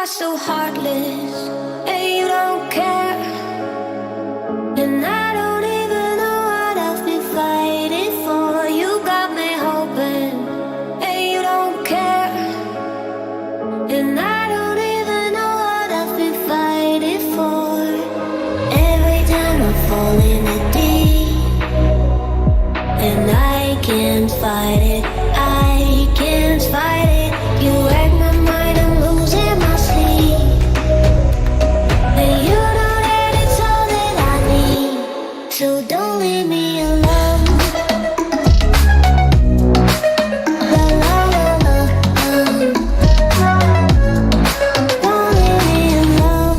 so heartless, and you don't care. And I don't even know what I've been fighting for. You got me hoping, and you don't care. And I don't even know what I've been fighting for. Every time I fall in the deep, and I can't fight it, I can't fight it. You wreck my mind, I'm losing my sleep. And you know that it's all that I need, so don't leave me alone. La la la la, don't leave me alone.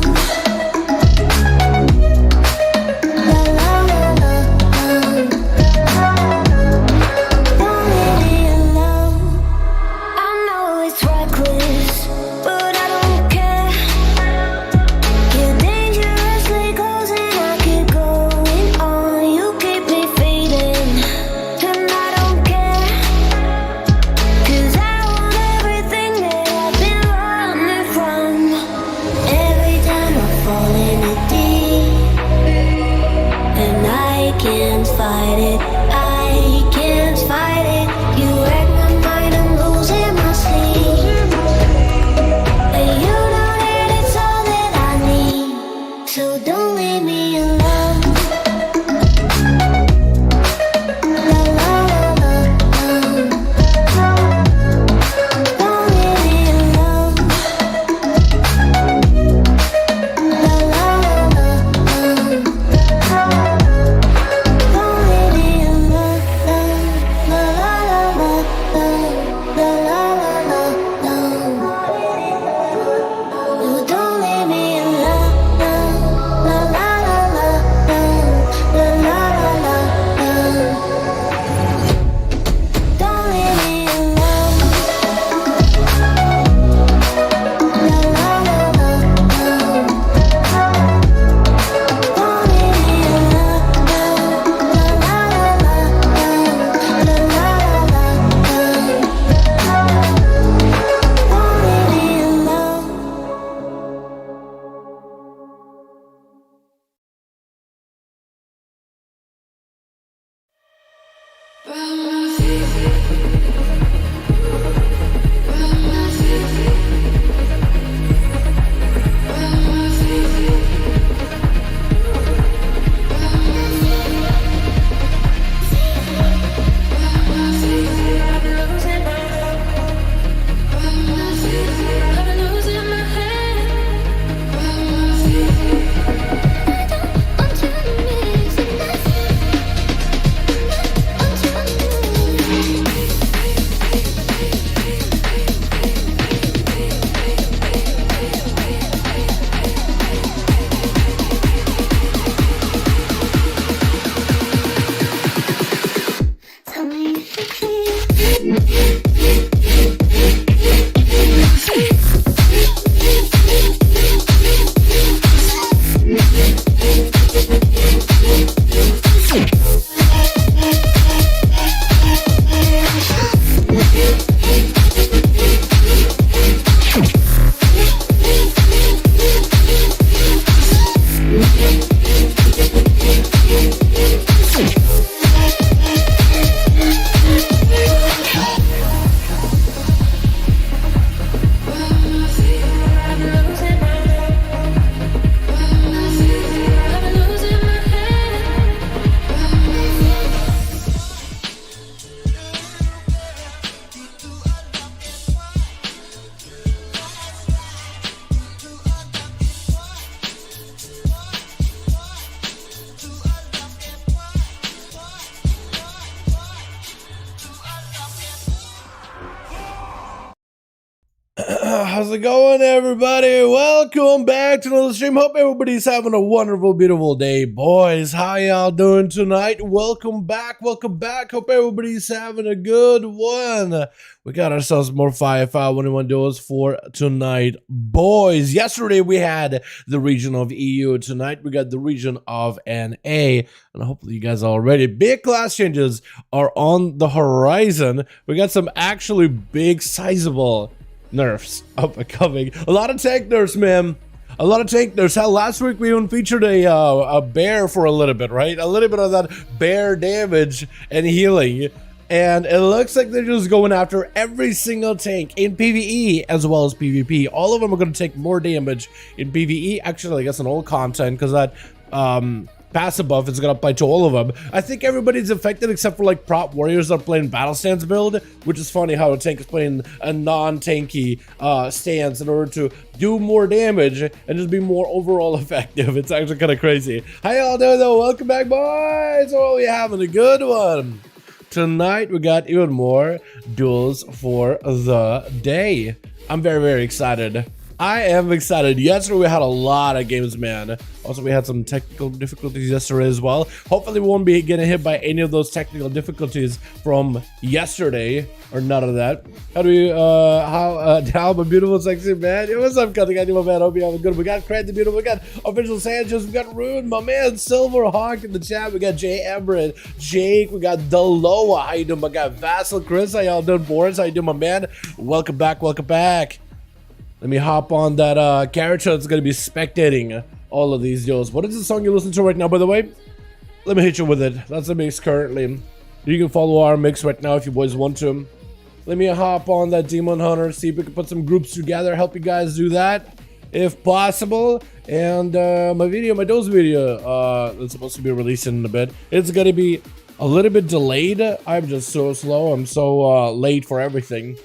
La la la la, don't leave me alone. I know it's reckless, but I don't care. You're dangerously close and I keep going on. You keep me fading, and I don't care. 'Cause I want everything that I've been running from. Every time I fall in the deep, and I can't fight it, I can't fight it. You wreck my mind, I'm losing my sleep. And you know that it's all that I need, so don't leave me alone. La la la la, don't leave me alone. La la la la, don't leave me alone. La la la la, la la la la, no, don't leave me alone. La la la la, la la la la, don't leave me alone. La la la la, don't leave me alone. La la la la, la la la don't leave me alone. Tell me if you How's it going, everybody? Welcome back to another stream. Hope everybody's having a wonderful, beautiful day. Boys, how y'all doing tonight? Welcome back. Hope everybody's having a good one. We got ourselves more 5V5 1v1 duels for tonight. Boys, yesterday we had the region of EU. Tonight we got the region of NA. And hopefully you guys are all ready. Big class changes are on the horizon. We got some actually big, sizable nerfs up and coming. A lot of tank nerfs, man. A lot of tank nerfs. Hell, last week we even featured a bear for a little bit, right? A little bit of that bear damage and healing. And it looks like they're just going after every single tank in PvE as well as PvP. All of them are going to take more damage in PvE. Actually, I guess in all content, because that passive buff is going to apply to all of them. I think everybody's affected except for like prop warriors that are playing battle stance build, which is funny how a tank is playing a non-tanky stance in order to do more damage and just be more overall effective. It's actually kind of crazy. How y'all doing though? Welcome back, boys. Oh, we having a good one. Tonight we got even more duels for the day. I'm very, very excited. I am excited. Yesterday we had a lot of games, man. Also, we had some technical difficulties yesterday as well. Hopefully we won't be getting hit by any of those technical difficulties from yesterday, or none of that. How do we, Dal, my beautiful, sexy man? Yo, what's up, cutting animal man? Hope you having good. We got Craig the Beautiful, we got Official Sanchez, we got Rune, my man, Silver Hawk in the chat, we got Jay Everett, Jake, we got Deloa, how you doing? We got Vassal, Chris, how y'all doing? Boris, how you doing, my man? Welcome back, welcome back. Let me hop on that character that's going to be spectating all of these duels. What is the song you're listening to right now, by the way? Let me hit you with it. That's the mix currently. You can follow our mix right now if you boys want to. Let me hop on that Demon Hunter, see if we can put some groups together, help you guys do that, if possible. And my duels video, that's supposed to be releasing in a bit. It's going to be a little bit delayed. I'm just so slow. I'm so late for everything.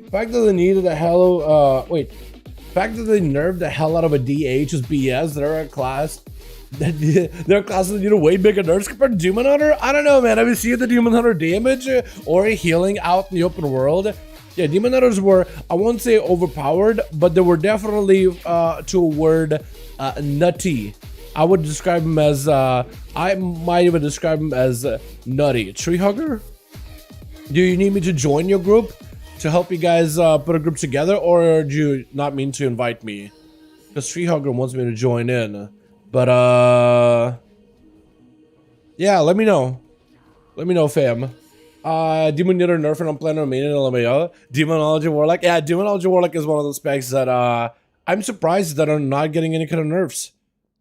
The fact that they needed a fact that they nerfed the hell out of a DH is BS. They're a class that need a way bigger nerfs compared to Demon Hunter. I don't know, man. Have you seen the Demon Hunter damage or healing out in the open world? Yeah, Demon Hunters were, I won't say overpowered, but they were definitely to a word nutty. I would describe them as I might even describe them as nutty. Tree hugger? Do you need me to join your group to help you guys put a group together, or do you not mean to invite me? Because Tree Hugger wants me to join in. But yeah, let me know. Let me know, fam. Demonator nerf and I'm planning on maining LMAO. Demonology Warlock. Yeah, Demonology Warlock is one of those specs that I'm surprised that are not getting any kind of nerfs.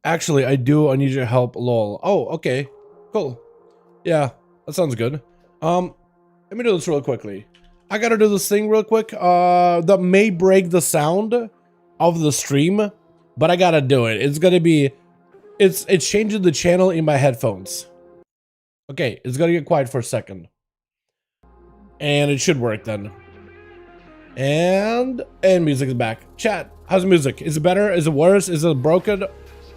Actually, I do. I need your help, lol. Oh, okay. Cool. Yeah, that sounds good. Let me do this real quickly. I gotta do this thing real quick that may break the sound of the stream, but I gotta do it. It's gonna be, it's changing the channel in my headphones. Okay, it's gonna get quiet for a second. And it should work then. And music is back. Chat, how's the music? Is it better? Is it worse? Is it broken?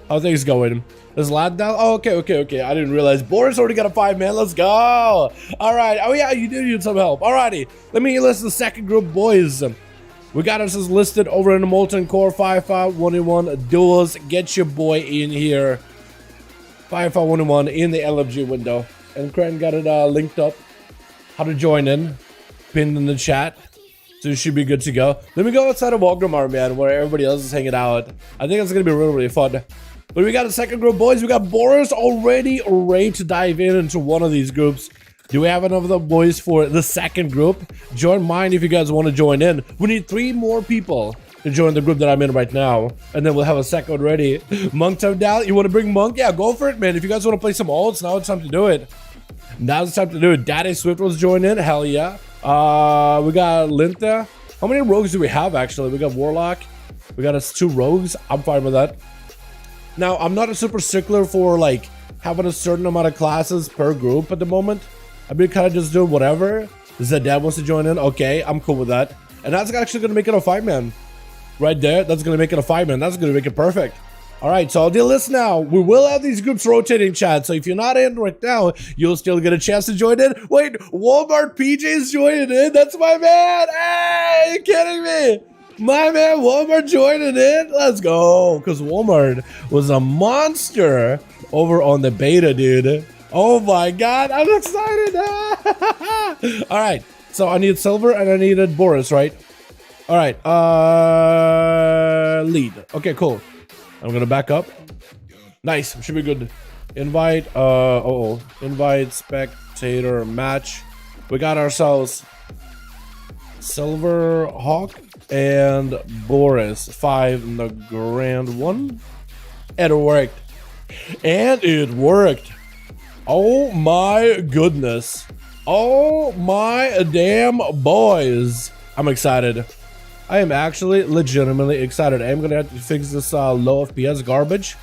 How are things going? Is lad down? Oh, okay. I didn't realize. Boris already got a 5, man. Let's go. All right. Oh, yeah, you do need some help. Alrighty. Let me list the second group, boys. We got us listed over in the Molten Core 5V5 1v1 Duels. Get your boy in here. 5V5 1v1 in the LFG window. And Cran got it linked up. How to join in. Pinned in the chat. So you should be good to go. Let me go outside of Walgramar, man, where everybody else is hanging out. I think it's going to be really, really fun. But we got a second group, boys. We got Boris already ready to dive into one of these groups. Do we have enough of the boys for the second group? Join mine if you guys want to join in. We need 3 more people to join the group that I'm in right now. And then we'll have a second one ready. Monk time down. You want to bring Monk? Yeah, go for it, man. If you guys want to play some ults, now it's time to do it. Now's the time to do it. Daddy Swift was joining. Hell yeah. We got Linta. How many rogues do we have, actually? We got Warlock. We got us 2 rogues. I'm fine with that. Now, I'm not a super stickler for, like, having a certain amount of classes per group at the moment. I've been kind of just doing whatever. Zedad wants to join in. Okay, I'm cool with that. And that's actually going to make it a 5-man. Right there. That's going to make it a 5-man. That's going to make it perfect. All right, so I'll do this now. We will have these groups rotating, chat. So if you're not in right now, you'll still get a chance to join in. Wait, Walmart PJ's joining in? That's my man. Hey, are you kidding me? My man Walmart joining in. Let's go. Because Walmart was a monster over on the beta, dude. Oh my god, I'm excited. All right, so I need Silver and I needed Boris, right? All right, lead. Okay, cool. I'm gonna back up. Nice, should be good. Invite, invite spectator match. We got ourselves Silver Hawk. and Boris 5 in the grand one. It worked. And it worked. Oh my goodness. Oh my damn boys. I'm excited. I am actually legitimately excited. I'm gonna have to fix this low FPS garbage.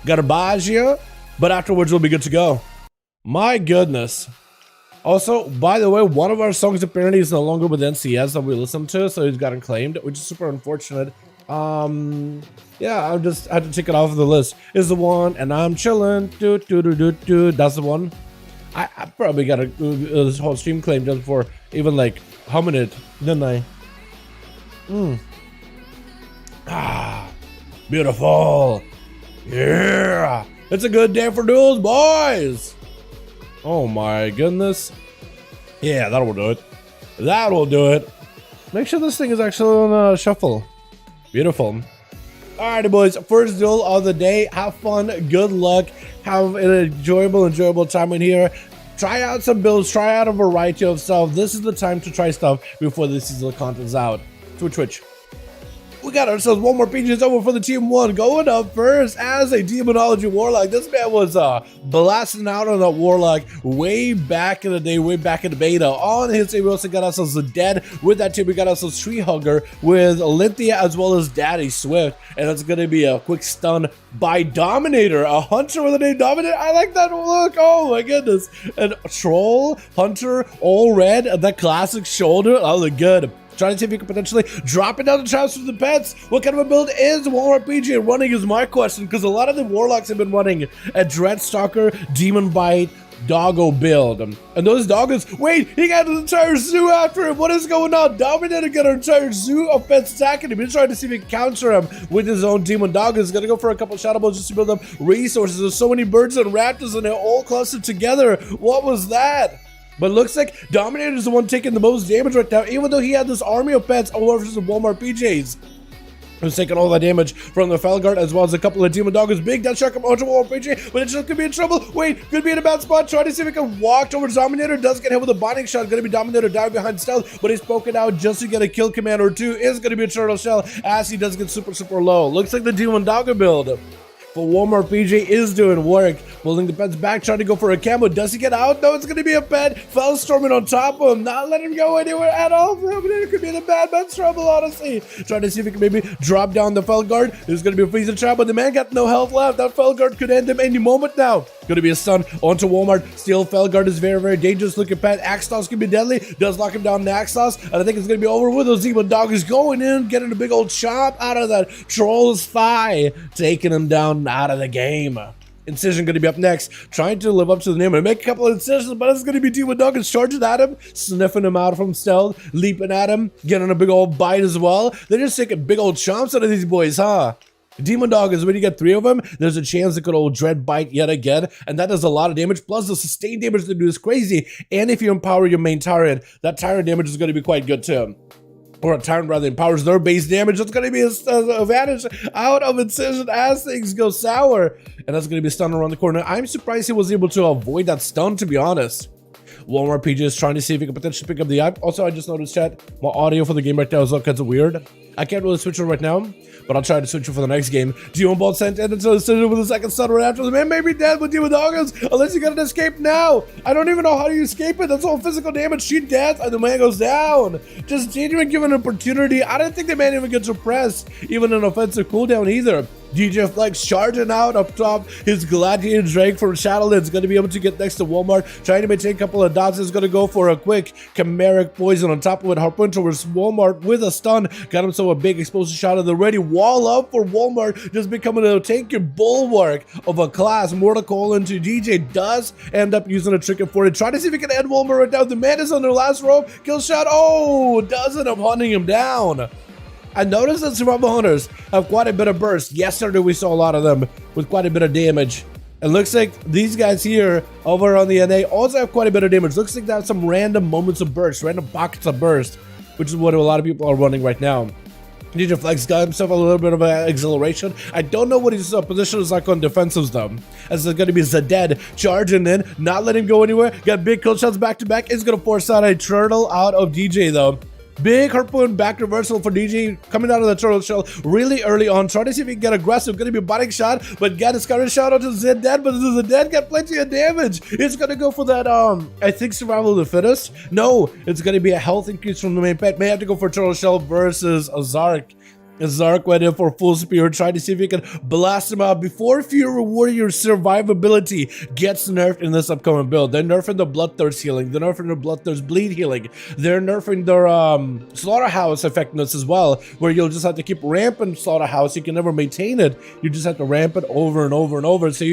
Garbage, but afterwards we'll be good to go. My goodness. Also, by the way, one of our songs apparently is no longer with NCS that we listened to, so he's gotten claimed, which is super unfortunate. Yeah, I just had to take it off of the list. Is the one, and I'm chilling. That's the one. I probably got this whole stream claim just for even like humming it, didn't I? Ah, beautiful. Yeah, it's a good day for duels, boys. Oh my goodness. Yeah, that'll do it. That will do it. Make sure this thing is actually on shuffle. Beautiful. Alrighty, boys. First duel of the day. Have fun. Good luck. Have an enjoyable time in here. Try out some builds. Try out a variety of stuff. This is the time to try stuff before the seasonal content's out. Twitch. We got ourselves one more PG's over for the team one. Going up first as a demonology warlock. This man was blasting out on that warlock way back in the day, way back in the beta. On his team, we also got ourselves a dead. With that team, we got ourselves Tree Hugger with Lynthia as well as Daddy Swift. And it's going to be a quick stun by Dominator. A hunter with the name Dominator. I like that look. Oh my goodness. And Troll, Hunter, all red. The classic shoulder. That look good. Trying to see if you can potentially drop it down the traps from the pets. What kind of a build is Warcraft PG running is my question, because a lot of the warlocks have been running a Dreadstalker, Demon Bite, Doggo build. And those doggos, wait, he got an entire zoo after him. What is going on? Dominator got an entire zoo of pets attacking him. He's trying to see if he can counter him with his own demon doggos. He's gonna go for a couple shadow balls just to build up resources. There's so many birds and raptors and they're all clustered together. What was that? But looks like Dominator is the one taking the most damage right now, even though he had this army of pets over versus the Walmart PJs. Who's taking all that damage from the Felguard as well as a couple of Demon Doggos. Big death shot coming onto Walmart PJ, but it just could be in trouble. Wait, could be in a bad spot. Trying to see if he can walk towards Dominator. Does get hit with a binding shot. Gonna be Dominator down behind stealth, but he's poking out just to get a kill command or two. Is gonna be a turtle shell as he does get super low. Looks like the Demon Doggo build for Walmart PJ is doing work. Pulling the pets back, trying to go for a camo. Does he get out? No, it's going to be a pet. Fell storming on top of him. Not letting him go anywhere at all. It could be in a bad man's trouble, honestly. Trying to see if he can maybe drop down the Felguard. There's going to be a freezing trap, but the man got no health left. That Felguard could end him any moment now. Going to be a stun onto Walmart. Steel Felguard is very dangerous looking pet. Axe Toss can be deadly. Does lock him down in Axe Toss. And I think it's going to be over with those Demon Doggos going in, getting a big old chop out of that Troll's thigh, taking him down out of the game. Incision going to be up next, trying to live up to the name and make a couple of incisions, but it's going to be Demon Doggos charging at him, sniffing him out from stealth, leaping at him, getting a big old bite as well. They're just taking big old chomps out of these boys, huh? Demon Doggos, when you get 3 of them, there's a chance they could old Dread Bite yet again, and that does a lot of damage, plus the sustained damage they do is crazy, and if you empower your main tyrant, that tyrant damage is going to be quite good too. Or a tyrant rather empowers their base damage. That's going to be an advantage out of incision as things go sour. And that's going to be a stun around the corner. I'm surprised he was able to avoid that stun, to be honest. Walmart PJ is trying to see if he can potentially pick up the app. Also, I just noticed, chat, my audio for the game right now is all kinds of weird. I can't really switch it right now, but I'll try to switch it for the next game. Demon Ball sent in into the decision with a second stun right after. The man may be dead with Demon Doggos unless you get an escape now. I don't even know how you escape it. That's all physical damage. She death and the man goes down. Just genuine given an opportunity. I didn't think the man even gets suppressed, even an offensive cooldown either. DJ Flex charging out up top. His Gladiator Drake from Shadowlands going to be able to get next to Walmart. Trying to maintain a couple of dots. Is going to go for a quick Chimeric Poison on top of it. Harpoon towards Walmart with a stun. Got himself a big explosive shot of the ready. Wall up for Walmart. Just becoming a tanky bulwark of a class. Mortal Call into DJ does end up using a trick for it. Trying to see if he can end Walmart right now. The man is on their last row. Kill shot. Oh, does end up hunting him down. I noticed that survival hunters have quite a bit of burst. Yesterday we saw a lot of them with quite a bit of damage. It looks like these guys here over on the NA also have quite a bit of damage. Looks like they have some random moments of burst, random pockets of burst, which is what a lot of people are running right now. DJ Flex got himself a little bit of an acceleration. I don't know what his position is like on defensives though. As it's going to be Zeded charging in, not letting him go anywhere. Got big kill shots back to back. Is going to force out a turtle out of DJ though. Big harpoon back reversal for DG coming out of the turtle shell really early on. Trying to see if he can get aggressive. Going to be biting shot, but get a scouting shot onto Zeddead, but Zeddead got plenty of damage. It's going to go for that, I think survival of the fittest. No, it's going to be a health increase from the main pet. May have to go for turtle shell versus a Zark. Zark went in for full spear, trying to see if he can blast him out before Fury Warrior's survivability gets nerfed in this upcoming build. They're nerfing the Bloodthirst healing, they're nerfing the Bloodthirst bleed healing, they're nerfing their Slaughterhouse effectiveness as well, where you'll just have to keep ramping Slaughterhouse. You can never maintain it, you just have to ramp it over and over and over. So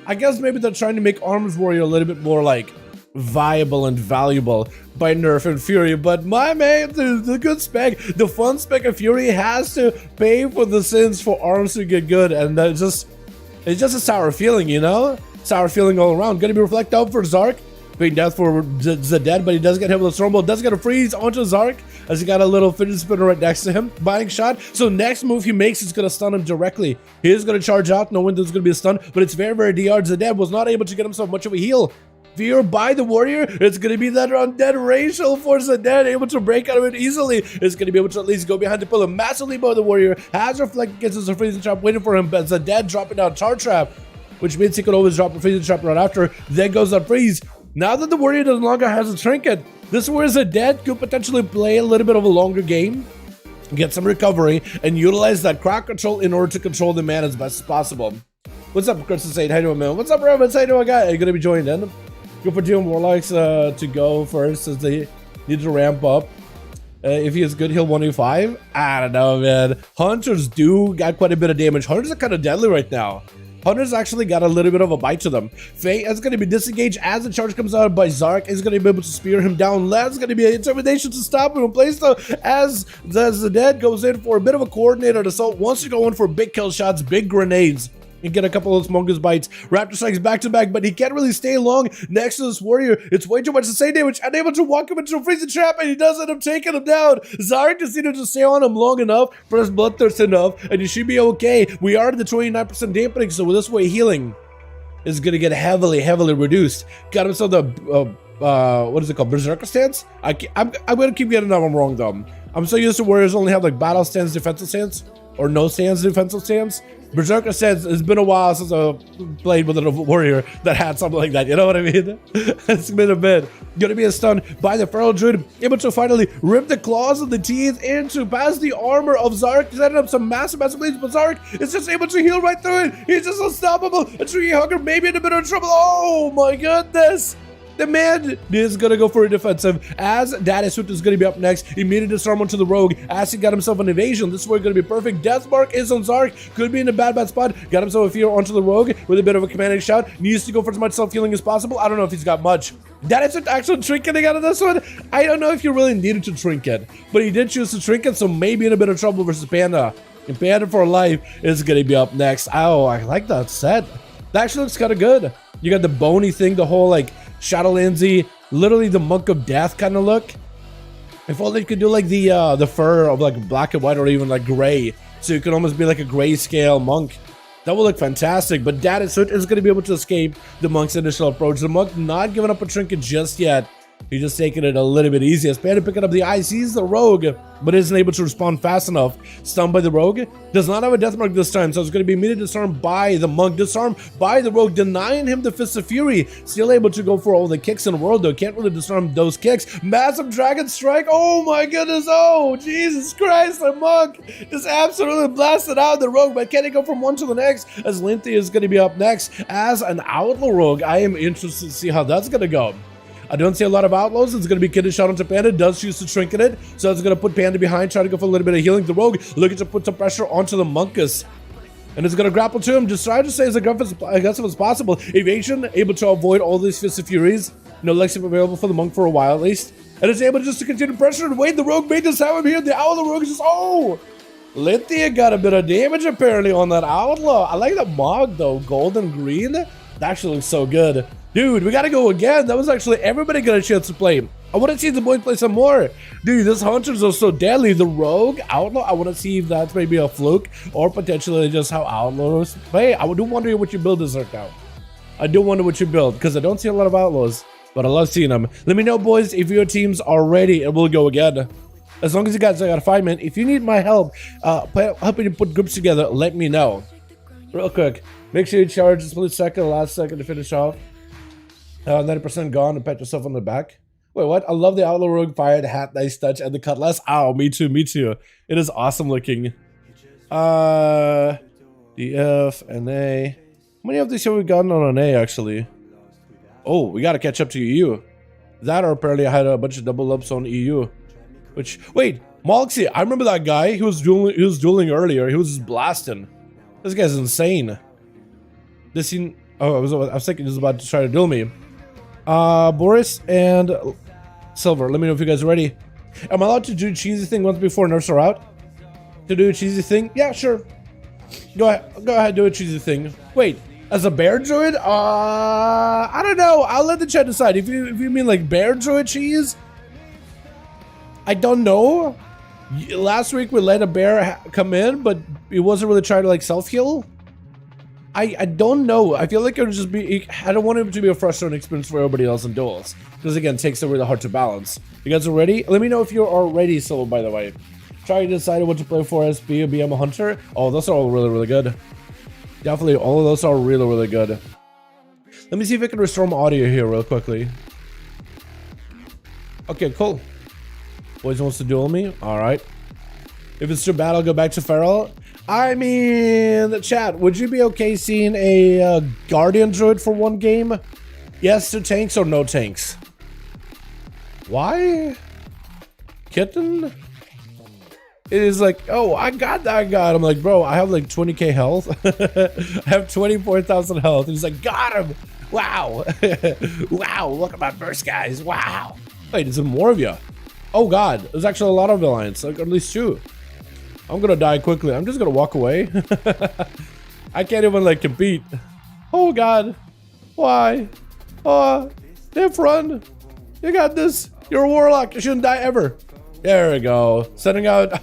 I guess maybe they're trying to make Arms Warrior a little bit more like viable and valuable by nerfing Fury, but my man, the good spec, the fun spec of Fury has to pay for the sins for Arms to get good, and it's just a sour feeling, you know? Sour feeling all around. Gonna be reflect out for Zark, being death for Zeddead, but he does get hit with a Stormbolt, does get a freeze onto Zark, as he got a little fidget spinner right next to him, biting shot. So next move he makes is gonna stun him directly. He is gonna charge out, knowing there's gonna be a stun, but it's very, very DR. Zeddead was not able to get himself much of a heal. Fear by the Warrior, it's going to be that undead racial for Zeddead, able to break out of it easily. It's going to be able to at least go behind the pillar massively by the Warrior. Has reflect, gets his freezing trap waiting for him, but Zeddead dropping down Tar Trap, which means he could always drop a freezing trap right after. Then goes on freeze. Now that the Warrior no longer has a trinket, this is where Zeddead could potentially play a little bit of a longer game, get some recovery, and utilize that crowd control in order to control the man as best as possible. What's up, Chris Saint? How you doing, man? What's up, Ravens? How you doing, guy? Are you going to be joined in? Go for doing Warlocks to go first, as they need to ramp up. If he is good, he'll 1v5. I don't know, man. Hunters do got quite a bit of damage. Hunters are kind of deadly right now. Hunters actually got a little bit of a bite to them. Faye is going to be disengaged as the charge comes out by Zark. Is going to be able to spear him down. That's going to be an intimidation to stop him in place, though, as the dead goes in for a bit of a coordinated assault. Wants to go in for big kill shots, big grenades, and get a couple of Smogus bites. Raptor strikes back to back, but he can't really stay long next to this Warrior. It's way too much to say damage. Unable to walk him into a freezing trap, and he does end up taking him down. Zark just needed to stay on him long enough for his Bloodthirst enough, and you should be okay. We are at the 29% dampening, so this way healing is going to get heavily reduced. Got himself the what is it called, Berserker stance? I'm going to keep getting that one wrong, though. I'm so used to Warriors only have like battle stance, defensive stance, or no stance, defensive stance. Berserker says it's been a while since I played with a Warrior that had something like that, you know what I mean? It's been a bit. Gonna be a stun by the Feral Druid, able to finally rip the claws of the teeth into past the armor of Zark, setting up some massive bleeds, but Zark is just able to heal right through it. He's just unstoppable. A Tree Hugger maybe in a bit of trouble. Oh my goodness. The man is going to go for a defensive, as Dadasuit is going to be up next. Immediate disarm onto the Rogue, as he got himself an evasion. This is where it's going to be perfect. Death Mark is on Zark. Could be in a bad spot. Got himself a fear onto the Rogue with a bit of a commanding shout. Needs to go for as much self-healing as possible. I don't know if he's got much. Dadasuit actually trinketing out of this one. I don't know if he really needed to trinket, but he did choose to trinket, so maybe in a bit of trouble versus Panda. And Panda for life is going to be up next. Oh, I like that set. That actually looks kind of good. You got the bony thing, the whole like Shadowlandsy, literally the Monk of Death kind of look. If only you could do like the fur of like black and white or even like gray, so you could almost be like a grayscale monk. That would look fantastic. But Dadasuit is going to be able to escape the monk's initial approach. The monk not giving up a trinket just yet. He's just taking it a little bit easier. Panda picking up the eye, sees the Rogue, but isn't able to respond fast enough. Stunned by the Rogue. Does not have a death mark this time, so it's going to be immediate disarm by the Monk. Disarm by the Rogue, denying him the Fist of Fury. Still able to go for all the kicks in the world, though. Can't really disarm those kicks. Massive Dragon Strike. Oh my goodness. Oh, Jesus Christ. The Monk just absolutely blasted out the Rogue, but can he go from one to the next? As Linty is going to be up next as an Outlaw Rogue. I am interested to see how that's going to go. I don't see a lot of outlaws. It's going to be Kiddish shot onto Panda. Does choose to trinket it, so it's going to put Panda behind, try to go for a little bit of healing. The Rogue looking to put some pressure onto the Monkus, and it's going to grapple to him. Just try to stay as aggressive as possible. Evasion, able to avoid all these Fists of Furies. No Lexip available for the Monk for a while at least, and it's able just to continue pressure and wait. The Rogue may just have him here. The Outlaw Rogue is just, oh! Lithia got a bit of damage apparently on that Outlaw. I like that Mog though, golden green. That actually looks so good. Dude, we gotta go again. That was actually everybody got a chance to play. I want to see the boys play some more. Dude, this Hunters are so deadly. The Rogue, Outlaw, I want to see if that's maybe a fluke or potentially just how Outlaws play. I do wonder what your build is right now. I do wonder what you build, because I don't see a lot of Outlaws, but I love seeing them. Let me know, boys, if your teams are ready, and we'll go again. As long as you guys got 5 minutes, if you need my help, helping you put groups together, let me know. Real quick, make sure you charge a split second, last second to finish off. 90% gone, and pat yourself on the back. Wait, what? I love the Outlaw Rogue Fire, the hat, nice touch, and the cutlass. Ow, me too, me too. It is awesome looking. DF, NA. How many of these have we gotten on NA, actually? Oh, we gotta catch up to EU. That, or apparently I had a bunch of double ups on EU. Which, wait, ONYXIA, I remember that guy. He was dueling earlier. He was just blasting. This guy's insane. This scene, oh, I was thinking he was about to try to duel me. Boris and Silver, let me know if you guys are ready. Am I allowed to do a cheesy thing once before nerfs are out? To do a cheesy thing? Yeah, sure. Go ahead, do a cheesy thing. Wait, as a bear druid? I don't know. I'll let the chat decide. If you mean like bear druid cheese, I don't know. Last week we let a bear come in, but it wasn't really trying to like self-heal. I don't know. I feel like it would just be, I don't want it to be a frustrating experience for everybody else in duels. Because again, it takes it really hard to balance. You guys are ready? Let me know if you're already sold, by the way. Try to decide what to play for, SP or BM Hunter. Oh, those are all really, really good. Definitely, all of those are really, really good. Let me see if I can restore my audio here real quickly. Okay, cool. Boys wants to duel me? Alright. If it's too bad, I'll go back to Feral. I mean, the chat, would you be okay seeing a Guardian Druid for one game? Yes to tanks or no tanks? Why? Kitten? It is like, oh, I got that guy. I'm like, bro, I have like 20k health. I have 24,000 health. He's like, got him. Wow. Wow, look at my burst, guys. Wow. Wait, is there more of you? Oh, God. There's actually a lot of alliance. Like, at least 2. I'm gonna die quickly. I'm just gonna walk away. I can't even like compete. Oh God. Why? Oh, Diff, run. You got this. You're a warlock. You shouldn't die ever. There we go. Setting out.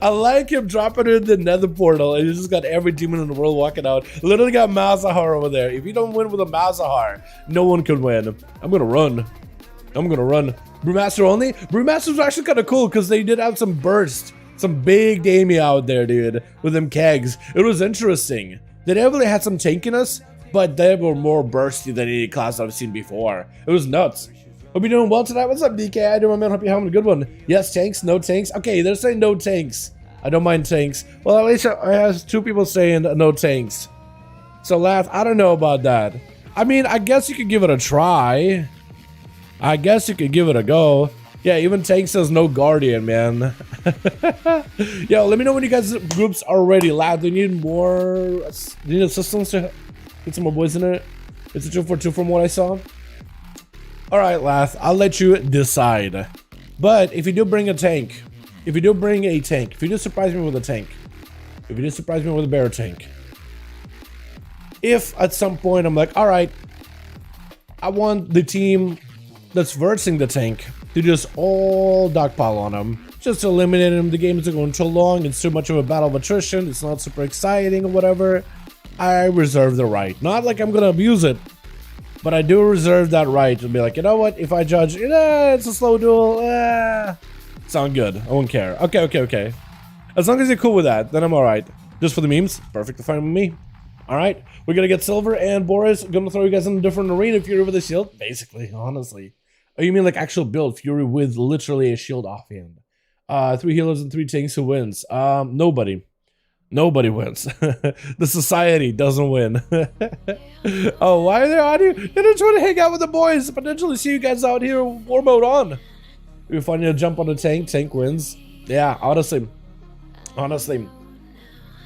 I like him dropping in the nether portal. And he just got every demon in the world walking out. Literally got Malzahar over there. If you don't win with a Malzahar, no one can win. I'm gonna run. I'm gonna run. Brewmaster only? Brewmaster's actually kind of cool because they did have some burst. Some big damage out there, dude, with them kegs. It was interesting. They definitely had some tankiness, but they were more bursty than any class I've seen before. It was nuts. Hope you're doing well tonight. What's up, DK? I do, my man. Hope you're having a good one. Yes, tanks, no tanks. Okay, they're saying no tanks. I don't mind tanks. Well, at least I have 2 people saying no tanks. So, Laugh, I don't know about that. I mean, I guess you could give it a try. I guess you could give it a go. Yeah, even Tank says no Guardian, man. Yo, let me know when you guys' groups are ready. Lad, do you need more? Do you need assistance to get some more boys in it? It's a 2-for-2 from what I saw. Alright, Lath, I'll let you decide. But if you do bring a tank, if you do surprise me with a tank, if you do surprise me with a bear tank, if at some point I'm like, alright, I want the team that's versing the tank to just all dogpile on him, just to eliminate him. The game isn't going too long, it's too much of a battle of attrition, it's not super exciting or whatever. I reserve the right. Not like I'm gonna abuse it, but I do reserve that right to be like, you know what, if I judge, it's a slow duel, sound good, I won't care. Okay. As long as you're cool with that, then I'm alright. Just for the memes, perfectly fine with me. Alright, we're gonna get Silver and Boris, gonna throw you guys in a different arena Fury with a shield, basically, honestly. Oh, you mean like actual build Fury with literally a shield offhand? 3 healers and 3 tanks, who wins? Nobody. Nobody wins. The society doesn't win. Oh, why are they out here? They're just trying to hang out with the boys. Potentially see you guys out here war mode on. If you find you to jump on the tank, tank wins. Yeah, honestly.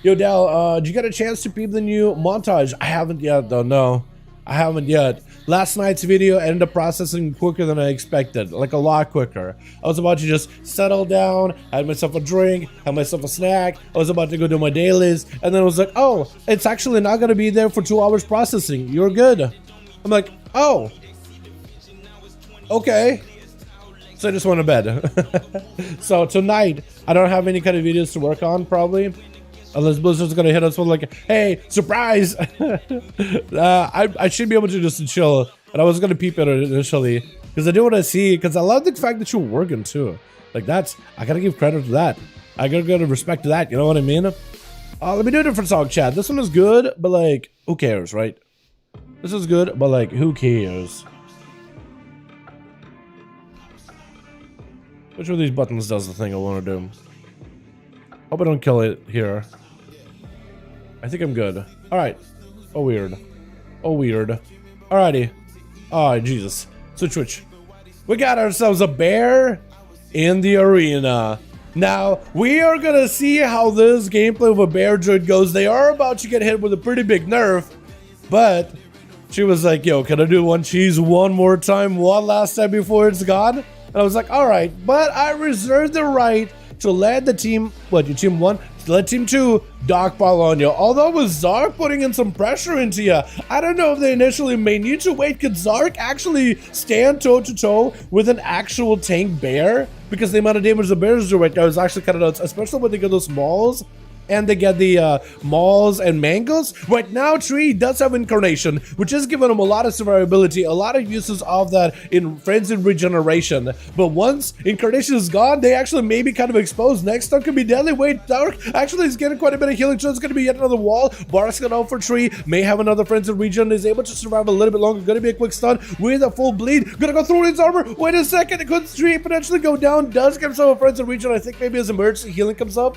Yo, Dal, did you get a chance to peep the new montage? I haven't yet, though, no. I haven't yet. Last night's video ended up processing quicker than I expected, like a lot quicker. I was about to just settle down, had myself a drink, had myself a snack, I was about to go do my dailies, and then I was like, oh, it's actually not gonna be there for 2 hours processing, you're good. I'm like, oh, okay. So I just went to bed. So tonight, I don't have any kind of videos to work on, probably. Unless Blizzard's gonna hit us with like, hey, surprise! I should be able to just chill. And I was gonna peep at it initially. Because I do want to see, because I love the fact that you're working too. Like that's, I gotta give credit to that. I gotta give respect to that, you know what I mean? Let me do a different song, chat. This one is good, but like, who cares, right? This is good, but like, who cares? Which of these buttons does the thing I want to do? Hope I don't kill it here. I think I'm good. Alright. Oh, weird. Oh, weird. Alrighty. Oh, Jesus. Switch. We got ourselves a bear in the arena. Now, we are gonna see how this gameplay of a bear druid goes. They are about to get hit with a pretty big nerf, but she was like, yo, can I do one cheese one more time, one last time before it's gone? And I was like, alright, but I reserve the right to let the team, what, your team 1? Let team 2 dogpile on you. Although with Zark putting in some pressure into you, I don't know if they initially may need to wait. Could Zark actually stand toe-to-toe with an actual tank bear? Because the amount of damage the bears do right now is actually kind of nuts, especially when they get those mauls. And they get the mauls and mangoes. Right now, Tree does have Incarnation, which is giving him a lot of survivability, a lot of uses of that in Frenzied Regeneration. But once Incarnation is gone, they actually may be kind of exposed. Next stun could be deadly. Wait, Dark actually is getting quite a bit of healing, so it's going to be yet another wall. Bark's going out for Tree, may have another Frenzied Regen, is able to survive a little bit longer. Going to be a quick stun with a full bleed. Going to go through his armor. Wait a second, could Tree potentially go down? Does get himself a Frenzied Regen. I think maybe his emergency healing comes up.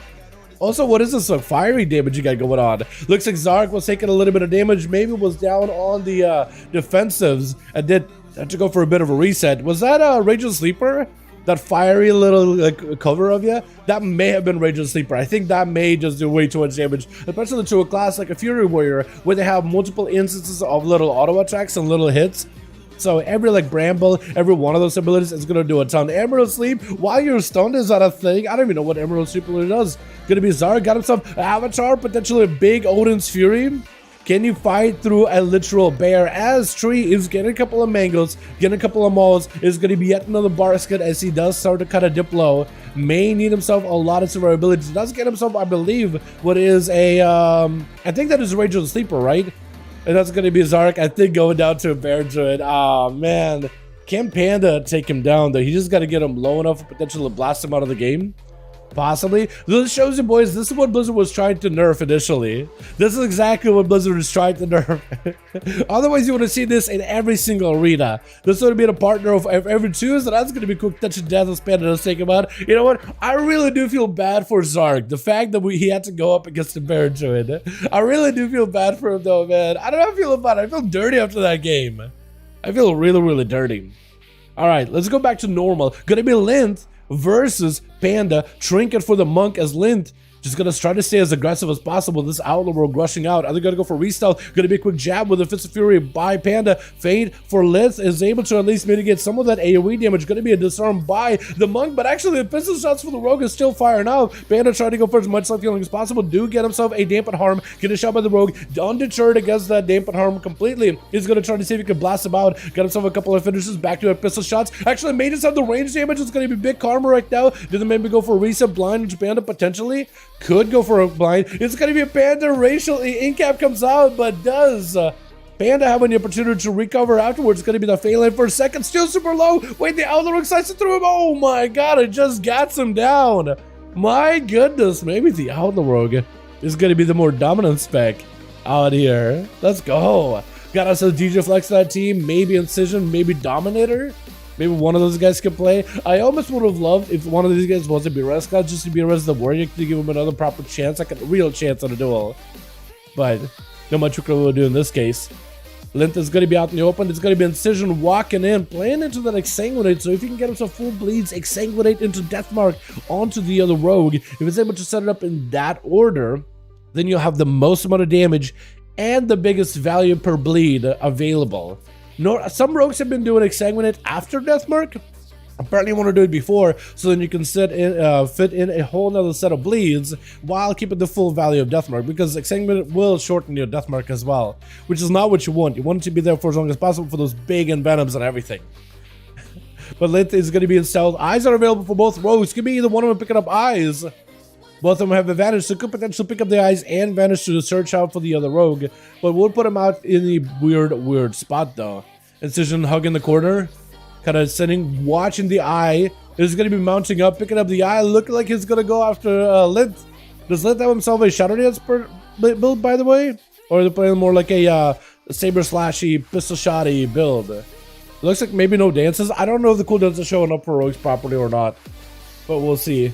Also, what is this fiery damage you got going on? Looks like Zark was taking a little bit of damage, maybe was down on the defensives and did have to go for a bit of a reset. Was that Raging Sleeper? That fiery little like cover of you? That may have been Raging Sleeper. I think that may just do way too much damage, especially to a class like a Fury Warrior, where they have multiple instances of little auto attacks and little hits. So every like Bramble, every one of those abilities is going to do a ton. Emerald Sleep, while you're stunned, is that a thing? I don't even know what Emerald Sleep really does. Going to be Zark, got himself an Avatar, potentially a big Odin's Fury. Can you fight through a literal bear? As Tree is getting a couple of mangoes, getting a couple of mauls, is going to be yet another basket as he does start to cut a dip low. May need himself a lot of survivability. He does get himself, I believe, what is a, I think that is Raging Sleeper, right? And that's going to be Zark, I think, going down to a bear druid. Oh, man. Can Panda take him down, though? He just got to get him low enough for potential to blast him out of the game. Possibly. This shows you, boys, this is what Blizzard was trying to nerf initially. This is exactly what Blizzard is trying to nerf. Otherwise, you would have seen this in every single arena. This would have been a partner of every two, so that's going to be quick touch of death as Panda does take him out. You know what? I really do feel bad for Zark. The fact that he had to go up against the bear druid. I really do feel bad for him, though, man. I don't know how I feel about it. I feel dirty after that game. I feel really, really dirty. All right, let's go back to normal. Gonna be Lint versus Panda. Trinket for the Monk as Lint. Just gonna try to stay as aggressive as possible. This Outlaw Rogue rushing out. Are they gonna go for restealth? Gonna be a quick jab with a Fist of Fury by Panda. Fade for Lith is able to at least mitigate some of that AoE damage. Gonna be a disarm by the Monk, but actually the pistol shots for the Rogue is still firing out. Panda trying to go for as much life healing as possible. Do get himself a dampened harm. Get a shot by the Rogue. Undeterred against that dampened harm completely. He's gonna try to see if he can blast him out. Got himself a couple of finishes. Back to a pistol shots. Actually made us have the range damage. It's gonna be big karma right now. Did they maybe go for a reset blind, which Panda potentially could go for a blind. It's going to be a Panda racial in-cap comes out, but does Panda have an opportunity to recover afterwards? It's going to be the Phalanx for a second. Still super low. Wait, the Outlaw Rogue slices through him. Oh my god, it just got him down. My goodness, maybe the Outlaw Rogue is going to be the more dominant spec out here. Let's go. Got us a DJ Flex on that team. Maybe Incision, maybe Dominator. Maybe one of those guys could play. I almost would have loved if one of these guys was to be Res God, just to be a Res the Warrior, to give him another proper chance, like a real chance on a duel. But not much we can do in this case. Lint is going to be out in the open. It's going to be Incision walking in, playing into that Exsanguinate. So if he can get himself full bleeds, Exsanguinate into Deathmark onto the other Rogue, if he's able to set it up in that order, then you'll have the most amount of damage and the biggest value per bleed available. No, some rogues have been doing Exsanguinate after Deathmark. Apparently you want to do it before, so then you can fit in a whole nother set of bleeds while keeping the full value of Deathmark, because Exsanguinate will shorten your Deathmark as well, which is not what you want. You want it to be there for as long as possible for those big Envenoms and everything. But Lith is going to be in stealth. Eyes are available for both rogues. Could be either one of them picking up eyes. Both of them have advantage, so could potentially pick up the eyes and vanish to search out for the other rogue. But we'll put him out in the weird spot, though. Incision hug in the corner. kind of sitting, watching the eye. Is going to be mounting up, picking up the eye, looking like he's going to go after Lint. Does Lint have himself a Shadow Dance build, by the way? Or are they playing more like a saber slashy, pistol shotty build? It looks like maybe no dances. I don't know if the cooldowns are showing up for rogues properly or not, but we'll see.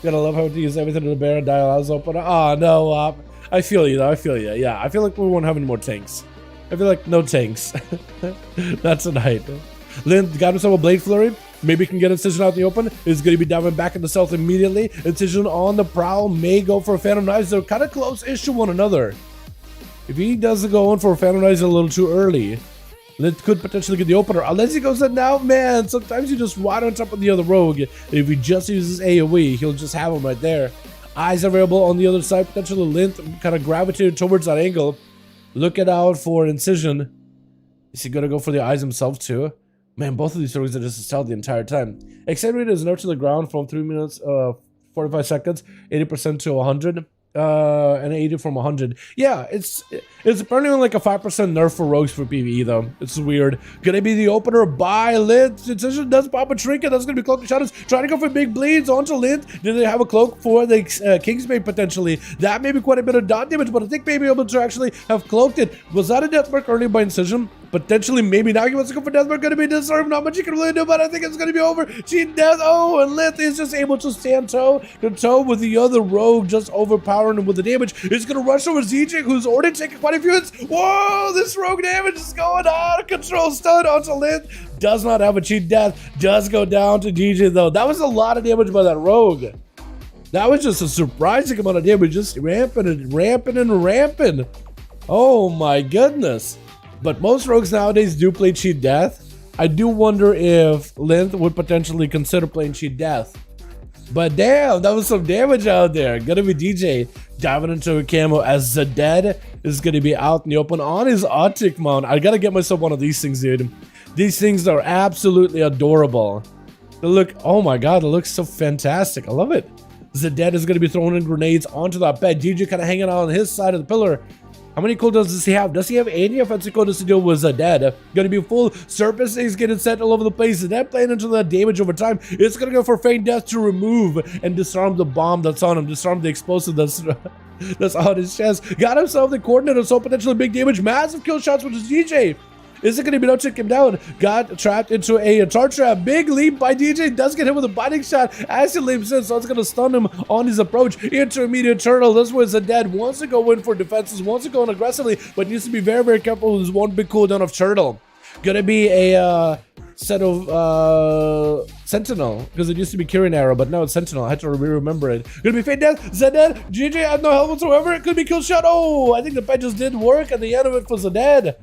Gotta love how to use everything in the bear and dial is open. Oh no, I feel you though. I feel you. Yeah, I feel like we won't have any more tanks. I feel like no tanks. That's a night. Lint got himself a blade flurry. Maybe can get Incision out in the open. Is going to be diving back in the south immediately. Incision on the prowl. May go for a Phantom Knives. They're kind of close-ish to one another. If he doesn't go in for a Phantom Knives a little too early, Lint could potentially get the opener. Unless he goes in now, man. Sometimes you just ride on top of the other rogue. If he just uses AoE, he'll just have him right there. Eyes available on the other side. Potentially Lint kind of gravitated towards that angle. Looking out for Incision. Is he going to go for the eyes himself too? Man, both of these rogues are just stealth the entire time. Accelerator is node to the ground from 3 minutes, 45 seconds, 80% to 100, and 80 from 100. Yeah, it's apparently like a 5% nerf for rogues for PvE though. It's weird. Gonna be the opener by Lint. Incision does pop a trinket. That's gonna be cloak and shadows. Trying to go for big bleeds onto Lint. Do they have a cloak for the Kingsbane potentially? That may be quite a bit of dot damage, but I think maybe able to actually have cloaked it. Was that a death mark earlier by Incision? Potentially, maybe now he wants to go for death, but gonna be deserved. Not much you can really do, but I think it's gonna be over. Cheat death. Oh, and Lint is just able to stand toe to toe with the other rogue, just overpowering him with the damage. It's gonna rush over ZJ, who's already taking quite a few hits. Whoa, this rogue damage is going out of control. Stun onto Lint. Does not have a cheat death. Does go down to DJ though. That was a lot of damage by that rogue. That was just a surprising amount of damage, just ramping and ramping and ramping. Oh my goodness. But most rogues nowadays do play cheat death. I do wonder if Lint would potentially consider playing cheat death. But damn, that was some damage out there. Gonna be DJ diving into a camo as Zeded is gonna be out in the open on his Optic mount. I gotta get myself one of these things, dude. These things are absolutely adorable. They look, oh my god, it looks so fantastic. I love it. Zeded is gonna be throwing in grenades onto that bed. DJ kind of hanging out on his side of the pillar. How many cooldowns does he have? Does he have any offensive cooldowns to deal with Zeded? Gonna be full surface. He's getting set all over the place. Zeded playing into that damage over time. It's gonna go for feign death to remove and disarm the bomb that's on him. Disarm the explosive that's on his chest. Got himself the coordinator, so potentially big damage. Massive kill shots with his DJ. Is it going to be no to take him down? Got trapped into a charge trap. Big leap by DJ. Does get hit with a biting shot as he leaps in, so it's going to stun him on his approach. Intermediate turtle. This was Zeded. Wants to go in for defenses. Wants to go in aggressively, but needs to be very, very careful with his one big cooldown of turtle. Gonna be a set of Sentinel, because it used to be Curing Arrow, but now it's Sentinel. I had to remember it. Gonna be Fade Death, Zeded, GJ had no health whatsoever. It could be Kill Shot. Oh, I think the pet just did work at the end of it for Zeded.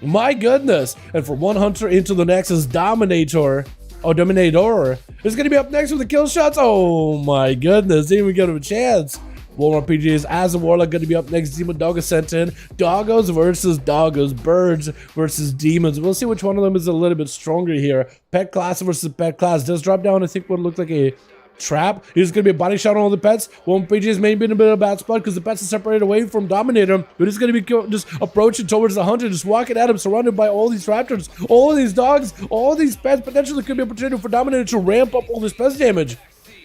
My goodness. And for one hunter into the next is Dominator. Oh, Dominator is going to be up next with the kill shots. Oh my goodness. Didn't even give him a chance. Warlock PGs as a Warlock going to be up next. Demon Dog is sent in. Doggos versus Doggos. Birds versus Demons. We'll see which one of them is a little bit stronger here. Pet class versus pet class. Does drop down, I think, what looked like a trap. He's going to be a body shot on all the pets. One PG's may be in a bit of a bad spot because the pets are separated away from Dominator. But he's going to be just approaching towards the hunter, just walking at him, surrounded by all these raptors, all these dogs, all these pets. Potentially could be an opportunity for Dominator to ramp up all this pest damage.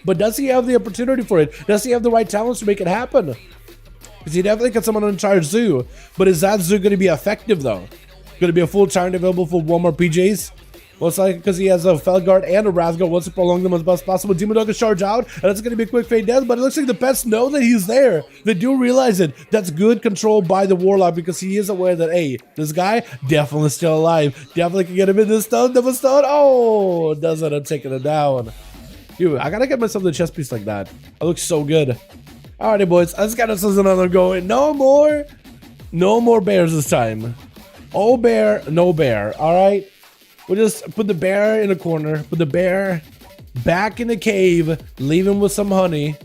But does he have the opportunity for it? Does he have the right talents to make it happen? Because he definitely can summon an entire zoo. But is that zoo going to be effective though? Going to be a full turn available for one more PJs? Most likely because he has a Felguard and a Wrathguard. Wants to prolong them as best possible. Demon Dog is charged out, and that's going to be a quick fade death, but it looks like the pets know that he's there. They do realize it. That's good control by the Warlock because he is aware that, hey, this guy definitely still alive. Definitely can get him in this stun. Double stun. Oh, does end up taking it down. Dude, I gotta get myself the chest piece like that. It looks so good. Alrighty, boys. Let's get ourselves another going. No more bears this time. Oh, bear, no bear. Alright? We'll just put the bear in a corner, put the bear back in the cave, leave him with some honey.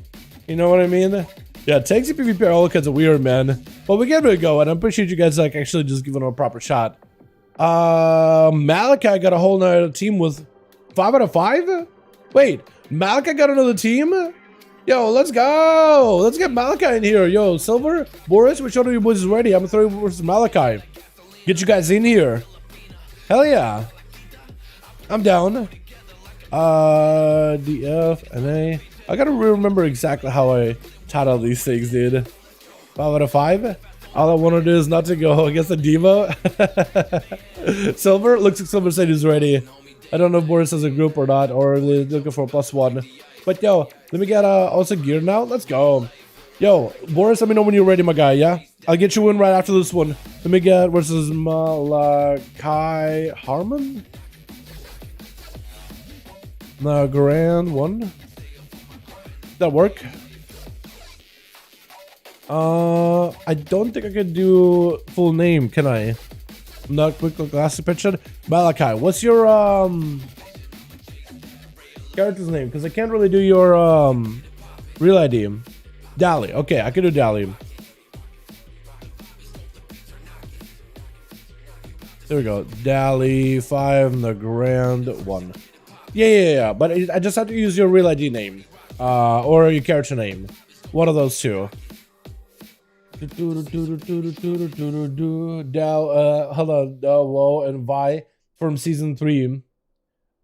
You know what I mean? Yeah, tanks and PvP are all kinds of weird, man. But we give it a go, and I appreciate you guys like actually just giving him a proper shot. Malachi got a whole nother team with 5 out of 5? Wait, Malachi got another team? Yo, let's go! Let's get Malachi in here. Yo, Silver, Boris, which one of you boys is ready? I'm throwing versus Malachi. Get you guys in here. Hell yeah. I'm down. DF, NA. I gotta remember exactly how I title these things, dude. 5 out of 5. All I want to do is not to go against the Devo. Silver, looks like Silver said he's ready. I don't know if Boris has a group or not, or they're looking for a +1. But yo, let me get also gear now. Let's go. Yo, Boris, let me know when you're ready, my guy, yeah? I'll get you in right after this one. Let me get versus Malachi Harmon? The grand one. That work? I don't think I can do full name, can I? Not quick glass picture. Malachi, what's your character's name? Because I can't really do your real ID. Dali. Okay, I can do Dali. There we go. Dali 5 and the grand one. Yeah. But I just have to use your real ID name, or your character name. One of those two. WoW and Vi from season 3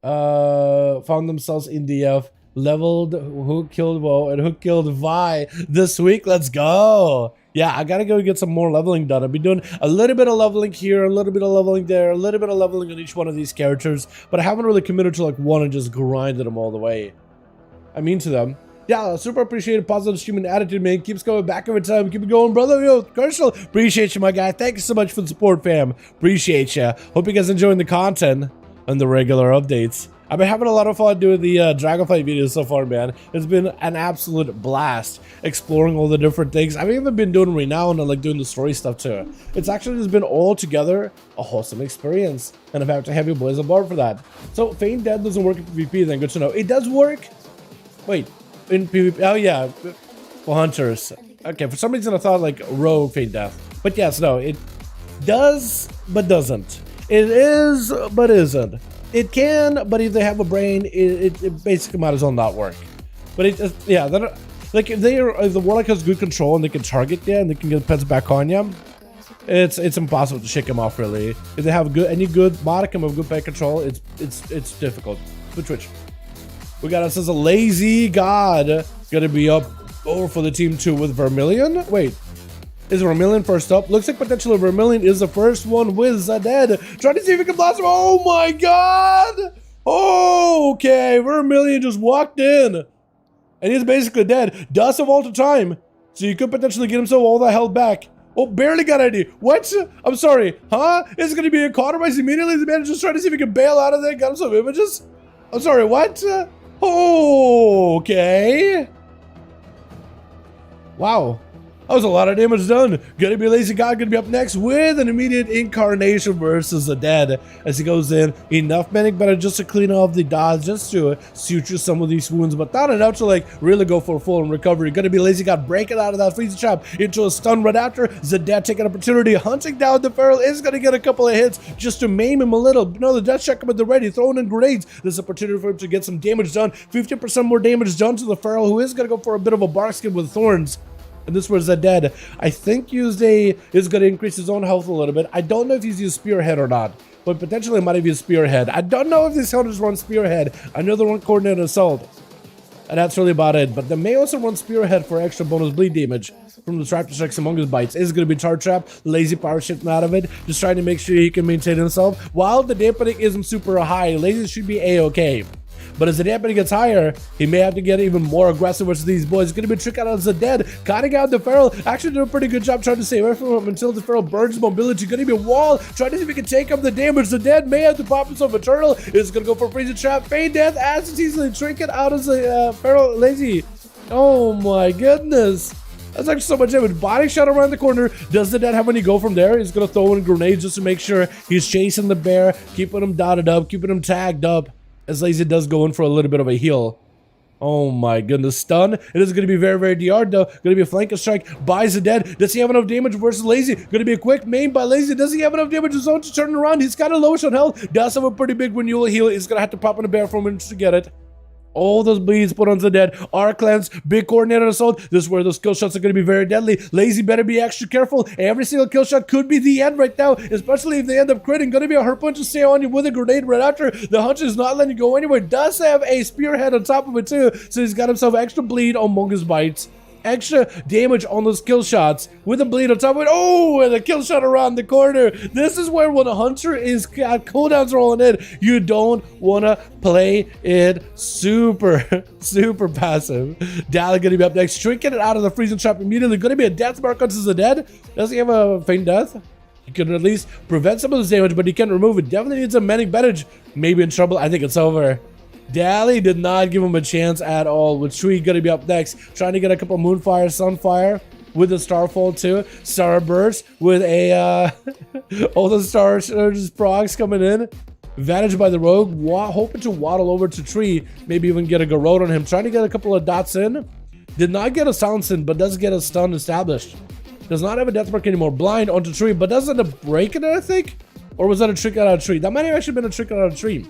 found themselves in DF, leveled who killed WoW and who killed Vi this week. Let's go. Yeah, I gotta go get some more leveling done. I've been doing a little bit of leveling here, a little bit of leveling there, a little bit of leveling on each one of these characters, but I haven't really committed to like one and just grinded them all the way. I mean to them. Yeah, super appreciate a positive streaming attitude, man. Keeps coming back every time. Keep it going, brother. Yo, Commercial, appreciate you, my guy. Thank you so much for the support, fam. Appreciate you. Hope you guys enjoying the content and the regular updates. I've been having a lot of fun doing the Dragonflight videos so far, man. It's been an absolute blast exploring all the different things. I've even been doing Renown and like doing the story stuff too. It's actually just been all together a wholesome experience, and I've had to have you boys on board for that. So, Feign Death doesn't work in PvP, then good to know. It does work. Wait. In PvP, oh yeah, for hunters. Okay, for some reason I thought like rogue Feign Death. But yes, no, it does, but doesn't. It is, but isn't. It can, but if they have a brain, it basically might as well not work. But it, yeah, like if the Warlock has good control and they can target you and they can get pets back on you, it's impossible to shake them off really. If they have any good modicum of good pet control, it's difficult. Switch. We got us as a lazy god. Gonna be up over for the team 2 with Vermilion. Wait, is Vermilion first up? Looks like potentially Vermilion is the first one with Zeded. Trying to see if he can blast him. Oh my god! Oh, okay, Vermilion just walked in. And he's basically dead. Does have all the time. So you could potentially get himself all that health back. Oh, barely got any. What? I'm sorry. Huh? Is it gonna be a cauterized immediately? The man just trying to see if he can bail out of there. Got him some images. I'm sorry, what? Okay. Wow. That was a lot of damage done. Gonna be Lazy God, gonna be up next with an immediate incarnation versus the dead as he goes in. Enough manic better just to clean off the dodge, just to suture some of these wounds, but not enough to like really go for a full recovery. Gonna be Lazy God breaking out of that freeze trap into a stun right after. Zeded taking an opportunity, hunting down the Feral, is gonna get a couple of hits just to maim him a little. No, the death check him at the ready, throwing in grenades. There's opportunity for him to get some damage done. 50% more damage done to the Feral, who is gonna go for a bit of a bark skin with thorns. And this was Zeded. I think is going to increase his own health a little bit. I don't know if he's used Spearhead or not, but potentially might have used Spearhead. I don't know if these hunters run Spearhead. I know they run Coordinated Assault, and that's really about it. But they may also run Spearhead for extra bonus bleed damage from the trap strikes among his bites. Is going to be Charge Trap, Lazy Power shifting out of it, just trying to make sure he can maintain himself. While the dampening isn't super high, Lazy should be a-okay. But as the dampening gets higher, he may have to get even more aggressive versus these boys. It's going to be a trick out of Zeded. Cutting out the Feral. Actually doing a pretty good job trying to stay away from him until the Feral burns mobility. Going to be a wall. Trying to see if he can take up the damage. Zeded may have to pop himself a turtle. Is going to go for a freezing trap. Feign Death as it's easily trinket out of the Feral Lazy. Oh my goodness. That's actually so much damage. Body shot around the corner. Does the Dead have any go from there? He's going to throw in grenades just to make sure he's chasing the bear. Keeping him dotted up. Keeping him tagged up. As Lazy does go in for a little bit of a heal. Oh my goodness. Stun. It is going to be very, very DR though. Going to be a flanking strike by Zeded. Does he have enough damage versus Lazy? Going to be a quick main by Lazy. Does he have enough damage his own to turn around? He's kind of lowish on health. Does have a pretty big renewal heal. He's going to have to pop in a bear from him to get it. All those bleeds put on the dead. Arc Lance, big coordinated assault. This is where those kill shots are going to be very deadly. Lazy better be extra careful. Every single kill shot could be the end right now, especially if they end up critting. Going to be a hurt punch to stay on you with a grenade right after. The hunch is not letting you go anywhere. Does have a spearhead on top of it too, so he's got himself extra bleed on Mungus bites. Extra damage on those kill shots with a bleed on top of it. Oh, and a kill shot around the corner. This is where when a hunter is got cooldowns rolling in, you don't want to play it super passive. Dalaran going to be up next, shrinking it out of the freezing trap immediately. Going to be a death mark onto the dead. Does he have a feint death? He can at least prevent some of this damage, but he can't remove it. Definitely needs a medic bandage. Maybe in trouble. I think it's over. Dally did not give him a chance at all, with Tree going to be up next, trying to get a couple Moonfire, Sunfire with the Starfall too. Starburst with a all the Star Surges procs coming in. Advantage by the Rogue, hoping to waddle over to Tree, maybe even get a Garrote on him, trying to get a couple of dots in. Did not get a silence in, but does get a stun established. Does not have a death mark anymore. Blind onto Tree, but does end up breaking it, I think? Or was that a trick out of Tree? That might have actually been a trick out of Tree.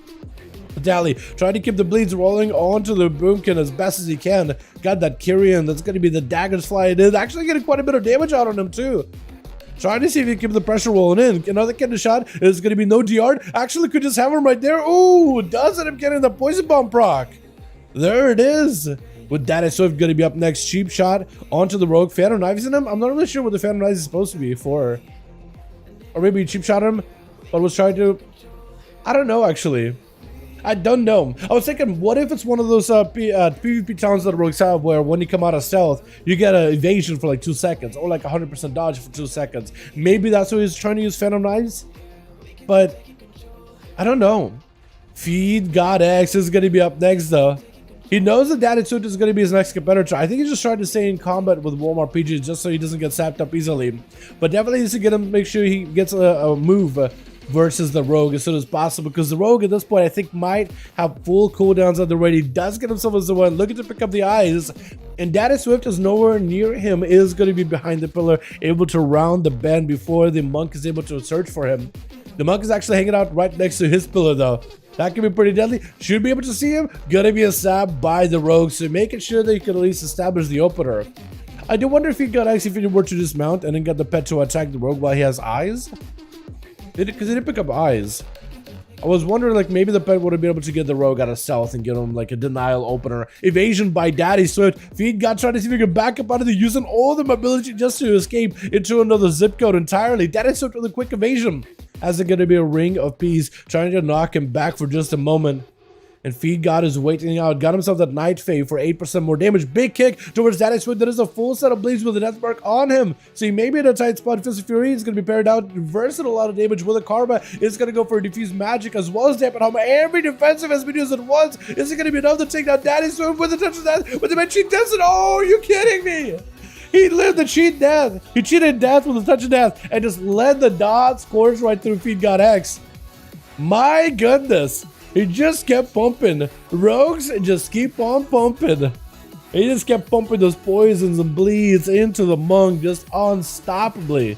Dally trying to keep the bleeds rolling onto the Boomkin as best as he can. Got that Kyrian. That's going to be the daggers flying in. Actually getting quite a bit of damage out on him too. Trying to see if he can keep the pressure rolling in. Another kid shot is going to be no DR. Actually could just have him right there. Ooh, does end up getting the poison bomb proc. There it is. With Daddy Swift going to be up next. Cheap shot onto the Rogue. Phantom Knives in him. I'm not really sure what the Phantom Knives is supposed to be for. Or maybe cheap shot him, but was trying to... I don't know actually. I don't know. I was thinking, what if it's one of those PvP talents that rogues have where when you come out of stealth, you get an evasion for like 2 seconds or like 100% dodge for 2 seconds. Maybe that's why he's trying to use Phantom Knives. But I don't know. Feed God X is going to be up next though. He knows that Daddy Suit is going to be his next competitor. I think he's just trying to stay in combat with Walmart PG just so he doesn't get sapped up easily. But definitely needs to get him, make sure he gets a move versus the Rogue as soon as possible, because the Rogue at this point I think might have full cooldowns at the ready. Does get himself as the one looking to pick up the eyes, and Daddy Swift is nowhere near him, is going to be behind the pillar, able to round the bend before the monk is able to search for him. The monk is actually hanging out right next to his pillar though. That can be pretty deadly. Should be able to see him. Gonna be a stab by the Rogue, so making sure that you can at least establish the opener. I do wonder if he got actually, if he were to dismount and then get the pet to attack the Rogue while he has eyes. Because he didn't pick up eyes. I was wondering, like, maybe the pet would have been able to get the Rogue out of stealth and give him, like, a denial opener. Evasion by Daddy Swift. Feed got trying to see if he could back up out of the using all the mobility just to escape into another zip code entirely. Daddy Swift with a quick evasion. Has it going to be a ring of peace, trying to knock him back for just a moment. And Feed God is waiting out. Got himself that Night Fae for 8% more damage. Big kick towards Daddy Swift. That is a full set of bleeds with a death mark on him. So he may be in a tight spot. Fist of Fury is going to be paired out. Reversing a lot of damage with a Karma. Is going to go for a Diffuse Magic as well as Dampen Home. Every defensive has been used at once. Is it going to be enough to take down Daddy Swift with a touch of death? With the cheat death? Oh, are you kidding me? He lived the cheat death. He cheated death with a touch of death and just led the dots course right through Feed God X. My goodness. He just kept pumping. Rogues just keep on pumping. He just kept pumping those poisons and bleeds into the monk just unstoppably.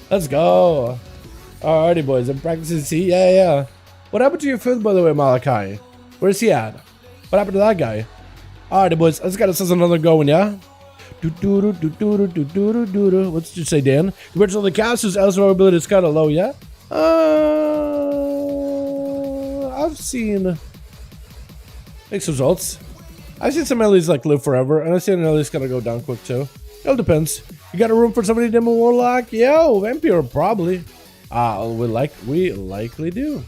Let's go. Alrighty, boys. I'm practicing C. Yeah. What happened to your fifth, by the way, Malachi? Where's he at? What happened to that guy? Alrighty, boys. Let's get us another going, yeah? What did you say, Dan? Compared to the casters, Elsa ability is kind of low, yeah? I've seen mixed results. I've seen some LEs like live forever, and I've seen LEs kind of go down quick too. It all depends. You got a room for somebody to demo Warlock? Yo, Vampire probably. We likely do.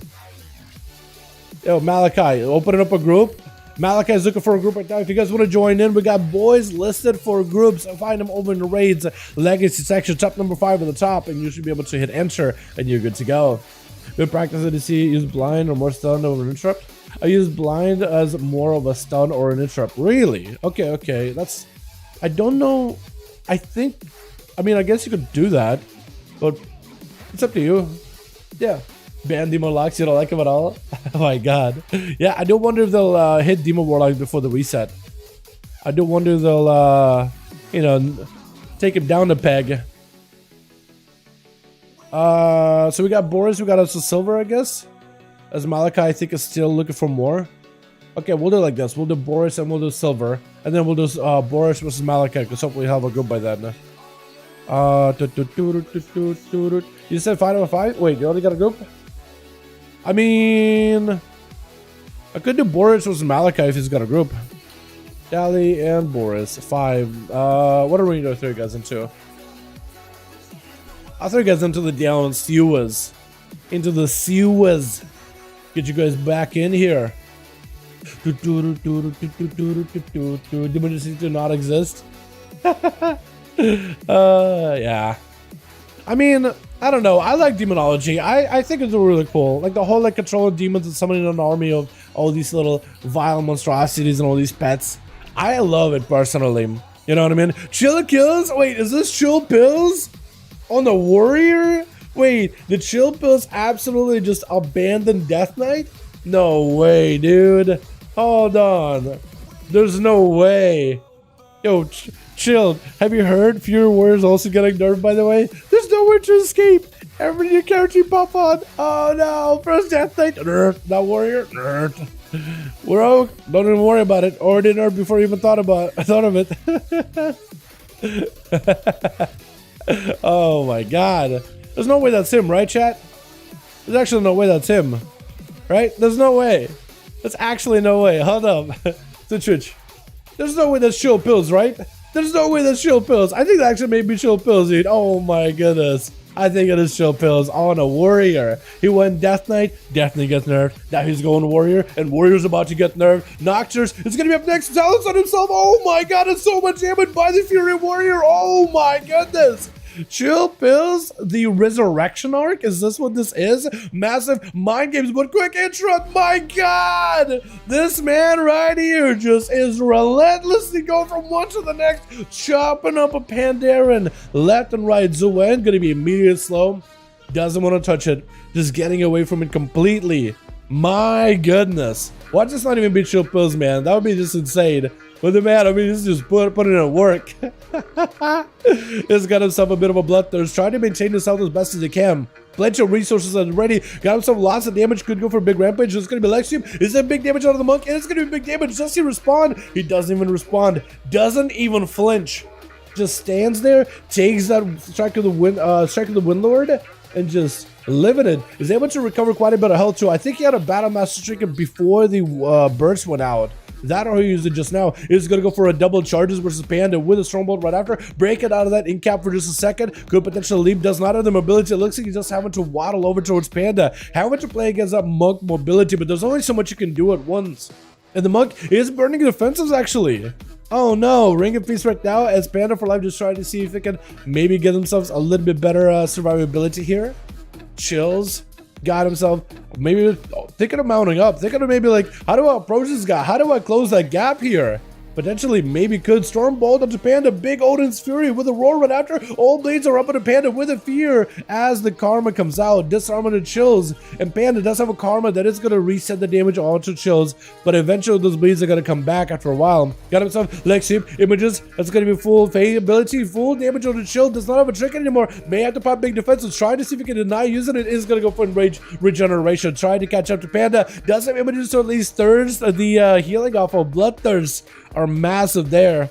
Yo, Malachi, opening up a group. Malachi's looking for a group right now. If you guys want to join in, we got boys listed for groups. Find them over in the raids legacy section, top number 5 at the top, and you should be able to hit enter, and you're good to go. Good practice to see use blind or more stun over an interrupt. I use blind as more of a stun or an interrupt. Really? Okay. That's, I don't know. I guess you could do that, but it's up to you. Yeah. Ban Demo Locks, you don't like him at all? Oh my god. Yeah, I do wonder if they'll hit Demo Warlock before the reset. I do wonder if they'll, take him down a peg. So we got Boris, we got us a silver, I guess. As Malachi, I think, is still looking for more. Okay, we'll do it like this. We'll do Boris and we'll do Silver. And then we'll do Boris versus Malachi, because hopefully we'll have a group by then. You said 5v5? Wait, you already got a group? I mean, I could do Boris versus Malachi if he's got a group. Dali and Boris, 5. What are we going to throw you guys into? I'll throw you guys into the down sewers. Into the sewers. Get you guys back in here. Dependency do not exist. Yeah. I mean, I don't know. I like demonology. I think it's really cool. Like the whole like controlling demons and summoning an army of all these little vile monstrosities and all these pets. I love it personally. You know what I mean? Chill kills? Wait, is this chill pills on the warrior? Wait, the chill pills absolutely just abandoned Death Knight? No way, dude. Hold on. There's no way. Yo, chill. Have you heard Fury Warrior's also getting nerfed, by the way? There's nowhere to escape. Every new character you pop on. Oh no. First Death Knight. Nerf. Now Warrior. Nerf. We're out. Don't even worry about it. Already nerfed before you even thought of it. Oh my god. There's no way that's him, right, chat? There's actually no way that's him. Right? There's no way. There's actually no way. Hold up. The Twitch. There's no way that's chill pills, right? There's no way that's chill pills. I think that actually may be chill pills, dude. Oh my goodness. I think it is chill pills on a warrior. He went Death Knight. Death Knight gets nerfed. Now he's going warrior, and warrior's about to get nerfed. Noctur's is gonna be up next. Talents on himself. Oh my god, it's so much damage by the Fury Warrior. Oh my goodness. Chill pills, the resurrection arc. Is this what this is? Massive mind games, but quick interrupt. My god, this man right here just is relentlessly going from one to the next, chopping up a Pandaren left and right. Zuen gonna be immediate slow, doesn't want to touch it, just getting away from it completely. My goodness, watch this not even be chill pills, man. That would be just insane. But the man, I mean, he's just putting in work. He's got himself a bit of a bloodthirst, trying to maintain his health as best as he can. Plenty of resources already. Got himself lots of damage. Could go for a big rampage. It's going to be Livestream. Is that big damage out of the monk? And it's going to be big damage. Does he respond? He doesn't even respond. Doesn't even flinch. Just stands there, takes that strike of the Windlord, and just living it. Is able to recover quite a bit of health too. I think he had a Battle Master Stricken before the burst went out. That or he used it just now. He's going to go for a double charges versus Panda with a Stormbolt right after. Break it out of that in cap for just a second. Could potentially leap. Does not have the mobility. It looks like he's just having to waddle over towards Panda. Having to play against that monk mobility, but there's only so much you can do at once. And the monk is burning defenses actually. Oh no, Ring of Peace right now as Panda for Life just trying to see if they can maybe get themselves a little bit better survivability here. Chills. Got himself maybe thinking of mounting up, thinking of maybe like, how do I approach this guy? How do I close that gap here? Potentially maybe could Stormbolt onto Panda. Big Odin's Fury with a roar right after. All blades are up onto Panda with a fear as the karma comes out. Disarming the Chills. And Panda does have a karma that is going to reset the damage onto Chills. But eventually those bleeds are going to come back after a while. Got himself Lexip images. That's going to be full fade ability. Full damage on the Chill. Does not have a trick anymore. May have to pop big defenses. Trying to see if he can deny using it. Is going to go for Enrage Regeneration. Trying to catch up to Panda. Does have images to at least thirst the healing off of Bloodthirst. Are massive there.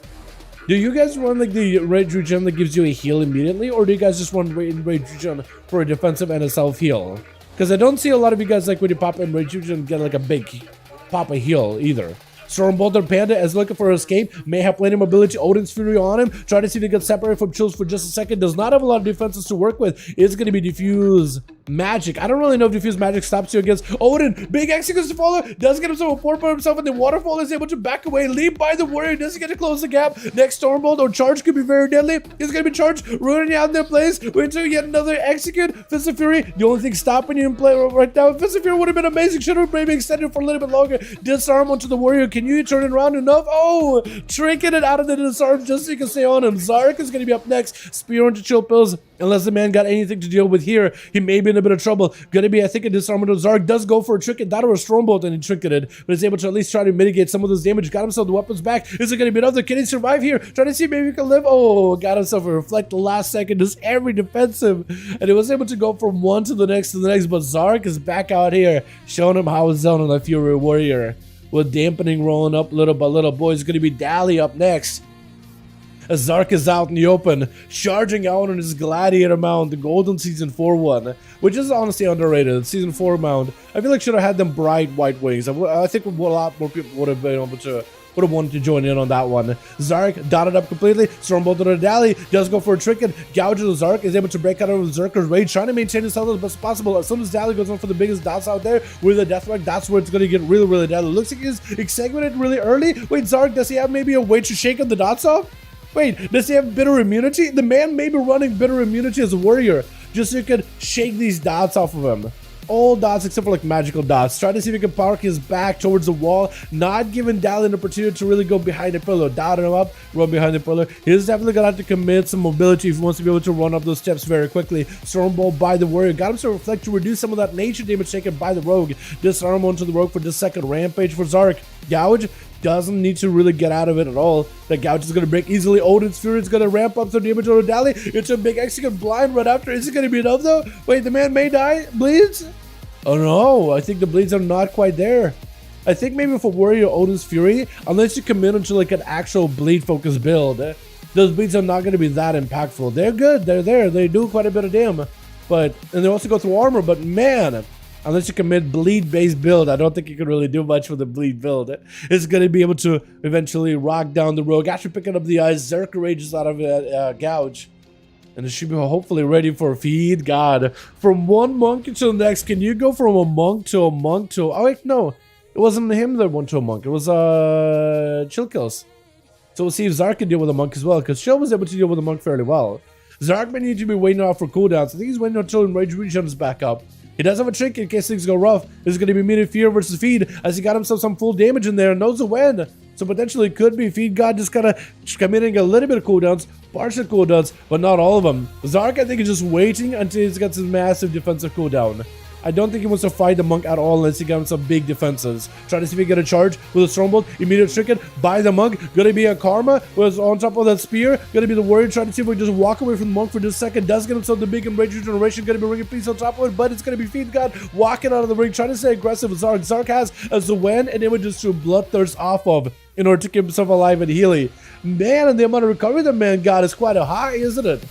Do you guys run like the Rage Regen that gives you a heal immediately, or do you guys just run Rage Regen for a defensive and a self heal? Because I don't see a lot of you guys like when you pop in Rage Regen get like a big pop a heal either. Stormbolt Panda is looking for escape. May have plenty of mobility. Odin's Fury on him. Trying to see if he gets separated from Chills for just a second. Does not have a lot of defenses to work with. It's going to be Diffuse Magic. I don't really know if Diffuse Magic stops you against Odin. Big Executes to follow. Does get himself a port by himself, and the Waterfall is able to back away. Leap by the Warrior. Doesn't get to close the gap. Next Stormbolt or Charge could be very deadly. He's going to be charged. Ruining out their place. Wait until you get another Execute. Fist of Fury. The only thing stopping you in play right now. Fist of Fury would have been amazing. Should have maybe extended for a little bit longer. Disarm onto the Warrior. Can you turn it around enough? Oh, trinket it out of the disarm just so you can stay on him. Zark is going to be up next. Spear onto Chill Pills. Unless the man got anything to deal with here, he may be in a bit of trouble. Gonna be, I think, a disarm on Zark. Does go for a trinket, that or a Stormbolt, and he trinketed, but is able to at least try to mitigate some of this damage. Got himself the weapons back. Is it gonna be another? Can he survive here? Trying to see maybe he can live. Oh, got himself a reflect the last second. Just every defensive, and he was able to go from one to the next, but Zark is back out here, showing him how it's done on the Fury Warrior. with dampening rolling up little by little. Boys, going to be Dally up next. As Zark is out in the open, charging out on his Gladiator mount, the Golden Season 4 one, which is honestly underrated. Season 4 mount, I feel like should have had them bright white wings. I think a lot more people would have been able to, would have wanted to join in on that one. Zark dotted up completely, Stormbolt to the Dally, does go for a trick and gouges the Zark, is able to break out of the Zerker's rage, trying to maintain his health as best as possible. As soon as Dally goes on for the biggest dots out there with the Deathmark, that's where it's going to get really, really deadly. Looks like he's segmented really early. Wait, Zark, does he have maybe a way to shake the dots off? Wait, does he have bitter immunity? The man may be running bitter immunity as a warrior, just so you could shake these dots off of him. All dots except for like magical dots. Try to see if he can park his back towards the wall, not giving Dally an opportunity to really go behind the pillar. Dotting him up, run behind the pillar. He's definitely gonna have to commit some mobility if he wants to be able to run up those steps very quickly. Stormbolt by the warrior. Got him to reflect to reduce some of that nature damage taken by the rogue. Disarm onto the rogue for this second. Rampage for Zark. Gouge. Doesn't need to really get out of it at all. The Gouge is going to break easily. Odin's Fury is going to ramp up some damage on Dally. It's a big execute blind right after. Is it going to be enough though? Wait, the man may die. Bleeds? Oh no, I think the bleeds are not quite there. I think maybe for Warrior Odin's Fury, unless you commit into like an actual bleed focused build, those bleeds are not going to be that impactful. They're good. They're there. They do quite a bit of damage. And they also go through armor. But man, unless you commit bleed-based build, I don't think you can really do much with the bleed build. It's going to be able to eventually rock down the rogue. Actually picking up the eyes, Zerker rages out of Gouge. And it should be hopefully ready for a feed. God, from one monk to the next, can you go from a monk to a monk to... Oh wait, no. It wasn't him that went to a monk. It was Chill Kills. So we'll see if Zark can deal with a monk as well, because Chill was able to deal with a monk fairly well. Zark may need to be waiting out for cooldowns. I think he's waiting until Rage Regen is back up. He does have a trick in case things go rough. This is going to be immediate fear versus feed, as he got himself some full damage in there and knows the when. So potentially it could be Feed God just kind of committing a little bit of cooldowns, partial cooldowns, but not all of them. Zark, I think, is just waiting until he's got some massive defensive cooldown. I don't think he wants to fight the monk at all unless he got him some big defenses. Try to see if he can get a charge with a Stormbolt. Immediate stricken by the monk. Gonna be a Karma. Was on top of that spear. Gonna be the warrior. Trying to see if we can just walk away from the monk for just a second. Does get himself the big and rage regeneration. Gonna be ringing piece on top of it, but it's gonna be Feed God walking out of the ring. Trying to stay aggressive with Zark. Zark has a Zwen and images to Bloodthirst off of in order to keep himself alive and healing. Man, and the amount of recovery the man got is quite a high, isn't it?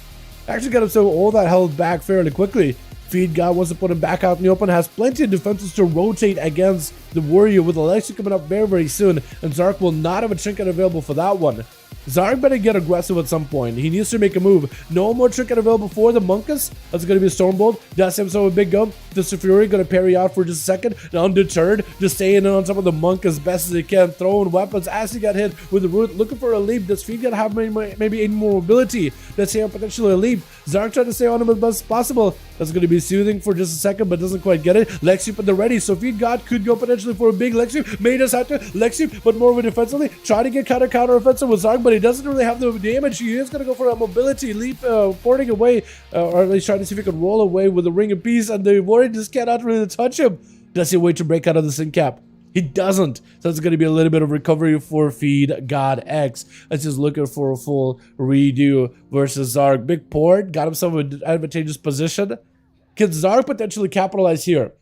Actually got himself all that health back fairly quickly. Feed God wants to put him back out in the open, has plenty of defenses to rotate against the warrior with Alexia coming up very, very soon, and Zark will not have a trinket available for that one. Zark better get aggressive at some point. He needs to make a move. No more trinket available for the Monkus. That's going to be a Stormbolt. Does himself a big go. Fist of Fury going to parry out for just a second. Undeterred, just staying on top of the monk as best as he can. Throwing weapons as he got hit with the root. Looking for a leap. Does Feed God have maybe any more mobility? Does he have potentially a leap? Zark trying to stay on him as best as possible. That's going to be soothing for just a second, but doesn't quite get it. Lexi at the ready. So Feed God could go potentially for a big Lexi. May just have to Lexi, but more of a defensively. Try to get counter offensive with Zark, but he doesn't really have the damage. He is going to go for a mobility leap, porting away, or at least trying to see if he can roll away with a ring of peace, and the warrior just cannot really touch him. Does he wait to break out of the sin cap? He doesn't. So it's going to be a little bit of recovery for Feed God X. That's just looking for a full redo versus Zark. Big port, got himself an advantageous position. Can Zark potentially capitalize here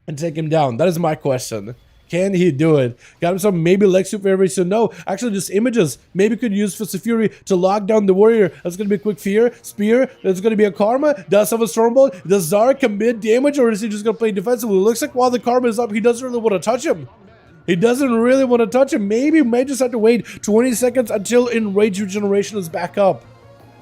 and take him down? That is my question. Can he do it? Got himself maybe Lexi very soon. No, actually just images. Maybe could use Fist of Fury to lock down the warrior. That's going to be a quick fear. Spear. That's going to be a Karma. Does have a Stormbolt. Does Zark commit damage, or is he just going to play defensively? It looks like while the Karma is up, he doesn't really want to touch him. He doesn't really want to touch him. Maybe he may just have to wait 20 seconds until Enrage Regeneration is back up.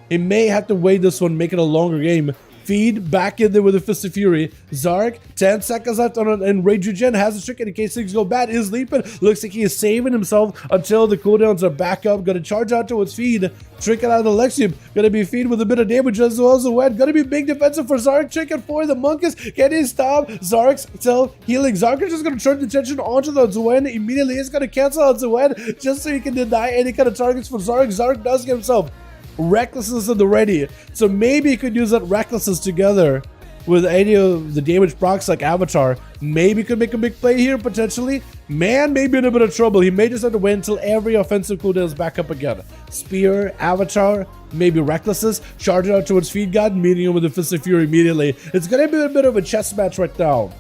He may have to wait this one, make it a longer game. Feed back in there with a Fist of Fury. Zark, 10 seconds left on an Rage Regen, has a trick in case things go bad, is leaping. Looks like he is saving himself until the cooldowns are back up. Gonna charge out towards Feed. Trick it out of the Lexium. Gonna be Feed with a bit of damage as well as the wet. Gonna be big defensive for Zark. Trick it for the Monkus. Can he stop Zark's self healing? Zark is just gonna turn the attention onto the Zwen. Immediately is gonna cancel out Zwen just so he can deny any kind of targets for Zark. Zark does get himself Recklessness at the ready, so maybe you could use that Recklessness together with any of the damage procs like Avatar. Maybe could make a big play here potentially. Man may be in a bit of trouble. He may just have to wait until every offensive cooldown is back up again. Spear, Avatar, maybe Recklessness, charge it out towards Feed God, meeting him with the Fist of Fury immediately. It's gonna be a bit of a chess match right now.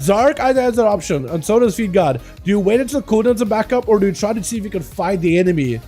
Zark either has an option, and so does Feed God. Do you wait until cooldowns are back up, or do you try to see if you can fight the enemy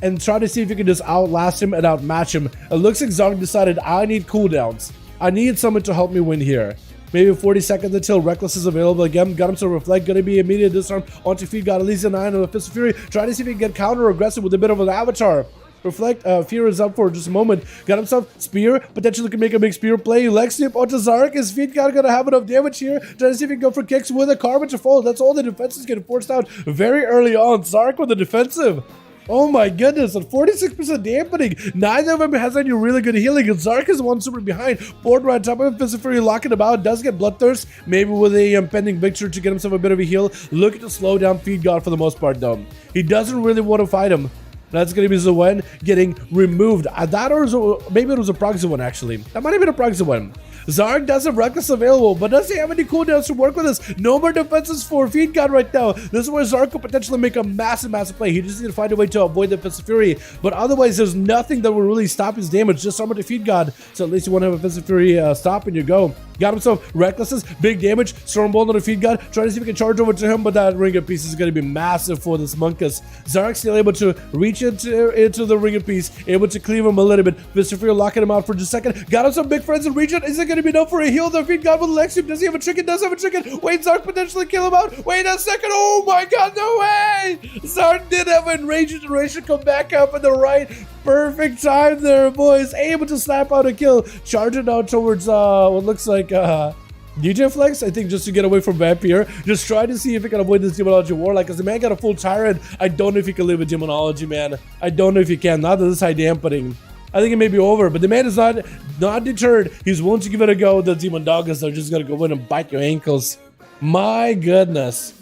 and try to see if you can just outlast him and outmatch him? It looks like Zark decided, I need cooldowns. I need someone to help me win here. Maybe 40 seconds until Reckless is available again. Got him to reflect. Gonna be immediate disarm onto Feed God. Elisa 9 on the Fist of Fury. Trying to see if he can get counter aggressive with a bit of an avatar. Reflect, Fear is up for just a moment. Got himself Spear, potentially can make a big Spear play. Leg sweep onto Zark. Is Feed God gonna have enough damage here? Trying to see if he can go for kicks with a Carbon to fall. That's all the defenses getting forced out very early on. Zark with the defensive. Oh my goodness, at 46% dampening. Neither of them has any really good healing, and Zark is one super behind. Board right on top of him, Fist of Fury locking him out. Does get Bloodthirst, maybe with a impending victory to get himself a bit of a heal. Looking to slow down Feed God for the most part though. He doesn't really want to fight him. That's going to be Zwen getting removed. That or maybe it was a proxy one actually. That might have been a proxy one. Zark does have Reckless available, but does he have any cooldowns to work with this? No more defenses for Feed God right now. This is where Zark could potentially make a massive play. He just needs to find a way to avoid the Fist of Fury. But otherwise, there's nothing that will really stop his damage. Just summon to Feed God. So at least you want to have a Fist of Fury stop and you go. Got himself Recklesses, big damage. Stormbolt on the Feed God. Trying to see if we can charge over to him, but that Ring of Peace is going to be massive for this Monkus. Zark still able to reach into the Ring of Peace, able to cleave him a little bit. Fist of Fury locking him out for just a second. Got him some big friends in region. Is it going to be enough for a heal? The Feed God with Lexium. Does he have a chicken? Does have a chicken. Wait, Zark potentially kill him out. Wait a second. Oh my god, no way! Zark did have an Enraged Iteration come back up in the right. Perfect time there, boys. Able to snap out a kill. Charging out towards what looks like DJ Flex, I think, just to get away from Vampire. Just try to see if he can avoid this Demonology Warlock, because the man got a full Tyrant. I don't know if he can live with Demonology, man. I don't know if he can. Not that this high dampening. I think it may be over, but the man is not deterred. He's willing to give it a go. The Demon Doggers are just gonna go in and bite your ankles. My goodness.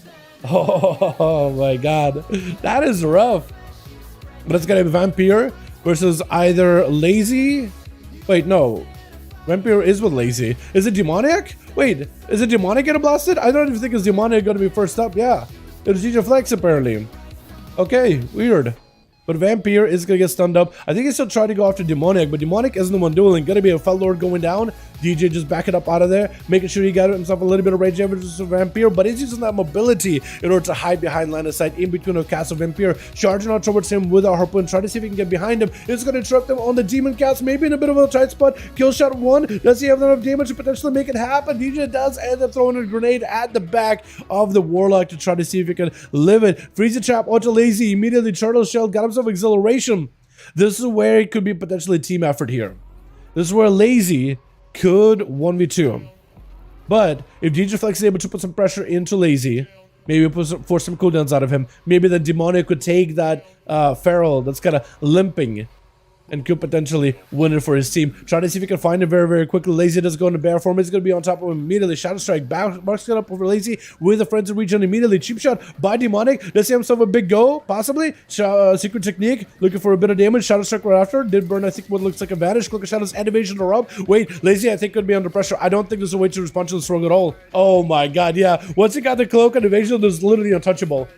Oh my god. That is rough. But it's gonna be Vampire versus either Lazy. Wait, no. Vampire is with Lazy. Is it Demoniac? Wait, is it Demoniac getting blasted? I don't even think it's Demoniac gonna be first up. Yeah. It was DJ Flex apparently. Okay, weird. But Vampire is gonna get stunned up. I think he's still trying to go after Demoniac, but Demoniac isn't the one dueling. Gonna be a Fell Lord going down. DJ just backing up out of there, making sure he got himself a little bit of range damage to Vampire, but he's using that mobility in order to hide behind line of sight in between of Castle Vampire, charging out towards him with a harpoon, trying to see if he can get behind him. It's gonna interrupt him on the Demon Cast, maybe in a bit of a tight spot. Kill shot one. Does he have enough damage to potentially make it happen? DJ does end up throwing a grenade at the back of the Warlock to try to see if he can live it. Freeze the trap onto Lazy, immediately Turtle Shell, got himself Exhilaration. This is where it could be potentially a team effort here. This is where Lazy could 1v2. But if DJ Flex is able to put some pressure into Lazy, maybe force some cooldowns out of him, maybe the Demonic could take that Feral that's kind of limping and could potentially win it for his team. Try to see if he can find it very quickly. Lazy does go into bear form. He's going to be on top of him immediately. Shadow Strike. Marks it up over Lazy with the Friends of Region immediately. Cheap shot by Demonic. Does he have himself a big go? Possibly. Secret Technique. Looking for a bit of damage. Shadow Strike right after. Did burn, I think, what looks like a Vanish. Click of Shadows and Evasion are up. Wait, Lazy, I think, could be under pressure. I don't think there's a way to respond to this throw at all. Oh my god, yeah. Once he got the Cloak and Evasion, there's literally untouchable.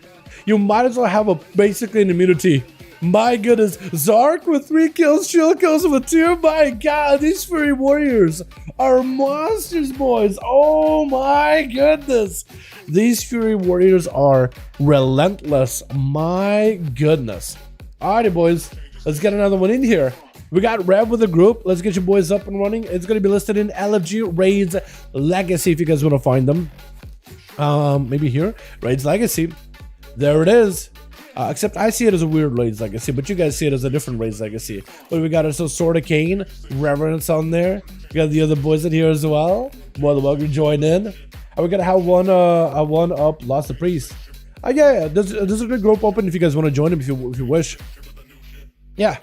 You might as well have basically an immunity. My goodness, Zark with 3 kills, Chill kills with 2. My god, these Fury Warriors are monsters, boys. Oh my goodness. These Fury Warriors are relentless. My goodness. Alrighty, boys, let's get another one in here. We got Rev with the group. Let's get you boys up and running. It's going to be listed in LFG Raids Legacy if you guys want to find them. Maybe here, Raids Legacy. There it is. Except I see it as a weird Raids Legacy, but you guys see it as a different Raids Legacy. But we got ourselves Sword of Cain, Reverence on there. We got the other boys in here as well. More than welcome to join in. And we're gonna have one up Lost the Priest. Yeah, there's a good group open if you guys want to join him if you wish. Yeah.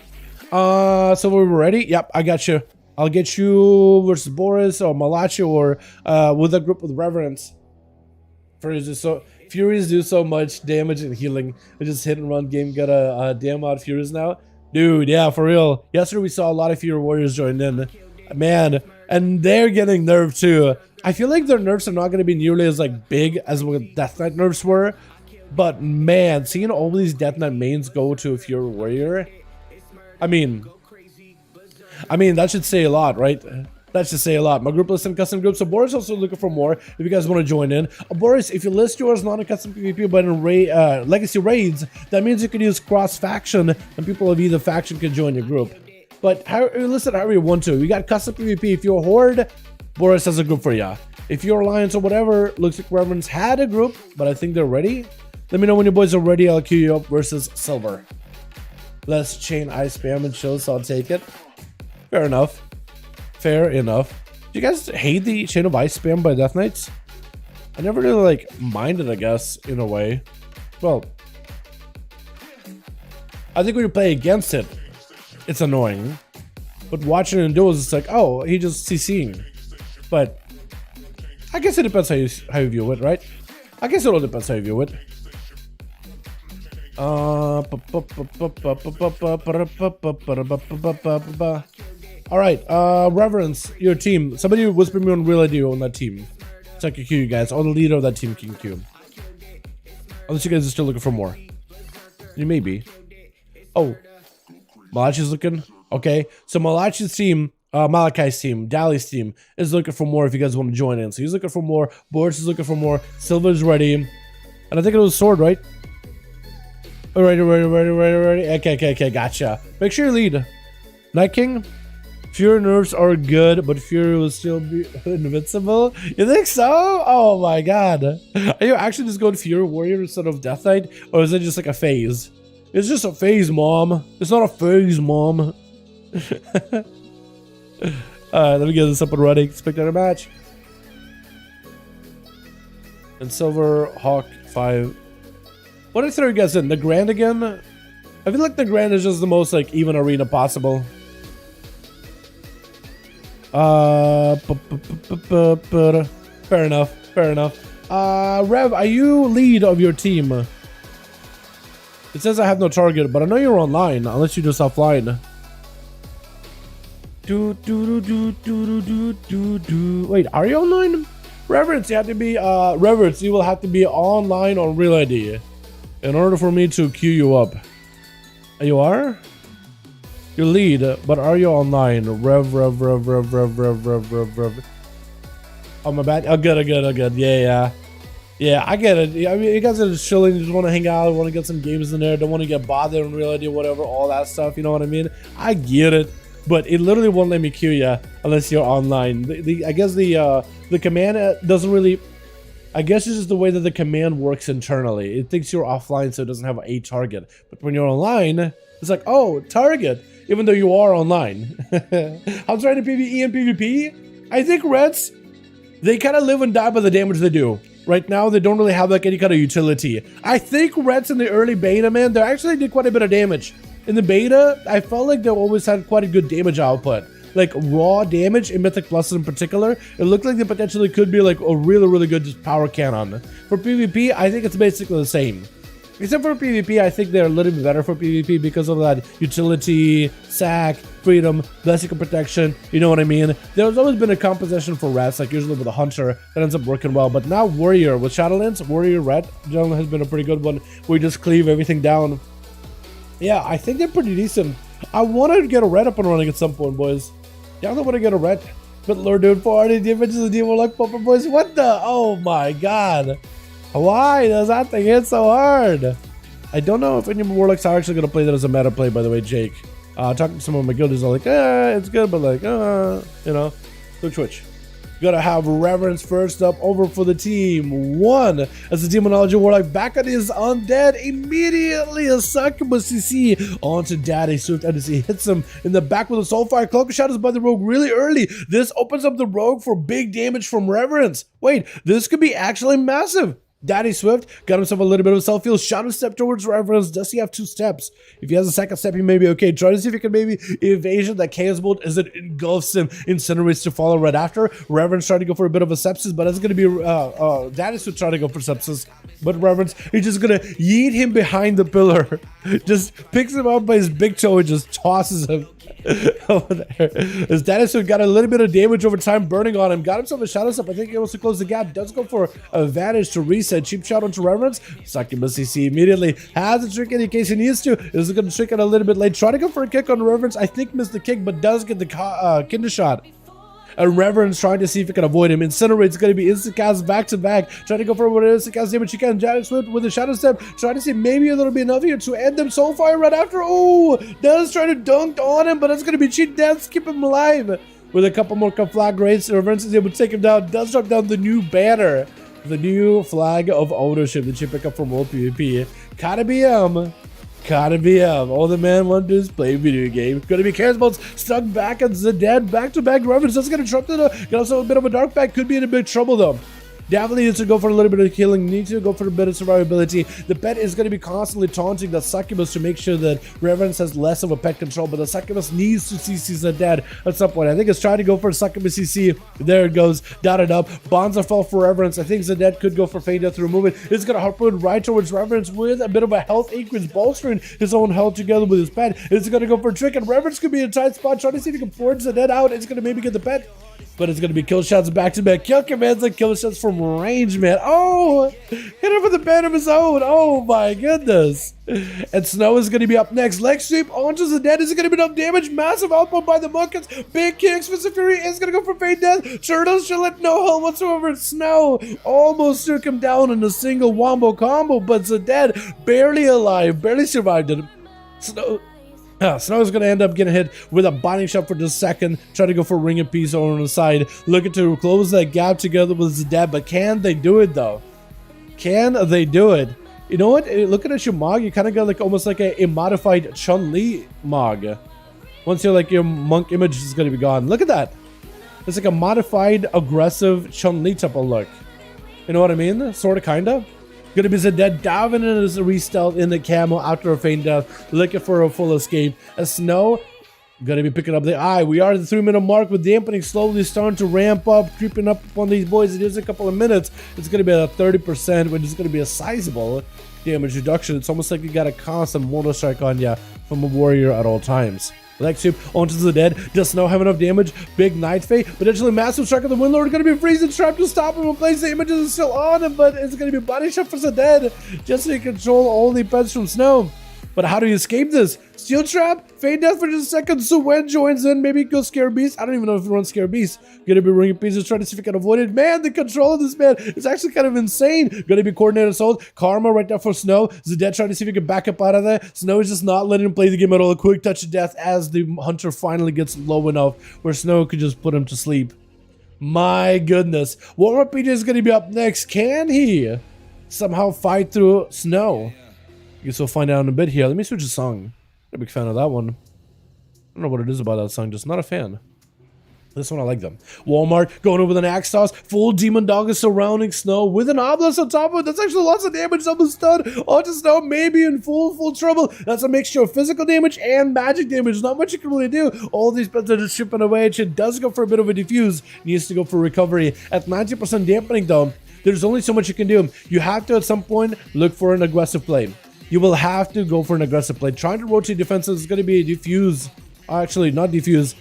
So we're ready. Yep, I got you. I'll get you versus Boris or Malachi or with a group with Reverence. Furies do so much damage and healing. It's just hit and run game. Got a damn out of Furies now. Dude, yeah, for real. Yesterday we saw a lot of Fury Warriors join in. Man, and they're getting nerfed too. I feel like their nerfs are not going to be nearly as big as what Death Knight nerfs were. But man, seeing all these Death Knight mains go to a Fury Warrior, I mean that should say a lot, right? That should say a lot. My group list and custom groups. So Boris also looking for more if you guys want to join in. Boris, if you list yours not in custom PvP but in legacy raids, that means you can use cross faction and people of either faction can join your group. But list it however you want to. You got custom PvP. If you're a Horde, Boris has a group for ya. If you're Alliance or whatever, looks like Reverends had a group, but I think they're ready. Let me know when your boys are ready. I'll queue you up versus Silver. Less chain ice spam and shows, so I'll take it. Fair enough. Fair enough. Do you guys hate the chain of ice spam by Death Knights? I never really like minded, I guess, in a way. Well, I think when you play against it, it's annoying. But watching it in duels, it's like, oh, he just CCing. But I guess it depends how you view it, right? I guess it all depends how you view it. Alright, Reverence, your team. Somebody whisper me on real ID on that team. So I can queue you guys. Or the leader of that team can queue. Unless you guys are still looking for more. You may be. Oh. Malachi's looking. Okay. So Malachi's team, Malachi's team, Dali's team is looking for more if you guys want to join in. So he's looking for more. Boris is looking for more. Silver's ready. And I think it was Sword, right? Ready. Okay, gotcha. Make sure you lead. Night King? Fury nerfs are good, but Fury will still be invincible. You think so? Oh my god. Are you actually just going Fury Warrior instead of Death Knight? Or is it just like a phase? It's just a phase, mom. It's not a phase, mom. Alright, let me get this up and running. Spectator match. And Silver, Hawk, 5. What did I throw you guys in? The Grand again? I feel like the Grand is just the most like even arena possible. Fair enough. Rev, are you lead of your team? It says I have no target, but I know you're online, unless you're just offline. Wait, are you online? Reverence, you have to be Reverence, you will have to be online on Real ID in order for me to queue you up. You are? You lead, but are you online? Rev. Oh, my bad. Oh, good. Yeah, I get it. I mean, you guys are just chilling. You just want to hang out, want to get some games in there, don't want to get bothered in Real ID, whatever, all that stuff. You know what I mean? I get it, but it literally won't let me queue you unless you're online. I guess the command doesn't really. I guess it's just the way that the command works internally. It thinks you're offline, so it doesn't have a target. But when you're online, it's like, oh, target. Even though you are online. I'm trying to PvE and PvP. I think Reds, they kind of live and die by the damage they do. Right now, they don't really have like any kind of utility. I think Reds in the early beta, man, they actually did quite a bit of damage. In the beta, I felt like they always had quite a good damage output. Like raw damage in Mythic Plus in particular, it looked like they potentially could be like a really good just power cannon. For PvP, I think it's basically the same. Except for PvP, I think they're a little bit better for PvP because of that utility, sack, freedom, blessing of protection, you know what I mean? There's always been a composition for rats, like usually with a hunter, that ends up working well. But now Warrior, with Shadowlands, Warrior Red, generally has been a pretty good one, where you just cleave everything down. Yeah, I think they're pretty decent. I wanted to get a red up and running at some point, boys. Y'all don't want to get a red? But Lord dude, 400 damages the demon like Papa boys. What the? Oh my god. Why does that thing hit so hard? I don't know if any Warlocks are actually going to play that as a meta play, by the way, Jake. Talking to some of my guildies, are like, it's good, but like, you know, Twitch. Gotta have Reverence first up over for the team. 1 as the Demonology Warlock back on his undead. Immediately a Succubus CC onto Daddy Swift as he hits him in the back with a Soulfire. Cloak shadows by the Rogue really early. This opens up the Rogue for big damage from Reverence. Wait, this could be actually massive. Daddy Swift got himself a little bit of self-heal. Shadow step towards Reverence. Does he have 2 steps? If he has a second step, he may be okay. Try to see if he can maybe evasion that Chaos Bolt as it engulfs him, incinerates to follow right after. Reverence trying to go for a bit of a sepsis, but it's going to be Daddy Swift trying to go for sepsis. But Reverence, he's just going to yeet him behind the pillar. Just picks him up by his big toe and just tosses him over there. As Daddy Swift got a little bit of damage over time burning on him. Got himself a Shadow Step. I think he wants to close the gap. Does go for a Vantage to reset. Cheap shot onto Reverence. Succubus CC immediately has a trick in case he needs to. Is going to trick it a little bit late. Try to go for a kick on Reverence. I think missed the kick, but does get the Kinder shot. And Reverend's trying to see if he can avoid him. Incinerate's going to be instant cast back to back. Trying to go for what instant cast damage he can. Jack Swift with a Shadow Step. Trying to see maybe it'll be enough here to end them. Soulfire right after. Oh, Dala's trying to dunk on him, but it's going to be cheat deaths. Keep him alive. With a couple more conflagrates, Reverend is able to take him down. Does drop down the new banner. The new flag of ownership that you pick up from World PvP. Gotta be Gotta be all the man want to do is play video game. Gonna be Chaos stuck back at the dead. Back to back Reverend. That's gonna trump to got also a bit of a dark back. Could be in a bit of trouble though. Definitely needs to go for a little bit of healing. Needs to go for a bit of survivability. The pet is going to be constantly taunting the succubus to make sure that Reverence has less of a pet control. But the succubus needs to CC the dead at some point. I think it's trying to go for a succubus CC. There it goes. Dotted up. Bonza fell for Reverence. I think Zedette could go for Fade Death to remove it. It's going to harpoon right towards Reverence with a bit of a health increase, bolstering his own health together with his pet. It's going to go for a trick, and Reverence could be in a tight spot, trying to see if he can forge Zedette out. It's going to maybe get the pet. But it's going to be kill shots back to back. Kill commands and kill shots from range, man. Oh, hit him with a ban of his own. Oh my goodness. And Snow is going to be up next. Leg sweep onto the dead. Is it going to be enough damage? Massive output by the Munkets. Big kicks. Mr. Fury is going to go for Fade Death. Turtles should let no help whatsoever. Snow almost took him down in a single wombo combo, but the dead barely alive, barely survived it. Snow is going to end up getting hit with a binding shot for just a second. Try to go for Ring of Peace over on the side. Looking to close that gap together with Zedette. But can they do it though? Can they do it? You know what? Looking at your Mog, you kind of got like almost like a modified Chun-Li Mog. Once you're like your monk image is going to be gone. Look at that. It's like a modified aggressive Chun-Li type of look. You know what I mean? Sort of, kind of. Gonna be Zedette diving in as a re-stealth in the camo after a feint death, looking for a full escape. As Snow gonna be picking up the eye. We are at the 3-minute mark with dampening slowly starting to ramp up, creeping up on these boys. It is a couple of minutes. It's gonna be at 30%, which is gonna be a sizable damage reduction. It's almost like you got a constant mortal strike on you from a warrior at all times. Leg sweep onto the dead. Does Snow have enough damage? Big Night Fate. Potentially massive strike of the Windlord. Going to be freezing trap to stop him in place. The images are still on him, but it's going to be body shot for the dead. Just so you control all the pets from Snow. But how do you escape this? Steel Trap, Fade Death for just a second. So when joins in, maybe go Scare Beast. I don't even know if he runs Scare Beast. Gonna be ringing pieces, trying to see if he can avoid it. Man, the control of this man is actually kind of insane. Gonna be Coordinated Assault. Karma right there for Snow. Zedette trying to see if he can back up out of there. Snow is just not letting him play the game at all. A quick touch of death as the Hunter finally gets low enough where Snow could just put him to sleep. My goodness. Warcraft PJ is gonna be up next. Can he somehow fight through Snow? I guess we'll find out in a bit here. Let me switch the song. I'm a big fan of that one. I don't know what it is about that song, just not a fan. This one I like them. Walmart going over the axe toss. Full Demon Dog is surrounding Snow with an obelisk on top of it. That's actually lots of damage. Double stun onto Snow, maybe in full trouble. That's a mixture of physical damage and magic damage. Not much you can really do. All these pets are just chipping away. It does go for a bit of a diffuse. Needs to go for recovery. At 90% dampening though, there's only so much you can do. You have to at some point look for an aggressive play. You will have to go for an aggressive play. Trying to rotate defenses is going to be a diffuse. Actually, not diffuse.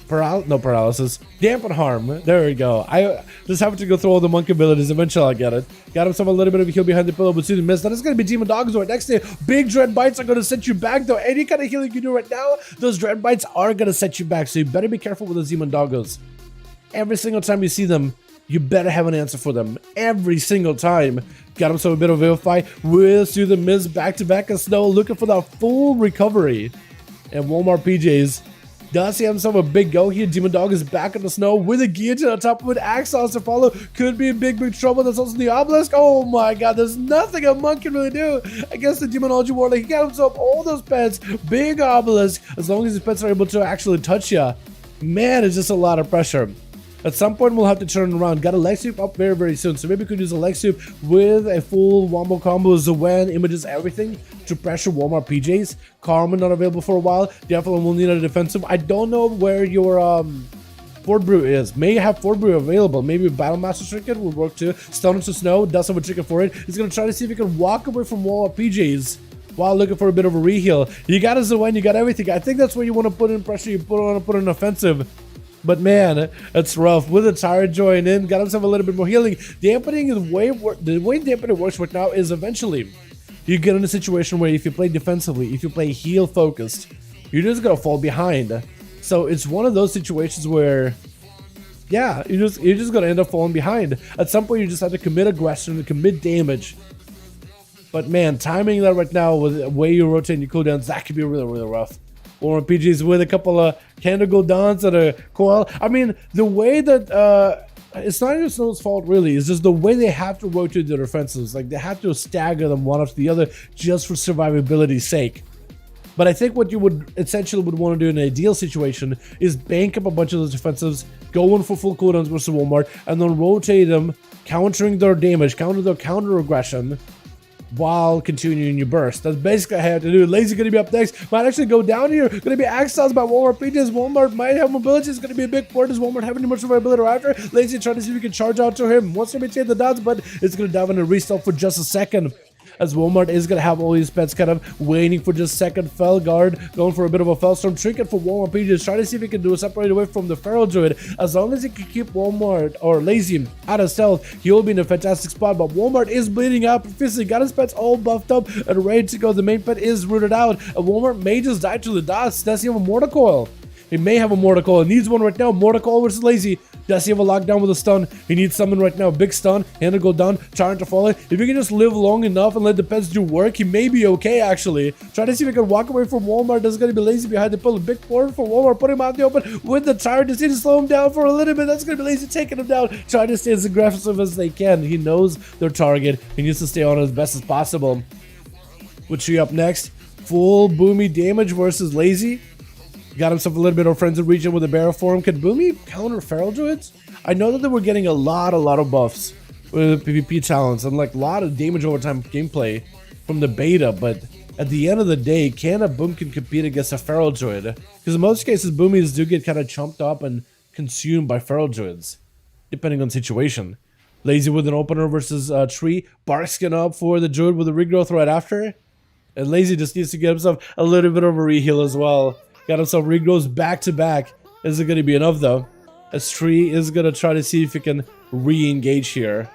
Paralysis. Dampen harm. There we go. I just have to go through all the monk abilities. Eventually, I'll get it. Got himself a little bit of a heal behind the pillow, but see the miss. That is going to be Demon Dogs right next day. Big Dread Bites are going to set you back, though. Any kind of healing you do right now, those Dread Bites are going to set you back. So you better be careful with those Demon Doggos. Every single time you see them, you better have an answer for them. Every single time. Got himself a bit of Vivify. Will through the miss back to back of Snow, looking for that full recovery. And Walmart PJs does he have himself a big go here. Demon Dog is back on the Snow with a guillotine on top of it. Axos to follow. Could be in big trouble. That's also the obelisk. Oh my god, there's nothing a monk can really do against the Demonology Warlock. He got himself all those pets. Big obelisk. As long as his pets are able to actually touch you. Man, it's just a lot of pressure. At some point, we'll have to turn around. Got a leg sweep up very soon. So maybe we could use a leg sweep with a full wombo combo. Zawen images everything to pressure Walmart PJs. Karma not available for a while. Definitely will need a defensive. I don't know where your Fort Brew is. May have Fort Brew available. Maybe Battle Master Trinket will work too. Stone into Snow. Does have a trinket for it. He's going to try to see if he can walk away from Walmart PJs while looking for a bit of a reheal. You got a Zawen. You got everything. I think that's where you want to put in pressure. You want to put in offensive. But man, it's rough. With a Tyrant join in, got himself a little bit more healing. Dampening, the way dampening works right now is eventually you get in a situation where if you play defensively, if you play heal focused, you're just gonna fall behind. So it's one of those situations where yeah, you're just gonna end up falling behind. At some point, you just have to commit aggression and commit damage. But man, timing that right now with the way you rotate your cooldowns, that could be really, really rough. Or PGs with a couple of candle downs and a coil. I mean, the way that it's not even Snow's fault really. It's just the way they have to rotate their defenses. Like they have to stagger them one after the other just for survivability's sake. But I think what you would essentially want to do in an ideal situation is bank up a bunch of those defensives, go in for full cooldowns versus Walmart, and then rotate them, countering their damage, counter their counter aggression, while continuing your burst. That's basically how I have to do it. Lazy gonna be up next. Might actually go down here. Gonna be exiled by Walmart PJs. Walmart might have mobility. It's gonna be a big port. Does Walmart have any more survivability after? Lazy trying to see if we can charge out to him. Wants to maintain the dots, but it's gonna dive in a restart for just a second. As Walmart is going to have all these pets kind of waiting for just second. Fell guard, going for a bit of a Fellstorm. Trinket for Walmart PJs, trying to see if he can do a separate away from the Feral Druid. As long as he can keep Walmart or Lazy out of stealth, he'll be in a fantastic spot. But Walmart is bleeding out profusely, got his pets all buffed up and ready to go. The main pet is rooted out, and Walmart may just die to the dots. Does he have a Mortar Coil? He may have a Mortar Coil. He needs one right now. Mortar Coil versus Lazy. Does he have a lockdown with a stun? He needs someone right now. Big stun. Hand to go down. Trying to fall in. If he can just live long enough and let the pets do work, he may be okay, actually. Trying to see if he can walk away from Walmart. That's going to be Lazy behind the pillar. Big port for Walmart. Put him out in the open with the tire. Just need to slow him down for a little bit. That's going to be Lazy taking him down. Trying to stay as aggressive as they can. He knows their target. He needs to stay on it as best as possible. What's she up next? Full Boomy damage versus Lazy. Got himself a little bit of frenzied region with a barrel form. Can Boomy counter Feral Druids? I know that they were getting a lot of buffs with PvP talents and like a lot of damage over time gameplay from the beta, but at the end of the day, can a Boom can compete against a Feral Druid? Because in most cases, Boomies do get kind of chomped up and consumed by Feral Druids, depending on the situation. Lazy with an opener versus Tree. Barkskin up for the Druid with a regrowth right after. And Lazy just needs to get himself a little bit of a reheal as well. Got himself regrowths back to back. Isn't going to be enough though. As Tree is going to try to see if he can re-engage here.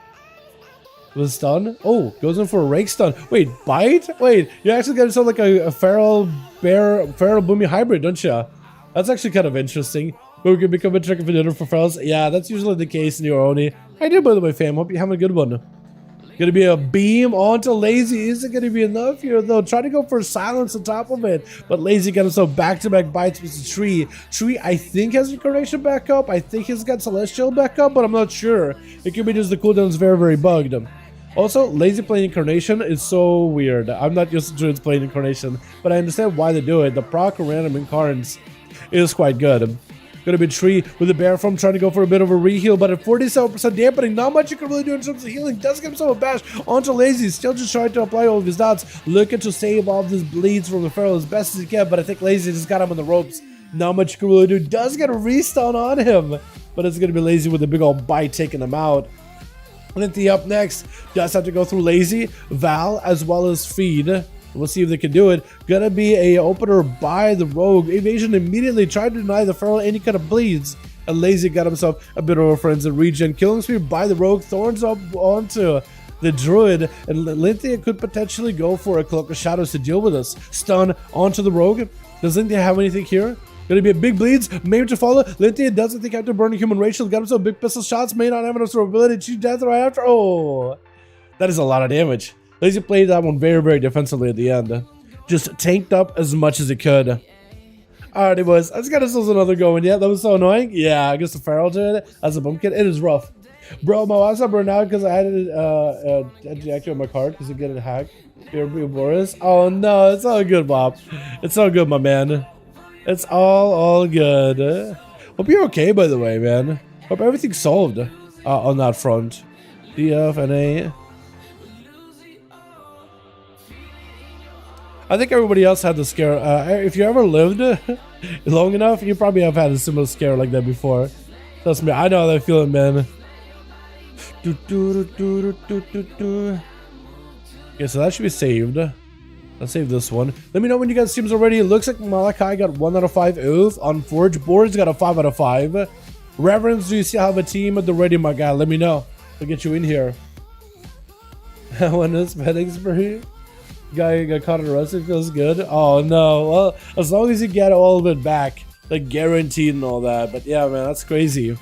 Was stun? Oh, goes in for a rake stun. Wait, bite? Wait, you actually got yourself like a feral boomy hybrid, don't you? That's actually kind of interesting. But we can become a trick for dinner for ferals. Yeah, that's usually the case in your Oni. I do, by the way, fam. Hope you have a good one. Gonna be a beam onto Lazy. Isn't gonna be enough here though. Try to go for silence on top of it, but Lazy got himself back-to-back bites with the Tree. Tree, I think, has Incarnation back up. I think he's got Celestial back up, but I'm not sure. It could be just the cooldown's very bugged. Also, Lazy playing Incarnation is so weird. I'm not used to Druids playing Incarnation, but I understand why they do it. The proc random Incarns is quite good. Gonna be Tree with the bear form trying to go for a bit of a reheal, but at 47% dampening, not much you can really do in terms of healing. Does get himself a bash onto Lazy, still just trying to apply all of his dots, looking to save all of his bleeds from the Feral as best as he can, but I think Lazy just got him on the ropes. Not much you can really do. Does get a restun on him, but it's gonna be Lazy with a big old bite taking him out. Linty up next, does have to go through Lazy, Val, as well as Feed. We'll see if they can do it. Gonna be a opener by the Rogue. Evasion immediately tried to deny the Feral any kind of bleeds. And Lazy got himself a bit of a frenzied regen. Killing Spree by the Rogue. Thorns up onto the Druid. And Linthia could potentially go for a Cloak of Shadows to deal with us. Stun onto the Rogue. Does Linthia have anything here? Gonna be a big bleeds, maybe to follow. Linthia doesn't think after burning human racial. Got himself big pistol shots, may not have enough survivability. She death right after. Oh, that is a lot of damage. Lazy played that one very defensively at the end. Just tanked up as much as it could. Alrighty, boys. Let's get ourselves another going. Yeah, that was so annoying. Yeah, I guess the Feral did it as a bumpkin. It is rough. Bro, my WhatsApp burned out because I had to deactivate my card because it get it hacked. Here, Boris. Oh no, it's all good, Bob. It's all good, my man. It's all good. Hope you're okay, by the way, man. Hope everything's solved on that front. DF, NA. I think everybody else had the scare. If you ever lived long enough, you probably have had a similar scare like that before. Trust me, I know how that feeling, man. Okay, so that should be saved. Let's save this one. Let me know when you guys streams already. It looks like Malachi got 1 out of 5. Oof. On Forge Boards got a 5 out of 5. Reverends, do you still have a team at the ready, my guy? Let me know. We'll get you in here. When is petting spree? Guy got caught arrested, feels good. Oh no, well, as long as you get all of it back, like guaranteed and all that. But yeah, man, that's crazy.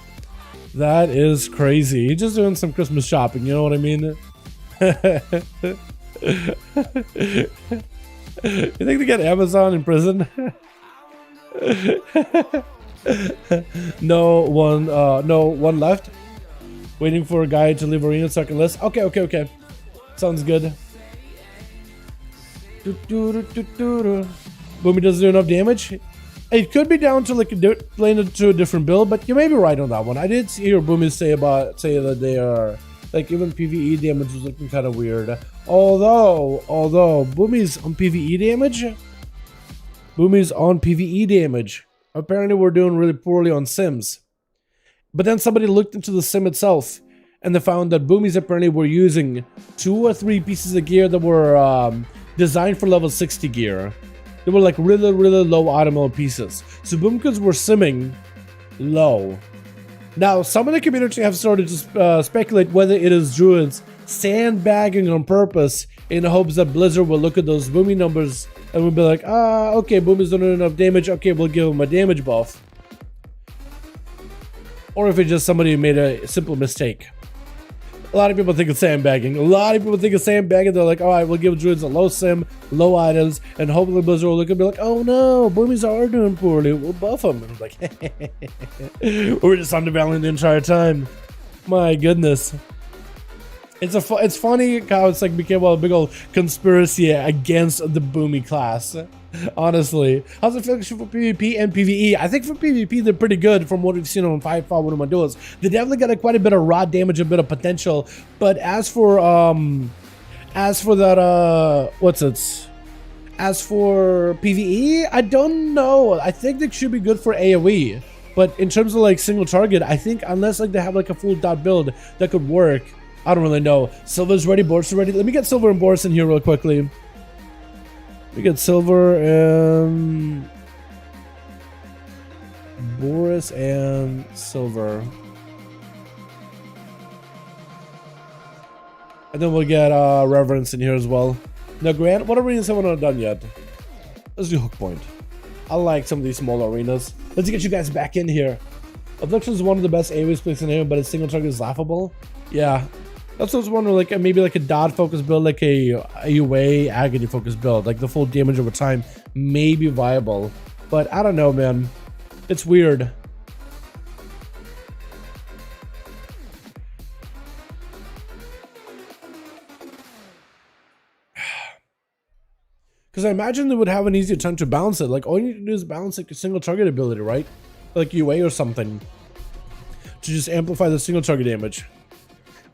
That is crazy. He's just doing some Christmas shopping, you know what I mean? You think they get Amazon in prison? No one left. Waiting for a guy to leave arena so I can list. Okay. Sounds good. Boomy doesn't do enough damage. It could be down to like playing it to a different build, but you may be right on that one. I did hear Boomy say that they are like even PvE damage was looking kind of weird. Although Boomy's on PvE damage. Apparently we're doing really poorly on sims. But then somebody looked into the sim itself and they found that Boomies apparently were using 2 or 3 pieces of gear that were designed for level 60 gear. They were like really low automobile pieces. So Boomkins were simming low. Now, some of the community have started to speculate whether it is Druids sandbagging on purpose in the hopes that Blizzard will look at those Boomy numbers and will be like, okay, Boomy's doing enough damage, okay, we'll give him a damage buff. Or if it's just somebody who made a simple mistake. A lot of people think it's sandbagging. They're like, alright, we'll give Druids a low sim, low items, and hopefully Blizzard will look and be like, oh no, Boomies are doing poorly, we'll buff them. And I'm like, we're just undervaluing the entire time. My goodness. It's funny how it's like became a big old conspiracy against the Boomy class. Honestly, how's it feel for PvP and PvE? I think for PvP they're pretty good from what we've seen on 5V5 1V1 DUELS. They definitely got quite a bit of raw damage, a bit of potential. But as for PvE, I don't know. I think they should be good for AoE. But in terms of like single target, I think unless like they have like a full dot build that could work, I don't really know. Silver's ready, Boris is ready. Let me get Silver and Boris in here real quickly. We get Silver and Boris and Silver. And then we'll get Reverence in here as well. Now, Grant, what arenas haven't I done yet? Let's do Hook Point. I like some of these small arenas. Let's get you guys back in here. Abduction is one of the best AoE plays in here, but its single target is laughable. Yeah. That's what I was wondering, like maybe like a dot focus build, like a UA agony focus build, like the full damage over time may be viable. But I don't know, man. It's weird. Because I imagine they would have an easier time to balance it. Like all you need to do is balance like a single target ability, right? Like UA or something. To just amplify the single target damage.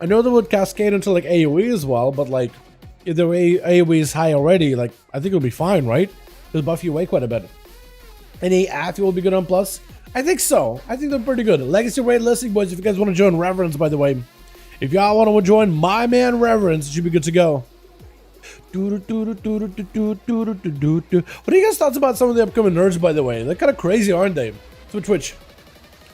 I know they would cascade into like AoE as well, but like if their AoE is high already, like I think it'll be fine, right? It'll buff you away quite a bit. Any AFI will be good on plus? I think so. I think they're pretty good. Legacy raid listing, boys. If you guys want to join Reverence, by the way, if y'all want to join my man Reverence, it should be good to go. What are you guys' thoughts about some of the upcoming nerds, by the way? They're kind of crazy, aren't they? Twitch.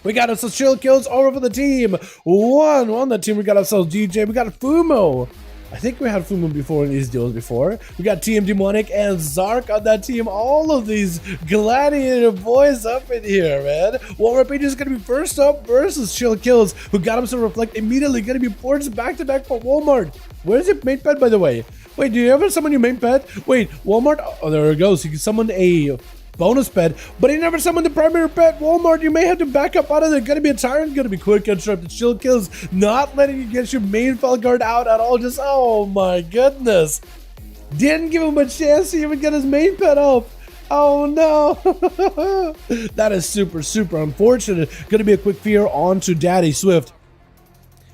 We got ourselves Chill Kills all over the team. One on the team. We got ourselves DJ. We got Fumo. I think we had Fumo before in these deals before. We got TM Demonic and Zark on that team. All of these gladiator boys up in here, man. Walmart Page is going to be first up versus Chill Kills, who got himself Reflect immediately. Going to be ports back-to-back for Walmart. Where's your main pet, by the way? Wait, do you ever summon your main pet? Wait, Walmart. Oh, there it goes. You can summon a bonus pet, but he never summoned the primary pet. Walmart, you may have to back up out of there. Gonna be a tyrant, gonna be quick constructed Chill Kills, not letting you get your main Felguard out at all. Just, oh my goodness. Didn't give him a chance to even get his main pet up. Oh no. That is super unfortunate. Gonna be a quick fear onto Daddy Swift.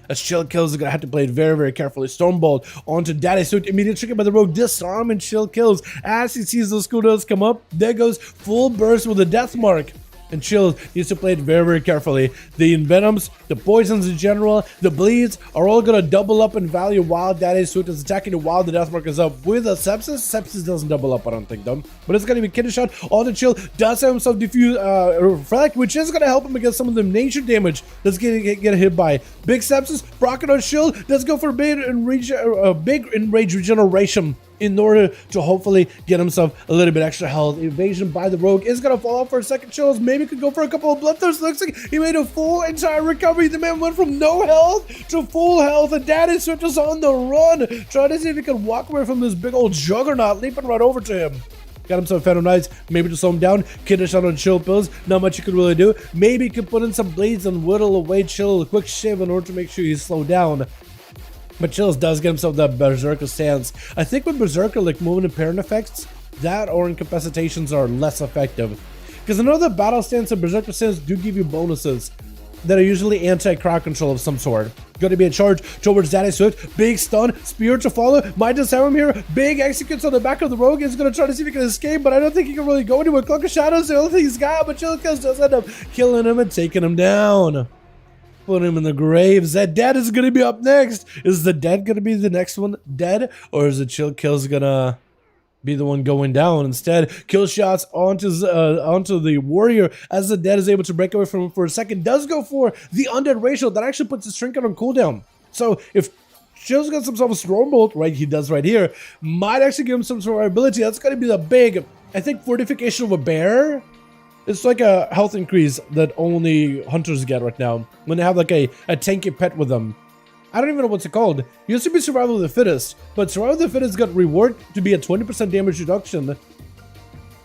As Chill Kills are going to have to play it very carefully. Stormbolt onto Daddy Swift. Immediate trigger by the rogue. Disarm and Chill Kills. As he sees those cooldowns come up, there goes full burst with a death mark. And Chill needs to play it very carefully. The Envenoms, the poisons in general, the bleeds are all going to double up in value while Daddy Swift is attacking it while the death mark is up. With a Sepsis, Sepsis doesn't double up, I don't think, though. But it's going to be Kidney Shot on the Chill. Does have himself diffuse Reflect, which is going to help him against some of the nature damage that's going to get hit by. Big Sepsis, Rocket on Shield. Let's go for a big Enrage Regeneration. in order to hopefully get himself a little bit extra health. Evasion by the rogue is gonna fall off for a second. Chills maybe could go for a couple of bloodthirsts. Looks like he made a full entire recovery. The man went from no health to full health, and Daddy Swift is on the run, trying to see if he can walk away from this big old juggernaut, leaping right over to him. Got himself Phantom Knights, maybe to slow him down. Kiddish on chill pills, not much you could really do. Maybe you could put in some blades and whittle away chill, a quick shiv in order to make sure he's slowed down. But Chills does get himself that Berserker stance. I think with Berserker, like movement and parent effects, that or incapacitations are less effective. Because I know the battle stance and Berserker stance do give you bonuses that are usually anti-crowd control of some sort. Going to be a charge towards Daddy Swift. Big stun, spear to follow. Might just have him here. Big executes on the back of the rogue. He's going to try to see if he can escape, but I don't think he can really go anywhere. Cloak of Shadows, the only thing he's got, but Chill Kills does end up killing him and taking him down. Put him in the grave. Zed Dead is going to be up next. Is the Dead going to be the next one dead? Or is the Chill Kills going to be the one going down instead? Kill shots onto the warrior as the Dead is able to break away from him for a second. Does go for the undead ratio. That actually puts his trinket on cooldown. So if Chill's got himself a Stormbolt, right, he does right here, might actually give him some survivability. That's going to be the big, I think, fortification of a bear. It's like a health increase that only hunters get right now when they have like a tanky pet with them. I don't even know what's it called. It used to be Survival of the Fittest, but Survival of the Fittest got reward to be a 20% damage reduction.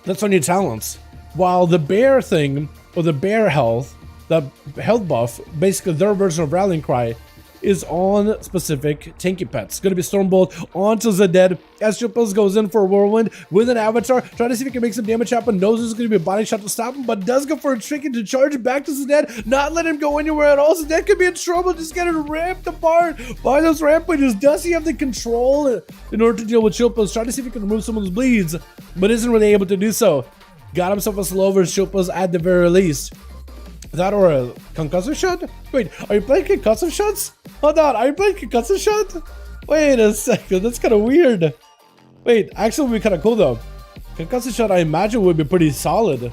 That's on your talents. While the bear thing, or the bear health, the health buff, basically their version of Rallying Cry, is on specific tanky pets. Gonna be Stormbolt onto the Dead as Triples goes in for a whirlwind with an avatar, trying to see if he can make some damage happen. Knows there's gonna be a body shot to stop him, but does go for a trinket to charge back to Zeded, not let him go anywhere at all. Zeded could be in trouble, just getting ripped apart by those rampages. Does he have the control in order to deal with Chilpos? Trying to see if he can remove some of those bleeds, but isn't really able to do so. Got himself a slow over Chilpos at the very least. That or a concussive shot? Wait, are you playing concussive shots? Hold on, are you playing concussive shot? Wait a second, that's kind of weird. Wait, actually would be kind of cool though. Concussive shot I imagine would be pretty solid.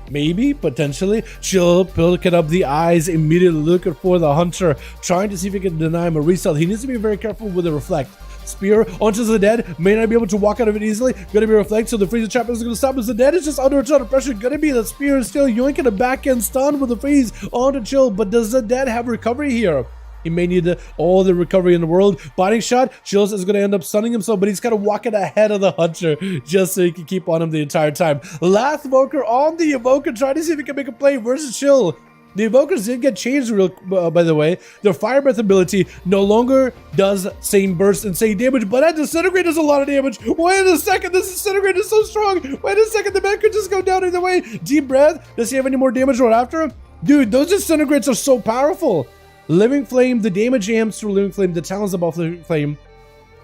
Maybe, potentially. Chill, picking up the eyes, immediately looking for the hunter, trying to see if he can deny him a resell. He needs to be very careful with the reflect. Spear onto the Dead, may not be able to walk out of it easily. Gonna be reflect, so the freeze trap is gonna stop as the Dead is just under a ton of pressure. Gonna be the spear is still yoinking a back end stun with the freeze onto Chill, but does the Dead have recovery here? He may need all the recovery in the world. Biting shot, Chills is going to end up stunning himself, but he's got to walk it ahead of the Hunter just so he can keep on him the entire time. Last Evoker on the Evoker, trying to see if he can make a play versus Chill. The Evokers did get changed, by the way. Their Fire Breath ability no longer does same burst and same damage, but that Disintegrate does a lot of damage. Wait a second, this Disintegrate is so strong. Wait a second, the man could just go down either way. Deep Breath, does he have any more damage right after him? Dude, those Disintegrates are so powerful. Living Flame, the damage amps through Living Flame, the talents above Living Flame,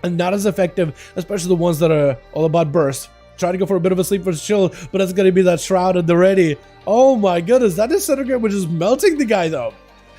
and not as effective, especially the ones that are all about burst. Try to go for a bit of a sleep versus Chill, but that's going to be that Shroud at the ready. Oh my goodness, that Disintegrate was just melting the guy though.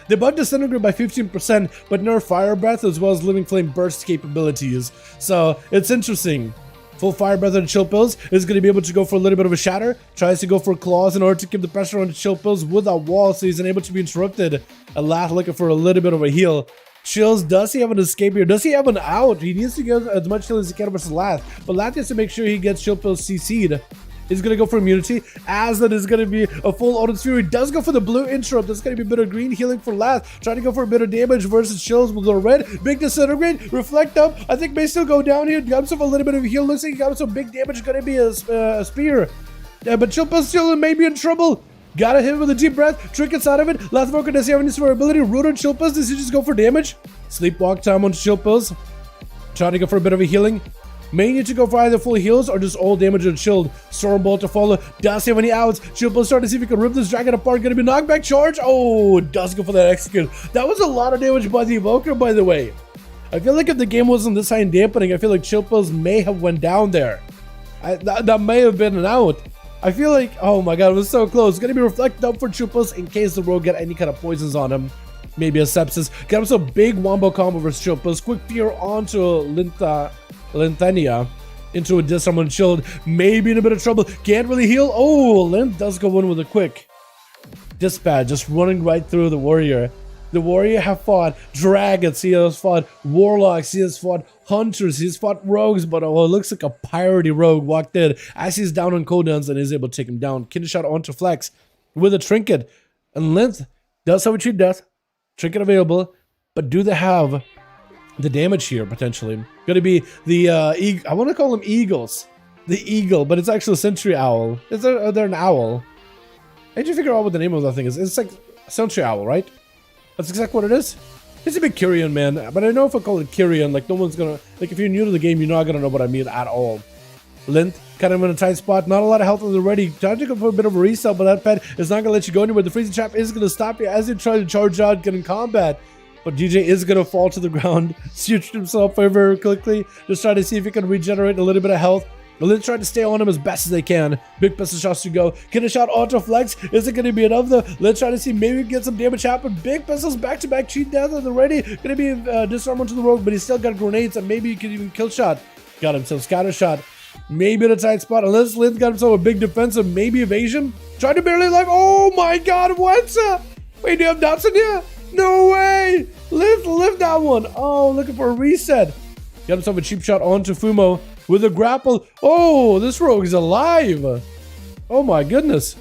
They buffed Disintegrate by 15%, but nerf Fire Breath as well as Living Flame burst capabilities. So it's interesting. Full Fire Breath on Chill Pills is going to be able to go for a little bit of a shatter. Tries to go for claws in order to keep the pressure on Chill Pills with a wall so he's unable to be interrupted. Lath looking for a little bit of a heal. Chills, does he have an escape here? Does he have an out? He needs to get as much heal as he can versus Lath. But Lath has to make sure he gets Chill Pills CC'd. He's going to go for immunity, as that is going to be a full Odin's Fury. Does go for the blue interrupt. That's going to be a bit of green healing for Lath. Trying to go for a bit of damage versus Chills with the red. Big Disintegrate, reflect up. I think may still go down here. Got himself a little bit of heal. Looks like he got himself big damage. Going to be a spear. But Chilpos still may be in trouble. Gotta hit him with a deep breath. Trinkets out of it. Lathvoker, does he have any survivability? Root on Chilpos. Does he just go for damage? Sleepwalk time on Chilpos. Trying to go for a bit of a healing. May need to go for either full heals or just all damage and chilled. Stormbolt to follow. Does he have any outs? Chilpos starting to see if he can rip this dragon apart. Gonna be knockback charge. Oh, does go for that execute. That was a lot of damage by the Evoker, by the way. I feel like if the game wasn't this high in dampening, I feel like Chilpos may have went down there. That may have been an out. I feel like, oh my god, it was so close. Gonna be reflected up for Chilpos in case the rogue get any kind of poisons on him. Maybe a sepsis. Got him some big wombo combo versus Chilpos. Quick fear onto Linthania into a disarm on shield. Maybe in a bit of trouble. Can't really heal. Oh, Linth does go in with a quick dispatch, just running right through the warrior. The warrior have fought dragons, he has fought warlocks, he has fought hunters, he's fought rogues, but oh, it looks like a piratey rogue walked in as he's down on cooldowns and is able to take him down. Kid shot onto Flex with a trinket. And Length does have a cheat death. Trinket available, but do they have the damage here potentially? Gonna be the I want to call them eagles. The eagle, but it's actually a sentry owl. They're an owl. I need to figure out what the name of that thing is. It's like a sentry owl, right? That's exactly what it is. It's a big Kyrian, man. But I know if I call it Kyrian, like no one's gonna, like if you're new to the game, you're not gonna know what I mean at all. Lint, kind of in a tight spot. Not a lot of health already. Trying to go for a bit of a reset, but that pet is not gonna let you go anywhere. The freezing trap is gonna stop you as you try to charge out, get in combat. But DJ is gonna fall to the ground, switch himself very quickly, just trying to see if he can regenerate a little bit of health. But let's try to stay on him as best as they can. Big pistol shots to go. Get a shot onto Flex. Is it going to be enough though? Let's try to see maybe get some damage happen. Big pistols back-to-back cheat death already. Going to be disarm onto the rogue, but he's still got grenades and maybe he can even kill shot. Got himself scatter shot. Maybe in a tight spot. Unless Lynn got himself a big defensive, maybe evasion. Trying to barely live. Oh my god, what's up? Wait, do you have dots in here? No way. Lift that one. Oh, looking for a reset. Got himself a cheap shot onto Fumo. With a grapple. Oh, this rogue is alive. Oh my goodness.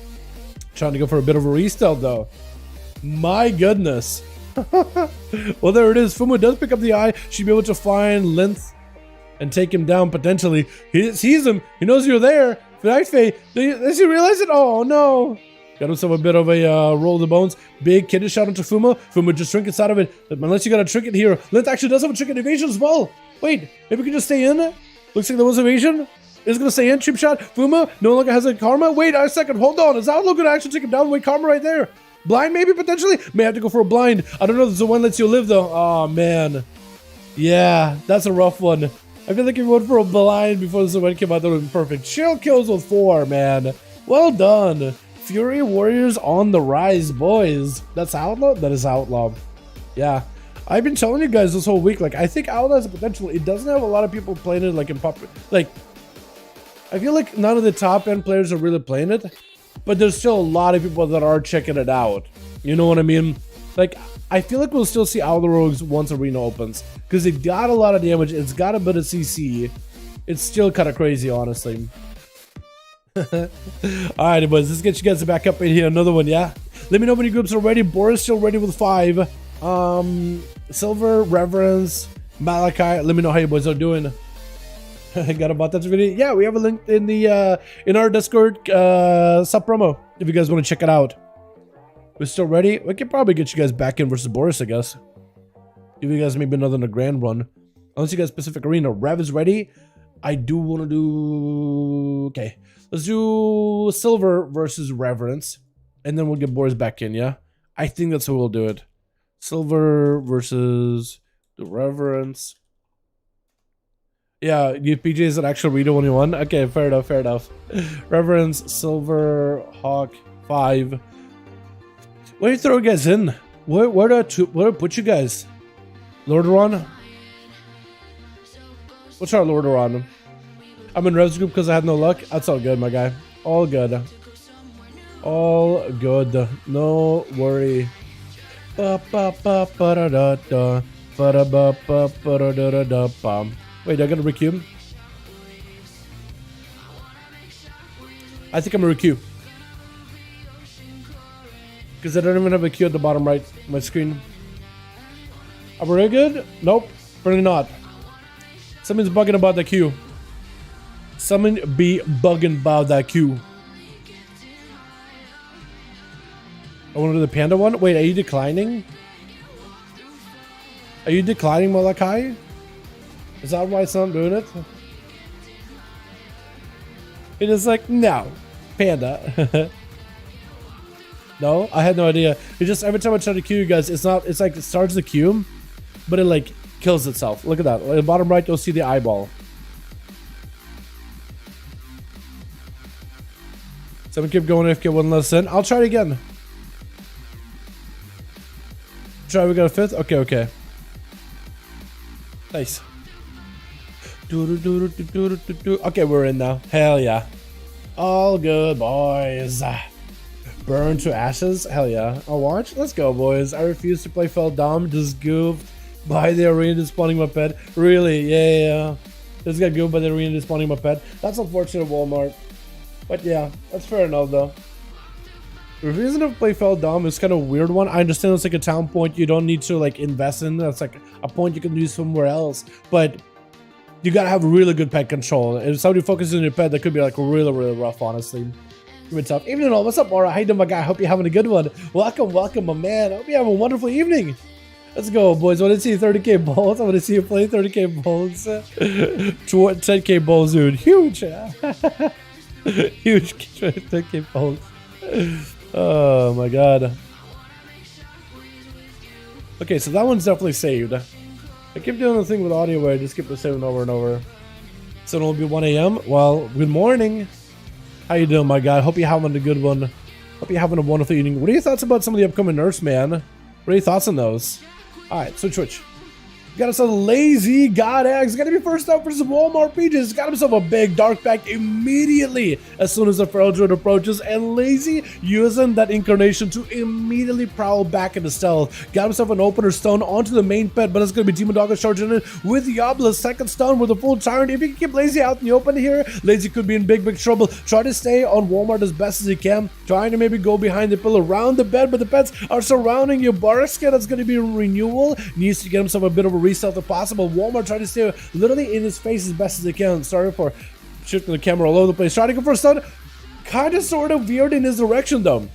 Trying to go for a bit of a restealth though. My goodness. Well, there it is. Fumo does pick up the eye. She'll be able to find Length and take him down potentially. He sees him. He knows you're there. Does he realize it? Oh no. Got himself a bit of a roll of the bones. Big kidney shot onto Fumo. Fumo just trinkets out of it. But unless you got a trinket here. Length actually does have a trinket evasion as well. Wait, maybe we can just stay in. Looks like there was evasion. Is gonna stay in. Cheap shot. Fuma no longer has a karma. Wait a second. Hold on. Is that look gonna actually take him down? Wait, karma right there. Blind maybe potentially. May have to go for a blind. I don't know if the one lets you live though. Oh man. Yeah, that's a rough one. I feel like if you went for a blind before the one came out, that would have been perfect. Shield kills with 4, man. Well done. Fury Warriors on the rise, boys. That's outlaw. That is outlaw. Yeah. I've been telling you guys this whole week, like, I think Outlaw has a potential. It doesn't have a lot of people playing it, like, in pop. Like, I feel like none of the top-end players are really playing it, but there's still a lot of people that are checking it out. You know what I mean? Like, I feel like we'll still see Outlaw Rogues once Arena opens, because it got a lot of damage. It's got a bit of CC. It's still kind of crazy, honestly. Alright, boys, let's get you guys back up in here. Another one, yeah? Let me know when your groups are ready. Boris still ready with 5. Silver, Reverence, Malachi. Let me know how you boys are doing. Got about that video. Yeah, we have a link in the in our Discord sub promo if you guys want to check it out. We're still ready. We can probably get you guys back in versus Boris, I guess. Give you guys maybe another grand run. Unless you guys specific arena. Rev is ready. I do want to do. Okay, let's do Silver versus Reverence, and then we'll get Boris back in. Yeah, I think that's how we'll do it. Silver versus the Reverence. Yeah, UPJ is an actual reader when you won. Okay, fair enough, fair enough. Reverence, Silver, Hawk, 5. Where do you throw you guys in? Where do I put you guys? Lordaeron? What's our Lordaeron? I'm in Rev's group because I had no luck. That's all good, my guy. All good. All good. No worry. Wait, do I gotta requeue? I think I'm gonna requeue. Because I don't even have a queue at the bottom right of my screen. Are we really good? Nope, really not. Something's bugging about the queue. Something be bugging about that queue. I want to do the panda one. Wait, are you declining? Are you declining, Malachi? Is that why it's not doing it? It is like, no, panda. No, I had no idea. It just every time I try to queue you guys, it's like it starts the queue, but it like kills itself. Look at that. At the bottom right, you'll see the eyeball. So we keep going AFK one less in. I'll try it again. Try, we got a 5th? Okay, okay. Nice. Okay, we're in now. Hell yeah. All good, boys. Burn to ashes? Hell yeah. I'll watch. Let's go, boys. I refuse to play Fell Dom. Just goofed by the arena despawning my pet. Really? Yeah. Just got goofed by the arena despawning my pet. That's unfortunate, Walmart. But yeah, that's fair enough, though. Refusing to play Fell Dom is kind of a weird one. I understand it's like a town point you don't need to like invest in. That's like a point you can use somewhere else. But you gotta have really good pet control. If somebody focuses on your pet, that could be like really rough, honestly. What's up? Evening all. What's up, Aura? How you doing, my guy? Hope you're having a good one. Welcome, my man. Hope you have a wonderful evening. Let's go, boys. I want to see 30k balls. I want to see you play 30k balls. 10k balls, dude. Huge. Huge 10k balls. Oh my god. Okay, so that one's definitely saved. I keep doing the thing with audio where I just keep the saving over and over. So it'll be 1 a.m. Well, good morning. How you doing, my guy? Hope you're having a good one. Hope you're having a wonderful evening. What are your thoughts about some of the upcoming nerfs, man? What are your thoughts on those? Alright, so Twitch. Got himself a lazy God Eggs. Got to be first up for some Walmart PJs. Got himself a big dark pack immediately as soon as the Feral Druid approaches. And Lazy using that incarnation to immediately prowl back into stealth. Got himself an opener stun onto the main pet, but it's going to be Demon Doggo charging in with Diablo's second stun with a full tyrant. If you can keep Lazy out in the open here, Lazy could be in big trouble. Try to stay on Walmart as best as he can. Trying to maybe go behind the pillar around the bed, but the pets are surrounding you. Barskin, that's going to be a renewal. Needs to get himself a bit of a reset if possible. Walmart trying to stay literally in his face as best as they can. Sorry for shifting the camera all over the place. Trying to go for a stun. Kind of sort of veered in his direction though.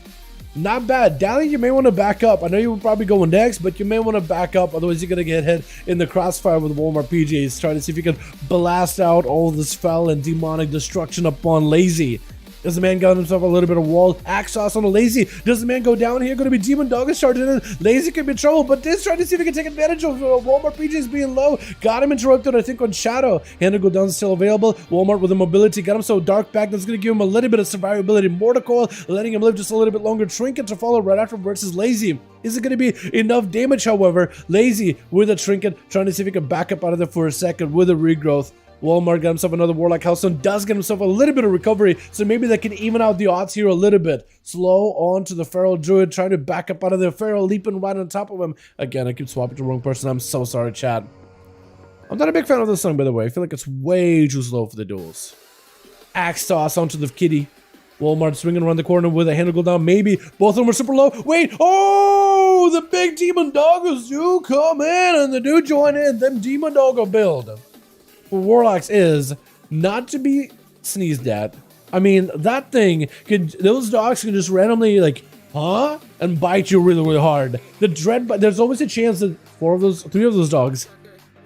Not bad. Dally, you may want to back up. I know you were probably going next, but you may want to back up. Otherwise, you're going to get hit in the crossfire with Walmart PJs. Trying to see if you can blast out all this foul and demonic destruction upon Lazy. Does the man got himself a little bit of wall? Axe sauce on a Lazy. Does the man go down here? Going to be Demon Doggo charging in. Lazy could be in trouble, but this trying to see if he can take advantage of Walmart PJs being low. Got him interrupted, I think, on Shadow. Hand to go down is still available. Walmart with the mobility. Got him so dark back. That's going to give him a little bit of survivability. Mortal Coil, letting him live just a little bit longer. Trinket to follow right after versus Lazy. Is it going to be enough damage, however? Lazy with a Trinket, trying to see if he can back up out of there for a second with a regrowth. Walmart got himself another Warlock Hellstone, does get himself a little bit of recovery, so maybe that can even out the odds here a little bit. Slow on to the Feral Druid, trying to back up out of there. Feral leaping right on top of him. Again, I keep swapping to the wrong person. I'm so sorry, chat. I'm not a big fan of this song, by the way. I feel like it's way too slow for the duels. Axe toss onto the kitty. Walmart swinging around the corner with a handle go down. Maybe both of them are super low. Wait, oh, the big Demon Doggos do come in, and the dude join in. Them Demon Doggo build for Warlocks is not to be sneezed at. I mean, that thing those dogs can just randomly like, huh? And bite you really hard. The dread bite, there's always a chance that three of those dogs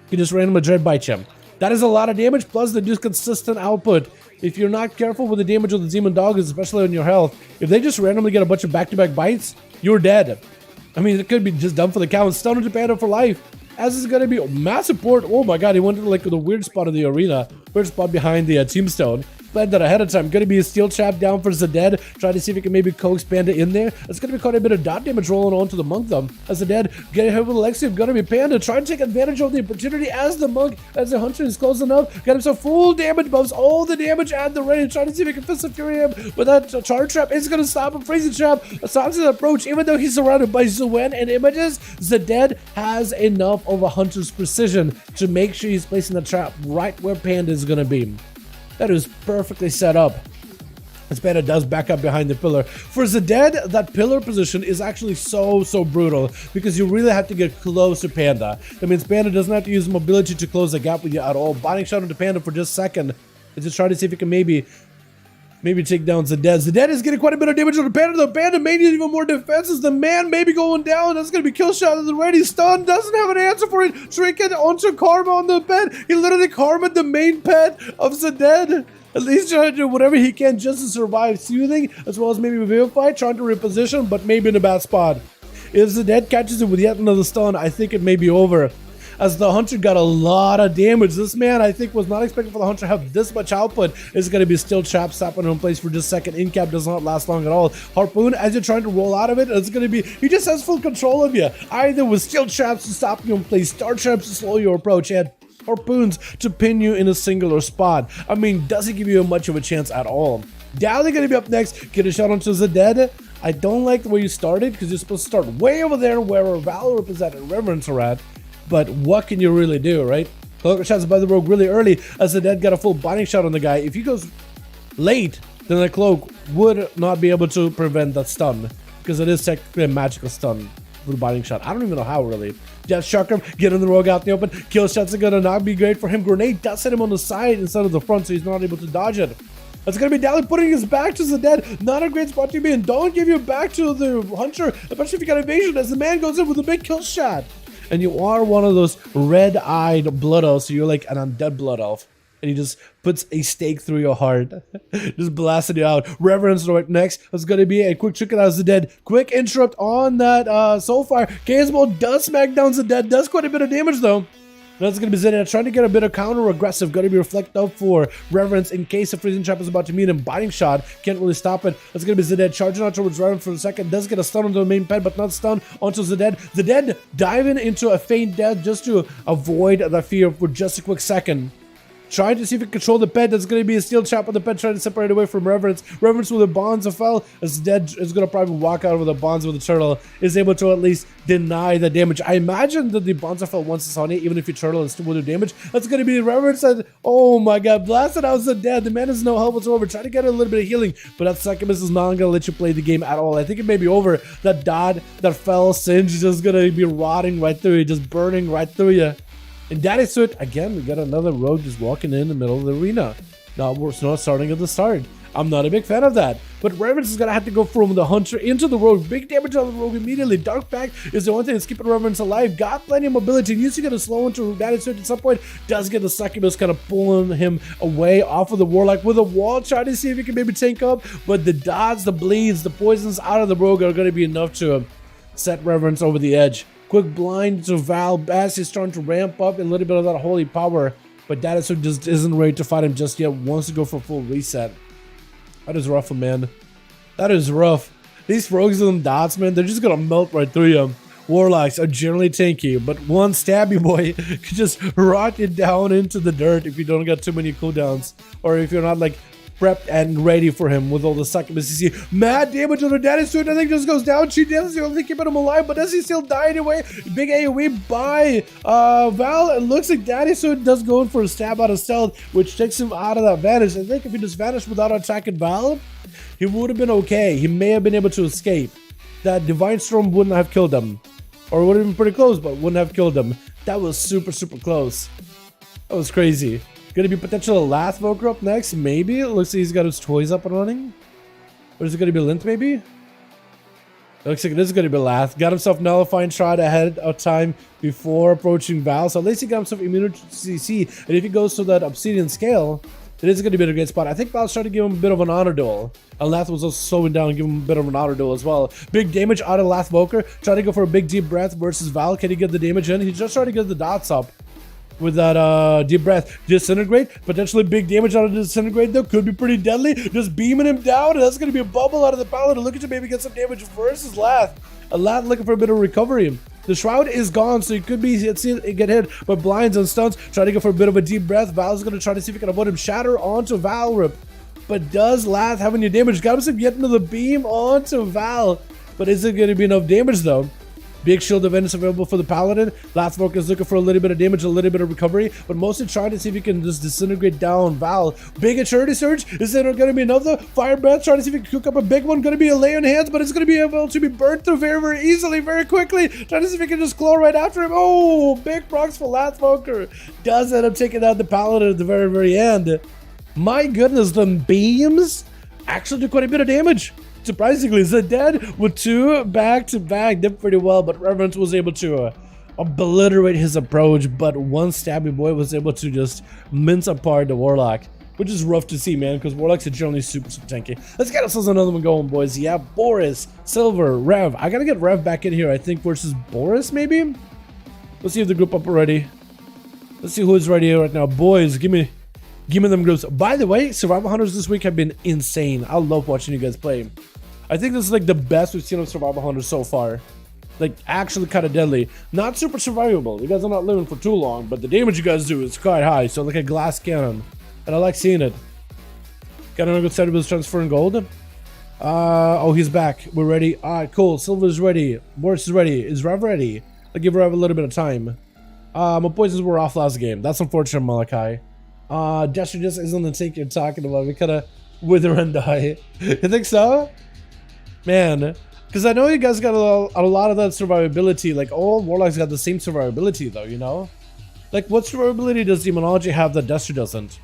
can just randomly dread bite you. That is a lot of damage, plus they do consistent output. If you're not careful with the damage of the Demon Doggos, especially on your health, if they just randomly get a bunch of back-to-back bites, you're dead. I mean, it could be just done for the count. Stun into Panda for life. As is going to be massive port. Oh my god, he went to like the weird spot of the arena. Weird spot behind the tombstone. Planned that ahead of time. Going to be a steel trap down for Zeded. Try to see if he can maybe coax Panda in there. It's going to be quite a bit of dot damage rolling onto the monk though. As Zeded getting hit with Alexium. Going to be Panda trying to take advantage of the opportunity as the monk, as the hunter is close enough. Got himself full damage buffs. All the damage at the ready. Trying to see if he can fist of fury him. But that charge trap is going to stop him. Freezing trap stops his approach. Even though he's surrounded by Zuen and images, Zeded has enough of a hunter's precision to make sure he's placing the trap right where Panda is going to be. That is perfectly set up. As Panda does back up behind the pillar. For Zeded, that pillar position is actually so brutal because you really have to get close to Panda. That means Panda doesn't have to use mobility to close the gap with you at all. Binding shot into Panda for just a second. And just try to see if he can maybe take down Zeded. Zeded is getting quite a bit of damage on the Panda. The Panda may need even more defenses. The man may be going down. That's going to be kill shot already. Stun. Doesn't have an answer for it. Trinket onto Karma on the pet. He literally karma'd the main pet of Zeded. At least trying to do whatever he can just to survive. Soothing, as well as maybe Vivify. Trying to reposition, but maybe in a bad spot. If Zeded catches it with yet another stun, I think it may be over. As the Hunter got a lot of damage. This man, I think, was not expecting for the Hunter to have this much output. It's going to be still trapped, stopping in place for just a second. In-cap does not last long at all. Harpoon, as you're trying to roll out of it, it's going to be, he just has full control of you. Either with steel traps to stop you in place, star traps to slow your approach, and harpoons to pin you in a singular spot. I mean, doesn't give you much of a chance at all. Dally gonna be up next. Get a shot onto Zeded. I don't like the way you started because you're supposed to start way over there where Valorant is at and Reverence are at. But what can you really do, right? Cloak shots by the rogue really early as the dead got a full binding shot on the guy. If he goes late, then the cloak would not be able to prevent that stun because it is technically a magical stun with a binding shot. I don't even know how really. Death shock him, getting the rogue out in the open. Kill shots are gonna not be great for him. Grenade does hit him on the side instead of the front, so he's not able to dodge it. That's gonna be Dally putting his back to the dead. Not a great spot to be in. Don't give your back to the hunter, especially if you got evasion, as the man goes in with a big kill shot. And you are one of those red-eyed blood elves, so you're like an undead blood elf. And he just puts a stake through your heart. Just blasting you out. Reverence right next. That's going to be a quick trick out as the dead. Quick interrupt on that Soulfire. Gazeball does smack down the dead. Does quite a bit of damage though. That's going to be Zedek trying to get a bit of counter-aggressive. Going to be reflect up for Reverence in case a freezing trap is about to meet him. Binding shot. Can't really stop it. That's going to be Zedek charging out towards Reverence for a second. Does get a stun onto the main pet, but not stun onto Zedek. Zedek diving into a feint death just to avoid the fear for just a quick second. Trying to see if he can control the pet. That's going to be a steel trap on the pet, trying to separate away from Reverence. Reverence with the bonds of fell. As dead is going to probably walk out with the bonds with the turtle. Is able to at least deny the damage. I imagine that the bonds of fell once it's on it, even if you turtle and still will do damage. That's going to be Reverence. And oh my god, blasted out the dead. The man has no help whatsoever. Trying to get a little bit of healing, but that succubus is not going to let you play the game at all. I think it may be over. That dot, that fell singe is just going to be rotting right through you, just burning right through you. And that is it. Again, we got another rogue just walking in the middle of the arena. Now, we're not starting at the start. I'm not a big fan of that. But Reverence is going to have to go from the hunter into the rogue. Big damage on the rogue immediately. Dark Pact is the one thing that's keeping Reverence alive. Got plenty of mobility. Needs to get a slow into that is it at some point. Does get the succubus kind of pulling him away off of the warlock with a wall. Trying to see if he can maybe tank up. But the dots, the bleeds, the poisons out of the rogue are going to be enough to set Reverence over the edge. Quick blind to Val. Bass is starting to ramp up a little bit of that holy power, but Dadasu just isn't ready to fight him just yet. Wants to go for a full reset. That is rough, man. That is rough. These rogues and dots, man, they're just gonna melt right through you. Warlocks are generally tanky, but one stabby boy could just rot you down into the dirt if you don't get too many cooldowns, or if you're not like prepped and ready for him with all the succubus. You see mad damage on her daddy suit. I think just goes down. She does the only keeping him alive, but does he still die anyway? Big AoE by Val. It looks like daddy suit does go in for a stab out of stealth, which takes him out of that vanish. I think if he just vanished without attacking Val, he would have been okay. He may have been able to escape. That Divine Storm wouldn't have killed him, or would have been pretty close, but wouldn't have killed him. That was super close. That was crazy. Gonna be potential last Voker up next, maybe. It looks like he's got his toys up and running. Or is it gonna be Lint, maybe? It looks like this is gonna be last. Got himself nullifying shot ahead of time before approaching Val. So at least he got himself immunity to CC. And if he goes to that Obsidian scale, it is gonna be a great spot. I think Val's trying to give him a bit of an honor duel. And Lath was also slowing down and giving him a bit of an honor duel as well. Big damage out of Lath Voker. Trying to go for a big deep breath versus Val. Can he get the damage in? He's just trying to get the dots up. With that deep breath. Disintegrate, potentially big damage out of disintegrate though, could be pretty deadly. Just beaming him down, and that's going to be a bubble out of the paladin. Look at you maybe get some damage versus Lath. Lath looking for a bit of recovery. The shroud is gone, so he could be get hit by blinds and stuns. Trying to go for a bit of a deep breath. Val's going to try to see if he can avoid him. Shatter onto Val Rip. But does Lath have any damage? Got himself getting to the beam onto Val. But is it going to be enough damage though? Big shield of Venice available for the Paladin. Lathvork is looking for a little bit of damage, a little bit of recovery, but mostly trying to see if he can just disintegrate down Val. Big Eternity Surge. Is there going to be another Fire Breath? Trying to see if he can cook up a big one. Going to be a lay on hands, but it's going to be able to be burnt through very easily, very quickly. Trying to see if he can just claw right after him. Oh, big procs for Lathvorker. Does end up taking out the Paladin at the very end. My goodness, the beams actually do quite a bit of damage. Surprisingly, Zedek with two back-to-back did pretty well, but Reverence was able to obliterate his approach, but one stabby boy was able to just mince apart the Warlock, which is rough to see, man, because Warlocks are generally super tanky. Let's get ourselves another one going, boys. Yeah, Boris, Silver, Rev. I gotta get Rev back in here, I think, versus Boris, maybe? Let's see if the group up already. Let's see who is ready right now. Boys, give me them groups. By the way, Survival Hunters this week have been insane. I love watching you guys play. I think this is like the best we've seen of Survival Hunters so far. Like, actually kind of deadly. Not super survivable. You guys are not living for too long, but the damage you guys do is quite high. So like a glass cannon. And I like seeing it. Got another good set of transferring gold. Oh, he's back. We're ready. Alright, cool. Silver's ready. Boris is ready. Is Rev ready? I'll give Rev a little bit of time. My poisons were off last game. That's unfortunate, Malachi. Jester just isn't the tank you're talking about. We kinda wither and die. You think so? Man. Because I know you guys got a lot of that survivability. Like, all Warlocks got the same survivability, though, you know? Like, what survivability does Demonology have that Destro doesn't?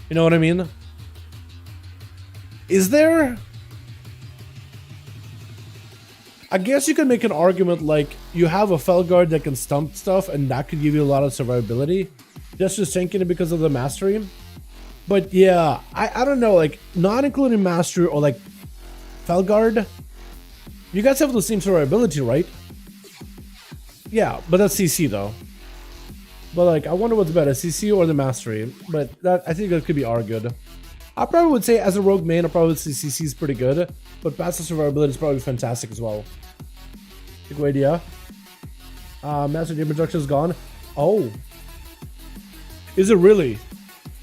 You know what I mean? Is there? I guess you could make an argument like you have a Felguard that can stump stuff and that could give you a lot of survivability. Just tanking it because of the mastery. But yeah, I don't know, like not including mastery or like Felguard. You guys have the same survivability, right? Yeah, but that's CC though. But like, I wonder what's better, CC or the mastery. But that I think that could be argued. I probably would say as a rogue main, I probably would say CC is pretty good, but passive survivability is probably fantastic as well. Good idea. Master damage reduction is gone. Oh, is it really?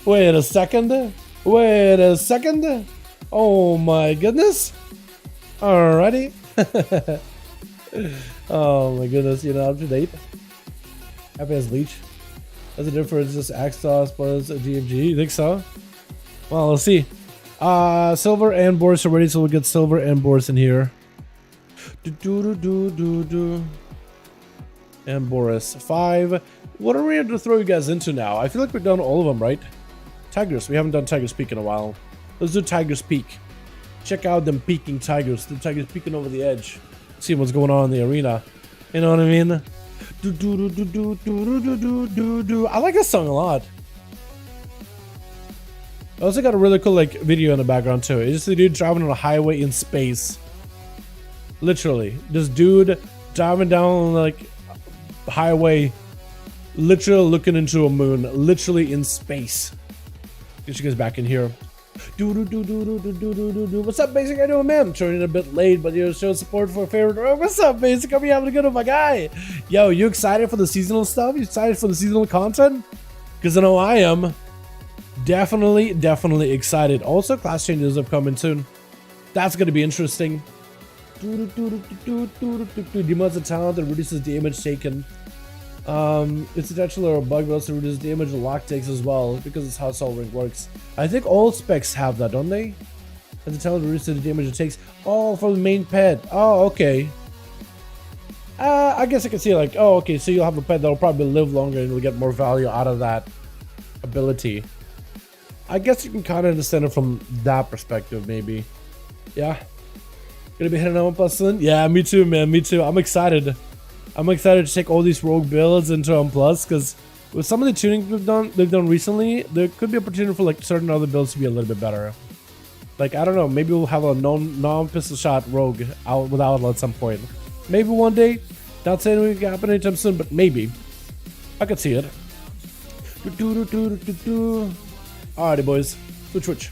Wait a second. Wait a second. Oh my goodness. Alrighty. Oh my goodness. You know, up to date. FPS leech. That's the difference. Just Axos plus a GMG. You think so? Well, let's see. Silver and Boris are ready, so we'll get Silver and Boris in here. And Boris. 5. What are we going to throw you guys into now? I feel like we've done all of them, right? Tigers. We haven't done Tiger's Peak in a while. Let's do Tiger's Peak. Check out them peeking tigers. The tigers peeking over the edge. See what's going on in the arena. You know what I mean? I like this song a lot. I also got a really cool like video in the background too. It's just a dude driving on a highway in space. Literally. This dude driving down like highway, literally looking into a moon, literally in space. Get you guys back in here. What's up, Basic? I know, man. I'm turning a bit late, but you show support for a favorite. Oh, what's up, Basic? I'll be having a good one, my guy. Yo, you excited for the seasonal stuff? You excited for the seasonal content? Because I know I am. Definitely excited. Also, class changes upcoming soon. That's going to be interesting. Demon's a talent that reduces damage taken. It's potentially a bug, but also reduces damage the lock takes as well, because it's how Soul Ring works. I think all specs have that, don't they? As a talent that reduces the damage it takes. Oh, for the main pet. Oh, okay. I guess I can see like, oh, okay, so you'll have a pet that'll probably live longer and you'll get more value out of that ability. I guess you can kind of understand it from that perspective, maybe. Yeah. Gonna be hitting on 1+1? Yeah, me too, man. Me too. I'm excited. I'm excited to take all these rogue builds into 1+, because with some of the tuning they've done recently, there could be opportunity for like certain other builds to be a little bit better. Like, I don't know, maybe we'll have a non-pistol shot rogue out with outlaw at some point. Maybe one day. Not saying it can happen anytime soon, but maybe. I could see it. Alrighty, boys. Switch.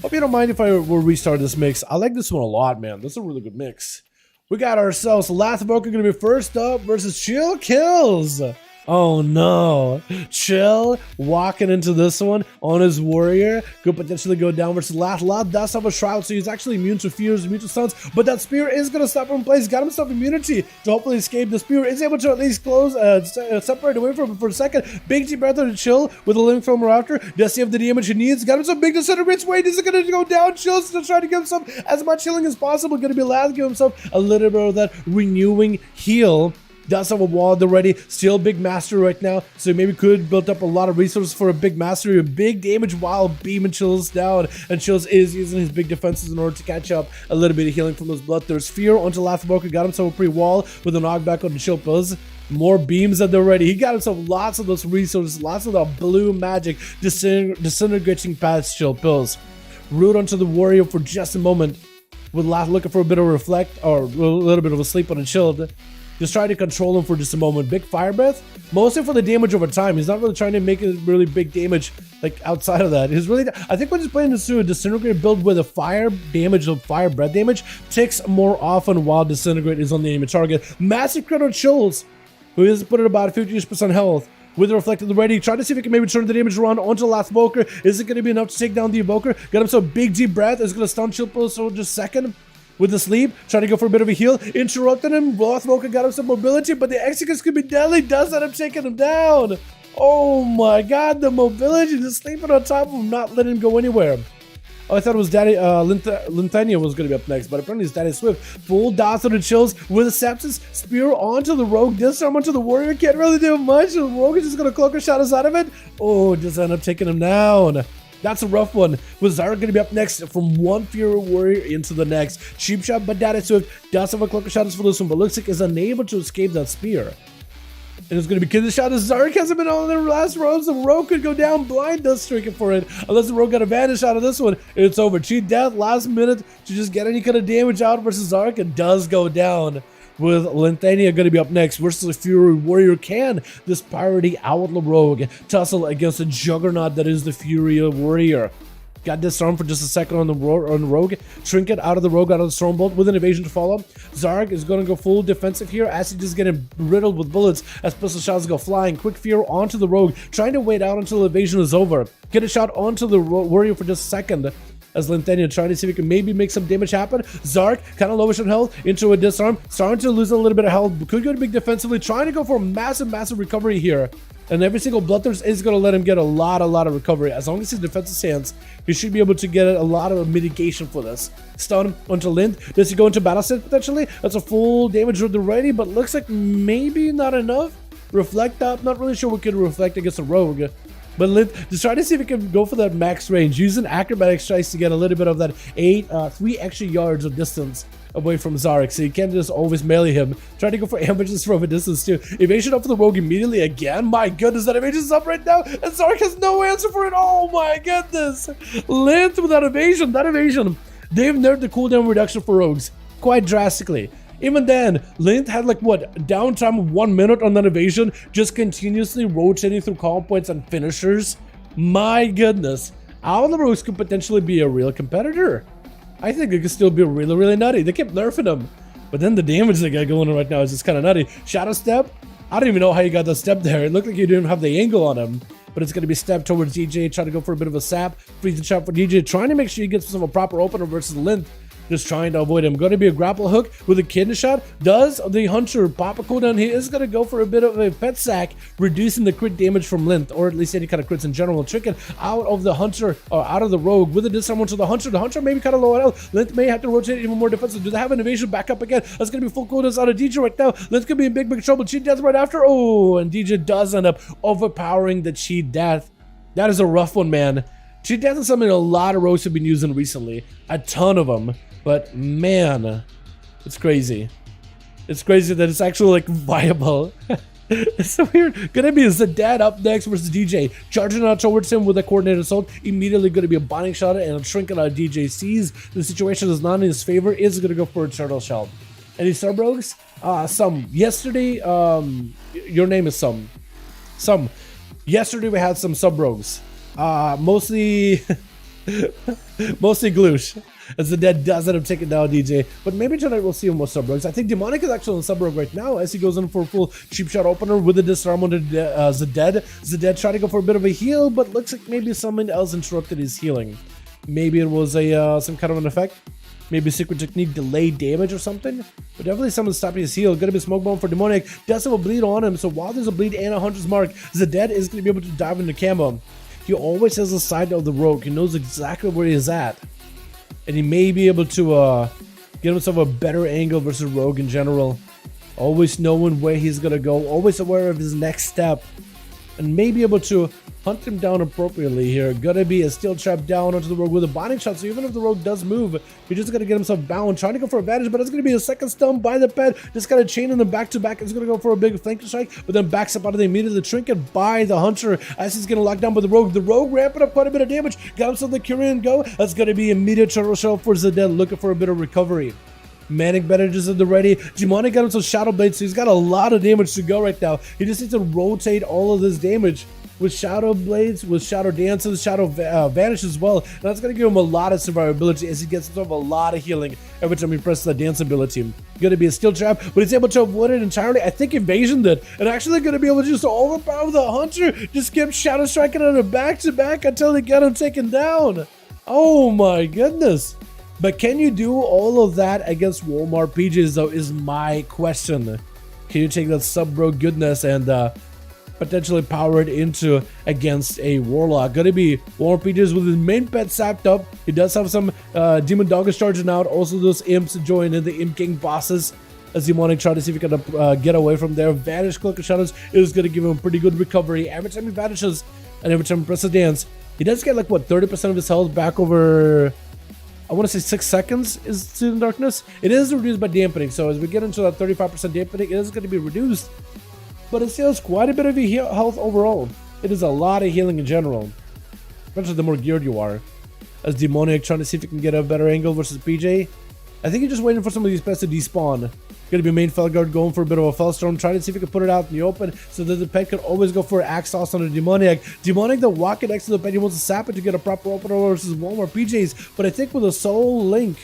Hope you don't mind if I will restart this mix. I like this one a lot, man. This is a really good mix. We got ourselves Lathboker going to be first up versus Chill Kills. Oh no. Chill walking into this one on his warrior. Could potentially go down versus Lath. Lath does have a shroud, so he's actually immune to fears, immune to stuns. But that spear is going to stop him in place. Got himself immunity to hopefully escape. The spear is able to at least close, separate away from him for a second. Big T Breath to Chill with a Living Film Raptor. Does he have the damage he needs? Got himself big disintegrates. Wait, is it going to go down? Chill's to try to give himself as much healing as possible. Going to be Lath give himself a little bit of that renewing heal. Does have a ward already, still big master right now, so maybe could build up a lot of resources for a big mastery with big damage while beaming Chills down, and Chills is using his big defenses in order to catch up a little bit of healing from those bloodthirst. Fear onto Lathboker, got himself a pre-wall with a knockback on the Chill Pills. More beams than they're ready. He got himself lots of those resources, lots of the blue magic disintegrating past Chill Pills. Root onto the warrior for just a moment, with Lath looking for a bit of reflect, or a little bit of a sleep on a Chilled. Just trying to control him for just a moment. Big Fire Breath, mostly for the damage over time. He's not really trying to make a really big damage like outside of that. He's really, I think when he's playing this through a Disintegrate build with a fire damage, of fire breath damage, ticks more often while Disintegrate is on the enemy target. Massive crit on Chills, who is put at about 50% health. with the reflected already. Trying to see if he can maybe turn the damage around onto the last evoker. Is it going to be enough to take down the evoker? Got himself a big deep breath. Is going to stun shield post for just a second. With the sleep, trying to go for a bit of a heal, interrupted him. Rothwoker got him some mobility, but the executes could be deadly. Does end up taking him down. Oh my god, the mobility, just sleeping on top of him, not letting him go anywhere. Oh, I thought it was Daddy Linthania was going to be up next, but apparently it's Daddy Swift. Full dots on the chills with a sepsis, spear onto the rogue, disarm onto the warrior. Can't really do much. The rogue is just going to cloak her shadows out of it. Oh, just end up taking him down. That's a rough one. Was Zarek going to be up next from one Fury Warrior into the next? Cheap shot, but Daddy Swift does have a cloak of shadows for this one, but looks like is unable to escape that spear. And it's going to be killed shot as Zarek hasn't been on the last rounds. The rogue could go down blind, does streaking for it. Unless the rogue got a vanish out of this one, it's over. Cheat death, last minute to just get any kind of damage out versus Zarek. It does go down. With Linthania going to be up next versus a Fury Warrior. Can this Piratey Outlaw Rogue tussle against the juggernaut that is the Fury Warrior? Got disarmed for just a second on the Rogue. Trinket out of the Rogue, out of the Stormbolt with an evasion to follow. Zarek is going to go full defensive here as he just getting riddled with bullets as pistol shots go flying. Quick fear onto the Rogue, trying to wait out until the evasion is over. Get a shot onto the Warrior for just a second. As Linthania trying to see if he can maybe make some damage happen. Zarek kind of lowish on health into a disarm, starting to lose a little bit of health. Could go to big defensively, trying to go for a massive recovery here. And every single Bloodthirst is going to let him get a lot of recovery. As long as his defensive stance, he should be able to get a lot of mitigation for this. Stun onto Linth. Does he go into battle set potentially? That's a full damage with the ready, but looks like maybe not enough. Reflect up. Not really sure what could reflect against a Rogue. But Linth, just try to see if he can go for that max range. Using acrobatic strikes to get a little bit of that 3 extra yards of distance away from Zarek, so you can't just always melee him. Try to go for ambush from a distance too. Evasion up for the Rogue immediately again. My goodness, that evasion is up right now, and Zarek has no answer for it. Oh my goodness. Linth with that evasion. They've nerfed the cooldown reduction for Rogues quite drastically. Even then, Linth had like what, downtime of 1 minute on that evasion, just continuously rotating through call points and finishers. My goodness. Outlaw Rogues could potentially be a real competitor. I think it could still be really nutty. They kept nerfing him, but then the damage they got going on right now is just kind of nutty. Shadow step. I don't even know how you got the step there. It looked like you didn't have the angle on him, but it's going to be step towards DJ. Try to go for a bit of a sap. Freeze the trap for DJ. Trying to make sure he gets some a proper opener versus Linth. Just trying to avoid him. Going to be a grapple hook with a kidney shot. Does the Hunter pop a cooldown? He is going to go for a bit of a pet sack, reducing the crit damage from Linth, or at least any kind of crits in general. Trinket out of the Hunter, or out of the Rogue, with a disarm onto the Hunter. The Hunter may be kind of low on health. Linth may have to rotate even more defensive. Do they have an evasion back up again? That's going to be full cooldowns out of DJ right now. Linth could be in big trouble. Cheat death right after. Oh, and DJ does end up overpowering the cheat death. That is a rough one, man. Cheat death is something a lot of rogues have been using recently. A ton of them. But man, it's crazy. It's crazy that it's actually like viable. It's so weird. Gonna be Zadad up next versus DJ. Charging out towards him with a coordinated assault. Immediately gonna be a binding shot and a trinket out of DJ. Sees the situation is not in his favor. Is gonna go for a turtle shell. Any sub rogues? Some. Yesterday, your name is some. Yesterday we had some sub rogues. Mostly Gloosh. As the dead does end up taking down DJ, but maybe tonight we'll see him with sub rogues. I think Demonic is actually on sub rogue right now as he goes in for a full cheap shot opener with a disarm on Zeded. Zeded trying to go for a bit of a heal, but looks like maybe someone else interrupted his healing. Maybe it was a some kind of an effect. Maybe secret technique, delay damage or something. But definitely someone stopping his heal. Gonna be smoke bomb for Demonic. Does have a bleed on him, so while there's a bleed and a Hunter's Mark, Zeded is gonna be able to dive into camo. He always has the side of the Rogue. He knows exactly where he is at. And he may be able to get himself a better angle versus Rogue in general. Always knowing where he's going to go. Always aware of his next step. And may be able to hunt him down appropriately here. Gonna be a steel trap down onto the Rogue with a binding shot. So even if the Rogue does move, he's just going to get himself bound. Trying to go for advantage, but it's going to be a second stun by the pet. Just got to chain in them back to back. It's going to go for a big flank strike, but then backs up out of the immediate trinket by the Hunter as he's getting locked down by the Rogue. The Rogue ramping up quite a bit of damage. Got himself the Kyrian go. That's going to be immediate turtle shell for Zeded, looking for a bit of recovery. Manic bandages at the ready. Demonic got himself Shadow Blade, so he's got a lot of damage to go right now. He just needs to rotate all of this damage with Shadow Blades, with Shadow Dances, Shadow Vanish as well. And that's going to give him a lot of survivability as he gets himself a lot of healing every time he presses the dance ability. Going to be a steel trap, but he's able to avoid it entirely. I think Evasion did. And actually going to be able to just overpower the Hunter. Just keep Shadow striking on him back to back until they get him taken down. Oh my goodness. But can you do all of that against Walmart PJs though is my question. Can you take that sub-bro goodness and potentially power it into against a Warlock? Gonna be Walmart PJs with his main pet sapped up. He does have some Demon Doggers charging out. Also those Imps join in, the Imp King bosses. As Demonic try to see if he can get away from there. Vanish Cloak of Shadows is gonna give him a pretty good recovery. Every time he vanishes and every time he presses dance, he does get like what, 30% of his health back over, I want to say 6 seconds is Season Darkness. It is reduced by dampening, so as we get into that 35% dampening, it is going to be reduced. But it still has quite a bit of health overall. It is a lot of healing in general, especially the more geared you are. As Demonic trying to see if he can get a better angle versus PJ. I think he's just waiting for some of these pets to despawn. Going to be main Felguard going for a bit of a Fellstorm, trying to see if he can put it out in the open so that the pet can always go for Axe Toss on a Demoniac. Demoniac, the walking next to the pet, he wants to sap it to get a proper opener versus Walmart PJs. But I think with a Soul Link,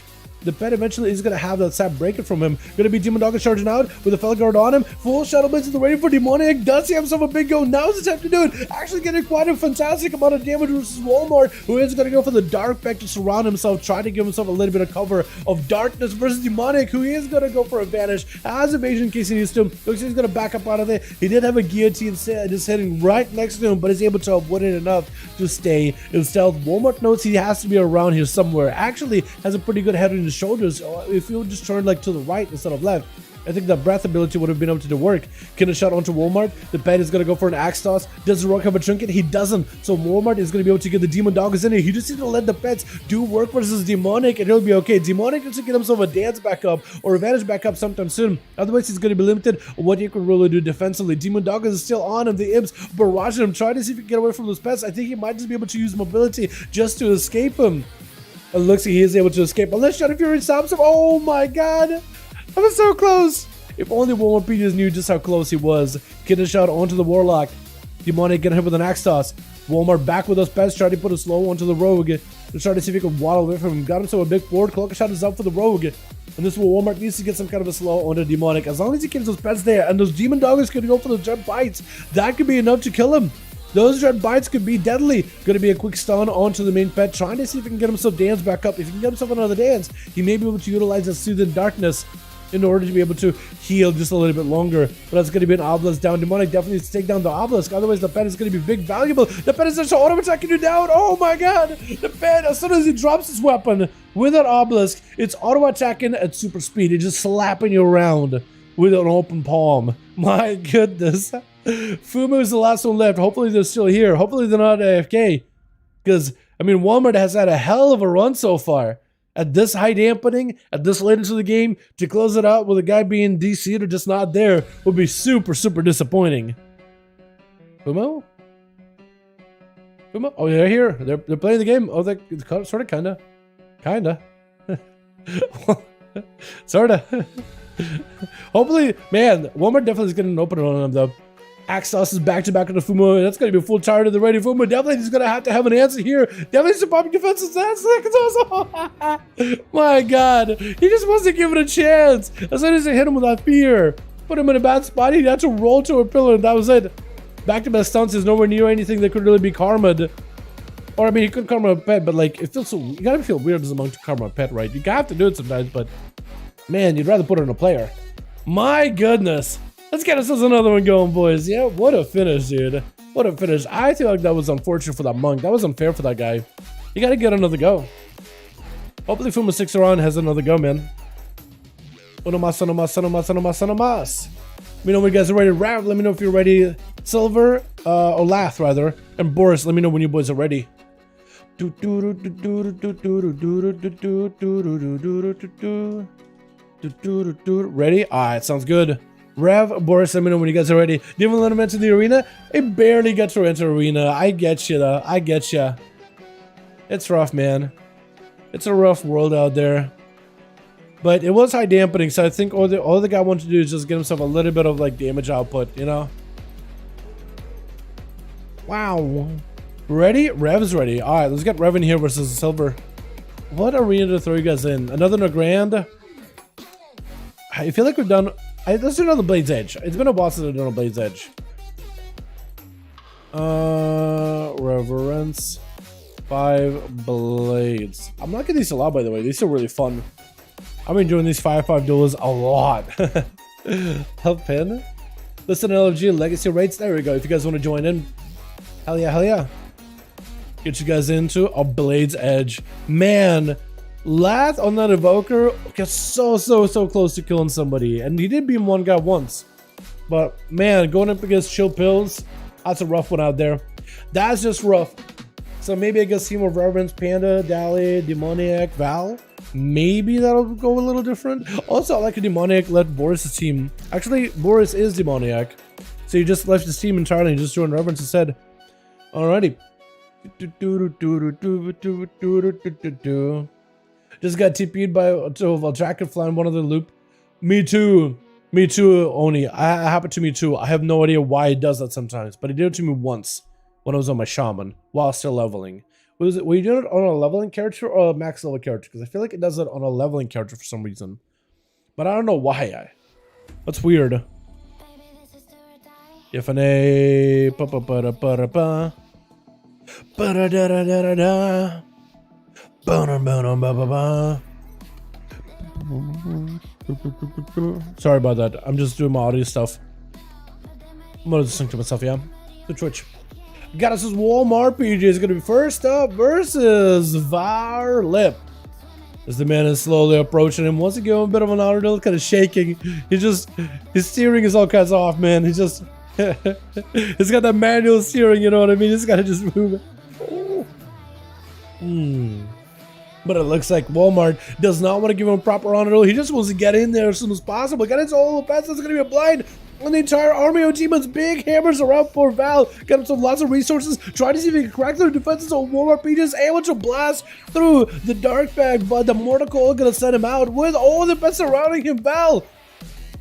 the pet eventually is going to have that sap break it from him. Going to be Demon Dog charging out with a Felguard on him. Full Shadow Blades is ready for Demoniac. Does he have himself a big go? Now's the time to do it. Actually getting quite a fantastic amount of damage versus Walmart, who is going to go for the Dark Pact to surround himself, trying to give himself a little bit of cover of darkness versus Demonic, who is going to go for a Vanish. Has evasion in case he needs to. Looks like he's going to back up out of it. He did have a Guillotine just hitting right next to him, but is able to avoid it enough to stay in stealth. Walmart knows he has to be around here somewhere. Actually has a pretty good head on his shoulders. If you just turn like to the right instead of left, I think the breath ability would have been able to do work. Can a shot onto Walmart? The pet is going to go for an Axe Toss. Does the Rock have a Trinket? He doesn't. So Walmart is going to be able to get the Demon Doggers in here. He just needs to let the pets do work versus Demonic and he'll be okay. Demonic needs to get himself a dance back up or a Vanish back up sometime soon. Otherwise, he's going to be limited on what he can really do defensively. Demon Doggers is still on him. The Imps barraging him, trying to see if he can get away from those pets. I think he might just be able to use mobility just to escape him. It looks like he is able to escape. Unless Shadow Fury stops him. Oh my god. I was so close. If only Walmart PJs knew just how close he was. Get a shot onto the Warlock. Demonic getting hit with an Axe Toss. Walmart back with those pets, trying to put a slow onto the Rogue. And trying to see if he can waddle away from him. Got him so a big forward. Cloak shot is up for the Rogue. And this is where Walmart needs to get some kind of a slow onto Demonic. As long as he keeps those pets there and those Demon Doggers can go for those Jet Bites, that could be enough to kill him. Those Dread Bites could be deadly. Going to be a quick stun onto the main pet, trying to see if he can get himself dance back up. If he can get himself another dance, he may be able to utilize that Soothing Darkness in order to be able to heal just a little bit longer. But that's going to be an Obelisk down. Demonic definitely needs to take down the Obelisk. Otherwise, the pet is going to be big valuable. The pet is just auto-attacking you down. Oh my god. The pet, as soon as he drops his weapon with that Obelisk, it's auto-attacking at super speed. It's just slapping you around with an open palm. My goodness. Fumu is the last one left. Hopefully they're still here. Hopefully they're not AFK. Because, I mean, Walmart has had a hell of a run so far. At this high dampening, at this late into the game, to close it out with a guy being DC'd or just not there would be super, super disappointing. Fumu? Fumu? Oh, they're here. They're playing the game. Oh, they sort of, kinda. Kinda. Sorta. Hopefully, man, Walmart definitely is getting an opener on them, though. Axe Toss is back-to-back on the Fumu. That's going to be a full tired of the ready Fumu. Definitely he's going to have an answer here. Definitely some popping defenses. That's awesome. My god. He just wants to give it a chance. As soon as they hit him with that fear, put him in a bad spot, he had to roll to a pillar, and that was it. Back-to-back stunts is nowhere near anything that could really be karma'd. Or, I mean, he could karma a pet, but, like, it feels so... You gotta feel weird as a monk to karma a pet, right? You have to do it sometimes, but... Man, you'd rather put it on a player. My goodness. Let's get ourselves another one going, boys. Yeah, what a finish, dude. What a finish. I feel like that was unfortunate for that monk. That was unfair for that guy. You gotta get another go. Hopefully Fuma 6 around has another go, man. Uno mas, uno mas, uno mas, uno mas, uno mas. Let me know when you guys are ready. Rav, let me know if you're ready. Silver, or Lath, rather. And Boris, let me know when you boys are ready. Ready? Alright, sounds good. Rev, Boris, let me know when you guys are ready. Do you even let him enter the arena? It barely gets to enter arena. I get you, though. I get you. It's rough, man. It's a rough world out there. But it was high dampening, so I think all the guy wanted to do is just get himself a little bit of, like, damage output, you know? Wow. Ready? Rev's ready. All right, let's get Rev in here versus Silver. What arena to throw you guys in? Another Grand? I feel like we've done... let's do another Blade's Edge. It's been a while since I've done a Blade's Edge. Reverence. 5 Blades. I'm liking these a lot, by the way. These are really fun. I've been doing these 5v5 duels a lot. Help pin. Listen, LG Legacy rates. There we go. If you guys want to join in. Hell yeah, hell yeah. Get you guys into a Blade's Edge. Man, Lath on that Evoker gets so close to killing somebody. And he did beam one guy once. But man, going up against Chill Pills, that's a rough one out there. That's just rough. So maybe I guess Team of Reverence, Panda, Dali, Demoniac, Val. Maybe that'll go a little different. Also, I like a Demoniac led Boris' team. Actually, Boris is Demoniac. So he just left his team entirely and just joined Reverence instead. Alrighty. Just got TP'd by a Dragonflight in one other loop. Me too. Me too, Oni. I happened to me too. I have no idea why he does that sometimes, but he did it to me once when I was on my Shaman while still leveling. Were you doing it on a leveling character or a max level character? Because I feel like it does it on a leveling character for some reason. But I don't know why. That's weird. If an A. Sorry about that. I'm just doing my audio stuff. I'm gonna just sync to myself, yeah. The Twitch. Got us this Walmart PJ is gonna be first up versus Varlip. As the man is slowly approaching him, once again, a bit of an auto, kind of shaking. His steering is all kinds off, man. He's just, he's got that manual steering, you know what I mean? He's gotta just move it. But it looks like Walmart does not want to give him a proper honor. He just wants to get in there as soon as possible. Get into all the pets. That's going to be a blind on the entire army of demons. Big hammers around for Val. Got himself lots of resources. Trying to see if he can crack their defenses. So Walmart P just able to blast through the dark bag. But the Mortal Coil going to send him out with all the pets surrounding him. Val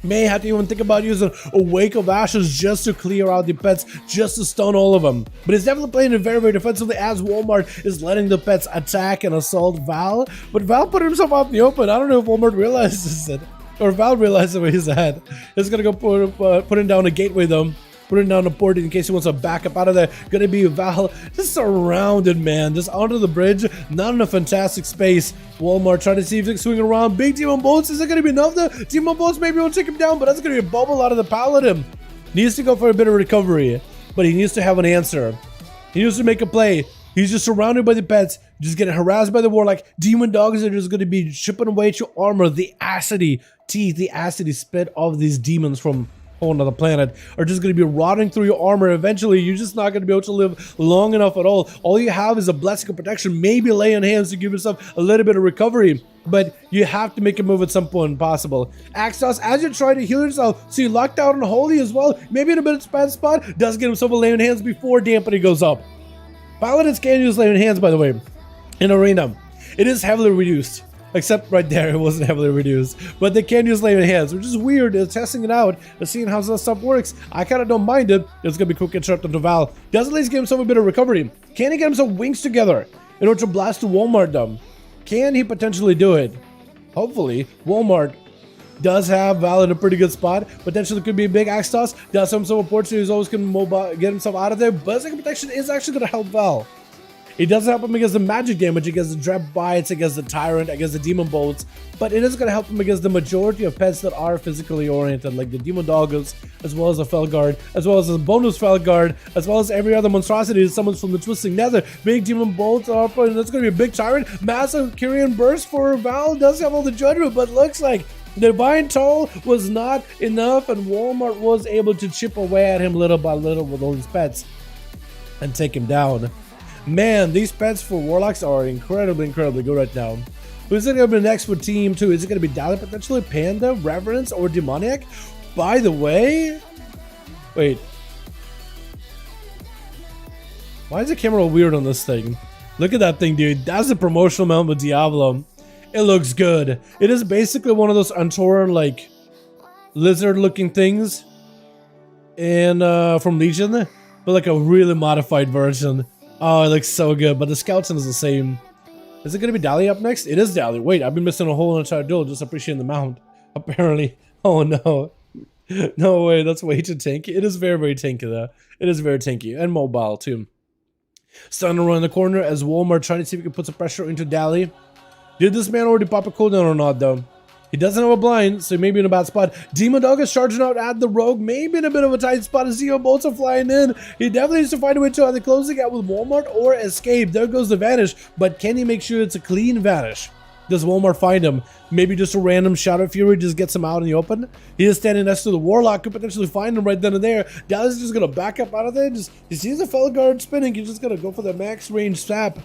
may have to even think about using a Wake of Ashes just to clear out the pets, just to stun all of them. But he's definitely playing it very defensively as Walmart is letting the pets attack and assault Val. But Val put himself out in the open. I don't know if Walmart realizes it, or Val realizes where he's at. He's gonna go putting down a gateway though. Putting down a port in case he wants to back up out of there. Gonna be Val just surrounded, man. Just onto the bridge. Not in a fantastic space. Walmart trying to see if they can swing around. Big Demon Bolts. Is it gonna be enough? The Demon Bolts maybe will take him down, but that's gonna be a bubble out of the Paladin. Needs to go for a bit of recovery, but he needs to have an answer. He needs to make a play. He's just surrounded by the pets, just getting harassed by the Warlock. Demon Dogs are just going to be chipping away to armor. The acidy teeth, the acidy spit of these demons from another planet are just going to be rotting through your armor. Eventually, you're just not going to be able to live long enough at all. All you have is a blessing of protection, maybe lay on hands to give yourself a little bit of recovery. But you have to make a move at some point possible. Axos, as you're trying to heal yourself, so you locked out on Holy as well, maybe in a bit of bad spot, does get himself a lay on hands before dampening goes up. Paladins can use lay on hands, by the way, in Arena. It is heavily reduced. Except right there, it wasn't heavily reduced. But they can use lay on hands, which is weird. They're testing it out. They're seeing how that stuff works. I kind of don't mind it. It's going to be quick interrupt on Val. Does at least give himself a bit of recovery. Can he get himself wings together in order to blast to Walmart them? Can he potentially do it? Hopefully. Walmart does have Val in a pretty good spot. Potentially could be a big axe toss. Does have himself a port, so he's always going to get himself out of there. Blessing protection is actually going to help Val. It doesn't help him against the magic damage, against the Dread Bites, against the Tyrant, against the Demon Bolts, but it is going to help him against the majority of pets that are physically oriented, like the Demon Doggos, as well as the Felguard, as well as the bonus Felguard, as well as every other monstrosity that summons from the Twisting Nether. Big Demon Bolts are up, and that's going to be a big Tyrant. Massive Kyrian Burst for Val, does have all the Judgment, but looks like Divine Toll was not enough, and Walmart was able to chip away at him little by little with all these pets and take him down. Man, these pets for Warlocks are incredibly good right now. Who's it going to be next for Team 2? Is it going to be Dalaran, potentially Panda, Reverence, or Demoniac? By the way... Wait. Why is the camera weird on this thing? Look at that thing, dude. That's the promotional mount with Diablo. It looks good. It is basically one of those Antoran, like, lizard-looking things in from Legion. but like a really modified version. Oh, it looks so good, but the skeleton is the same. Is it gonna be Dali up next? It is Dali. Wait, I've been missing a whole entire duel just appreciating the mount. Apparently. Oh no. No way, that's way too tanky. It is very, very tanky though. It is very tanky. And mobile too. Starting to run in the corner as Walmart trying to see if he can put some pressure into Dali. Did this man already pop a cooldown or not though? He doesn't have a blind, so he may be in a bad spot. Demon Dog is charging out at the Rogue, maybe in a bit of a tight spot. As Zeo bolts are flying in. He definitely needs to find a way to either close the gap with Walmart or escape. There goes the vanish, but can he make sure it's a clean vanish? Does Walmart find him? Maybe just a random Shadow Fury just gets him out in the open. He is standing next to the Warlock, could potentially find him right then and there. Dallas is just gonna back up out of there. He sees the fellow guard spinning. He's just gonna go for the max range sap.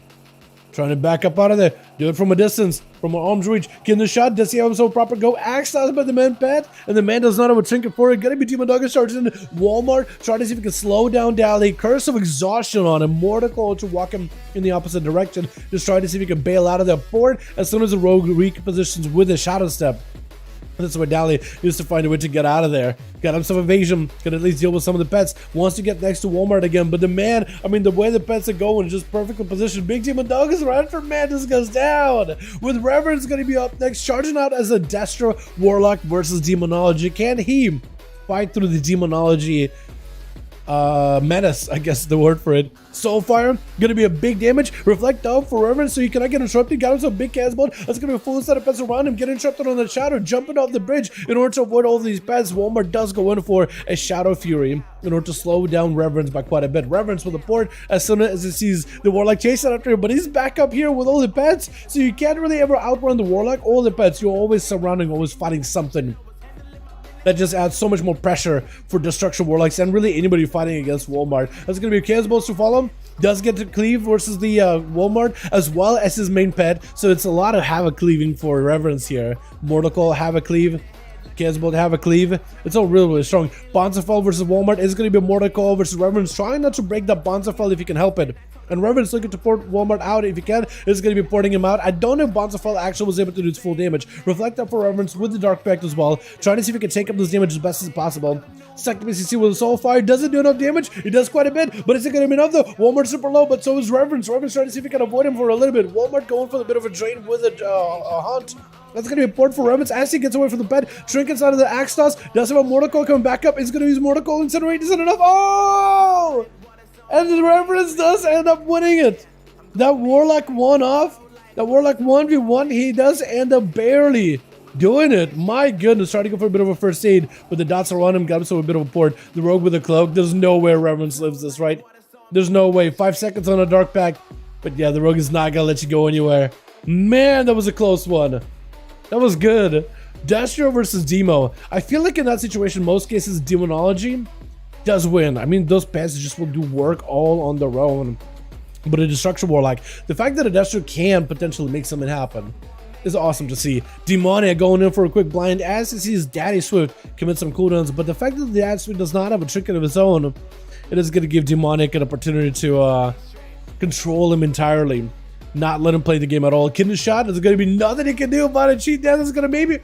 Trying to back up out of there. Do it from a distance, from an arm's reach. Getting the shot. Does he have himself proper go? Axe out by the man pet, and the man does not have a trinket for it. Gonna be Demon Dog charging in. Walmart trying to see if he can slow down Dali. Curse of Exhaustion on him. Mortical to walk him in the opposite direction. Just trying to see if he can bail out of that board as soon as the Rogue repositions with a Shadow Step. That's where Dali used to find a way to get out of there. Got himself evasion. Can at least deal with some of the pets. Wants to get next to Walmart again. But the man, I mean, the way the pets are going is just perfectly positioned. Big Demon Dog is right for man. This goes down. With Reverence going to be up next. Charging out as a Destra Warlock versus Demonology. Can he fight through the Demonology menace, I guess is the word for it. Soulfire, gonna be a big damage. Reflect out for Reverence so he cannot get interrupted. Got himself a big cast That's gonna be a full set of pets around him. Get interrupted on the shadow, jumping off the bridge in order to avoid all of these pets. Walmart does go in for a Shadow Fury in order to slow down Reverence by quite a bit. Reverence with the port as soon as he sees the Warlock chasing after him, but he's back up here with all the pets, so you can't really ever outrun the Warlock or the pets. You're always surrounding, always fighting something. That just adds so much more pressure for Destruction Warlocks and really anybody fighting against Walmart. That's going to be Chaos Bolts to follow. Does get to cleave versus the Walmart as well as his main pet. So it's a lot of Havoc cleaving for Reverence here. Mortical, Havoc cleave. Chaos Bolt, Havoc cleave. It's all really, really strong. Bonzafell versus Walmart is going to be Mortical versus Reverence. Trying not to break that Bonzafell if you can help it. And Reverence looking to port Walmart out if you can. Is going to be porting him out. I don't know if Bonzafell actually was able to do its full damage. Reflect up for Reverence with the Dark Pact as well. Trying to see if he can take up this damage as best as possible. Second PCC with a Soulfire. Doesn't do enough damage. It does quite a bit. But is it going to be enough though? Walmart's super low, but so is Reverence. Reverence trying to see if he can avoid him for a little bit. Walmart going for a bit of a drain with a Hunt. That's going to be a port for Reverence as he gets away from the pet. Trinkets out of the Axe Toss. Does have a Mortical coming back up. Is going to use Mortical. Incinerate. Isn't enough. Oh! And the Reverence does end up winning it. That Warlock one off. That Warlock 1v1. He does end up barely doing it. My goodness. Trying to go for a bit of a first aid. But the dots are on him. Got himself a bit of a port. The Rogue with a cloak. There's no way Reverence lives this, right? There's no way. 5 seconds on a Dark Pact. But yeah, the Rogue is not going to let you go anywhere. Man, that was a close one. That was good. Destro versus Demo. I feel like in that situation, most cases, Demonology does win. I mean, those pets just will do work all on their own. But a Destruction Warlock, the fact that a Destro can potentially make something happen is awesome to see. Demonia going in for a quick blind as he sees Daddy Swift commit some cooldowns. But the fact that the Daddy Swift does not have a trinket of his own, it is going to give Demonic an opportunity to control him entirely. Not let him play the game at all. Kidney shot, there's going to be nothing he can do about it. Cheat Death is going to maybe...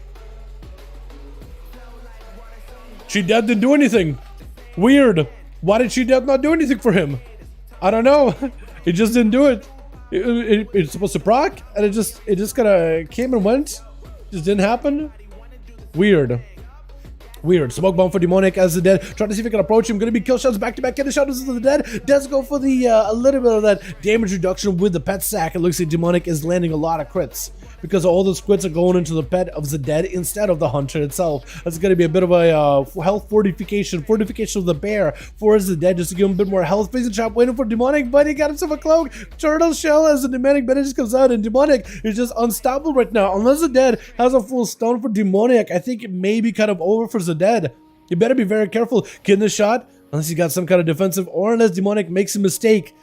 Cheat Death didn't do anything. Weird. Why did Cheat Death not do anything for him? I don't know. It just didn't do it. It's supposed to proc, and it just kind of came and went. Just didn't happen. Weird. Weird. Smoke bomb for Demonic as the dead. Trying to see if he can approach him. Going to be kill shots back to back. Get the shots to the dead. Does go for the a little bit of that damage reduction with the pet sack. It looks like Demonic is landing a lot of crits because all those crits are going into the pet of the dead instead of the hunter itself. That's going to be a bit of a health fortification of the bear for the dead just to give him a bit more health. Freezing trap waiting for Demonic, but he got himself a cloak. Turtle shell as the Demonic bandage comes out, and Demonic is just unstoppable right now. Unless the dead has a full stun for Demoniac, I think it may be kind of over for the dead. You better be very careful getting the shot unless you got some kind of defensive or unless Demonic makes a mistake.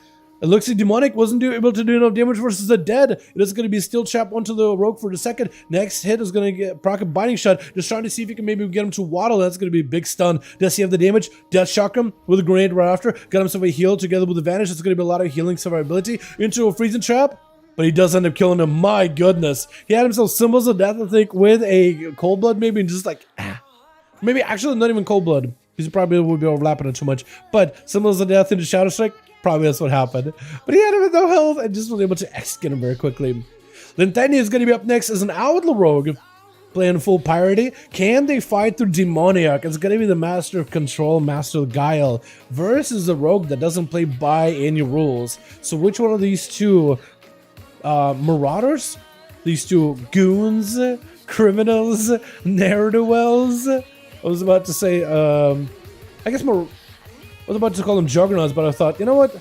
It looks like Demonic wasn't able to do enough damage versus the dead. It is going to be Steel Trap onto the Rogue for the second. Next hit is going to get proc a Binding Shot. Just trying to see if he can maybe get him to waddle. That's going to be a big stun. Does he have the damage? Death Shock him with a grenade right after. Got himself a heal together with the Vanish. That's going to be a lot of healing survivability into a Freezing Trap. But he does end up killing him. My goodness. He had himself Symbols of Death, I think, with a Cold Blood maybe, and just like, Maybe actually not even Cold Blood. because he probably would be overlapping it too much. But similar to death in the Shadow Strike, probably that's what happened. But he had him with no health and just was able to execute him very quickly. Linteni is going to be up next as an Outlaw Rogue, playing full Pyrity. Can they fight through Demoniac? It's going to be the Master of Control, Master of Guile, versus the Rogue that doesn't play by any rules. So which one of these two Marauders? These two goons? Criminals? Ne'er-do-wells? I was about to say, I guess I was about to call them Juggernauts, but I thought, you know what?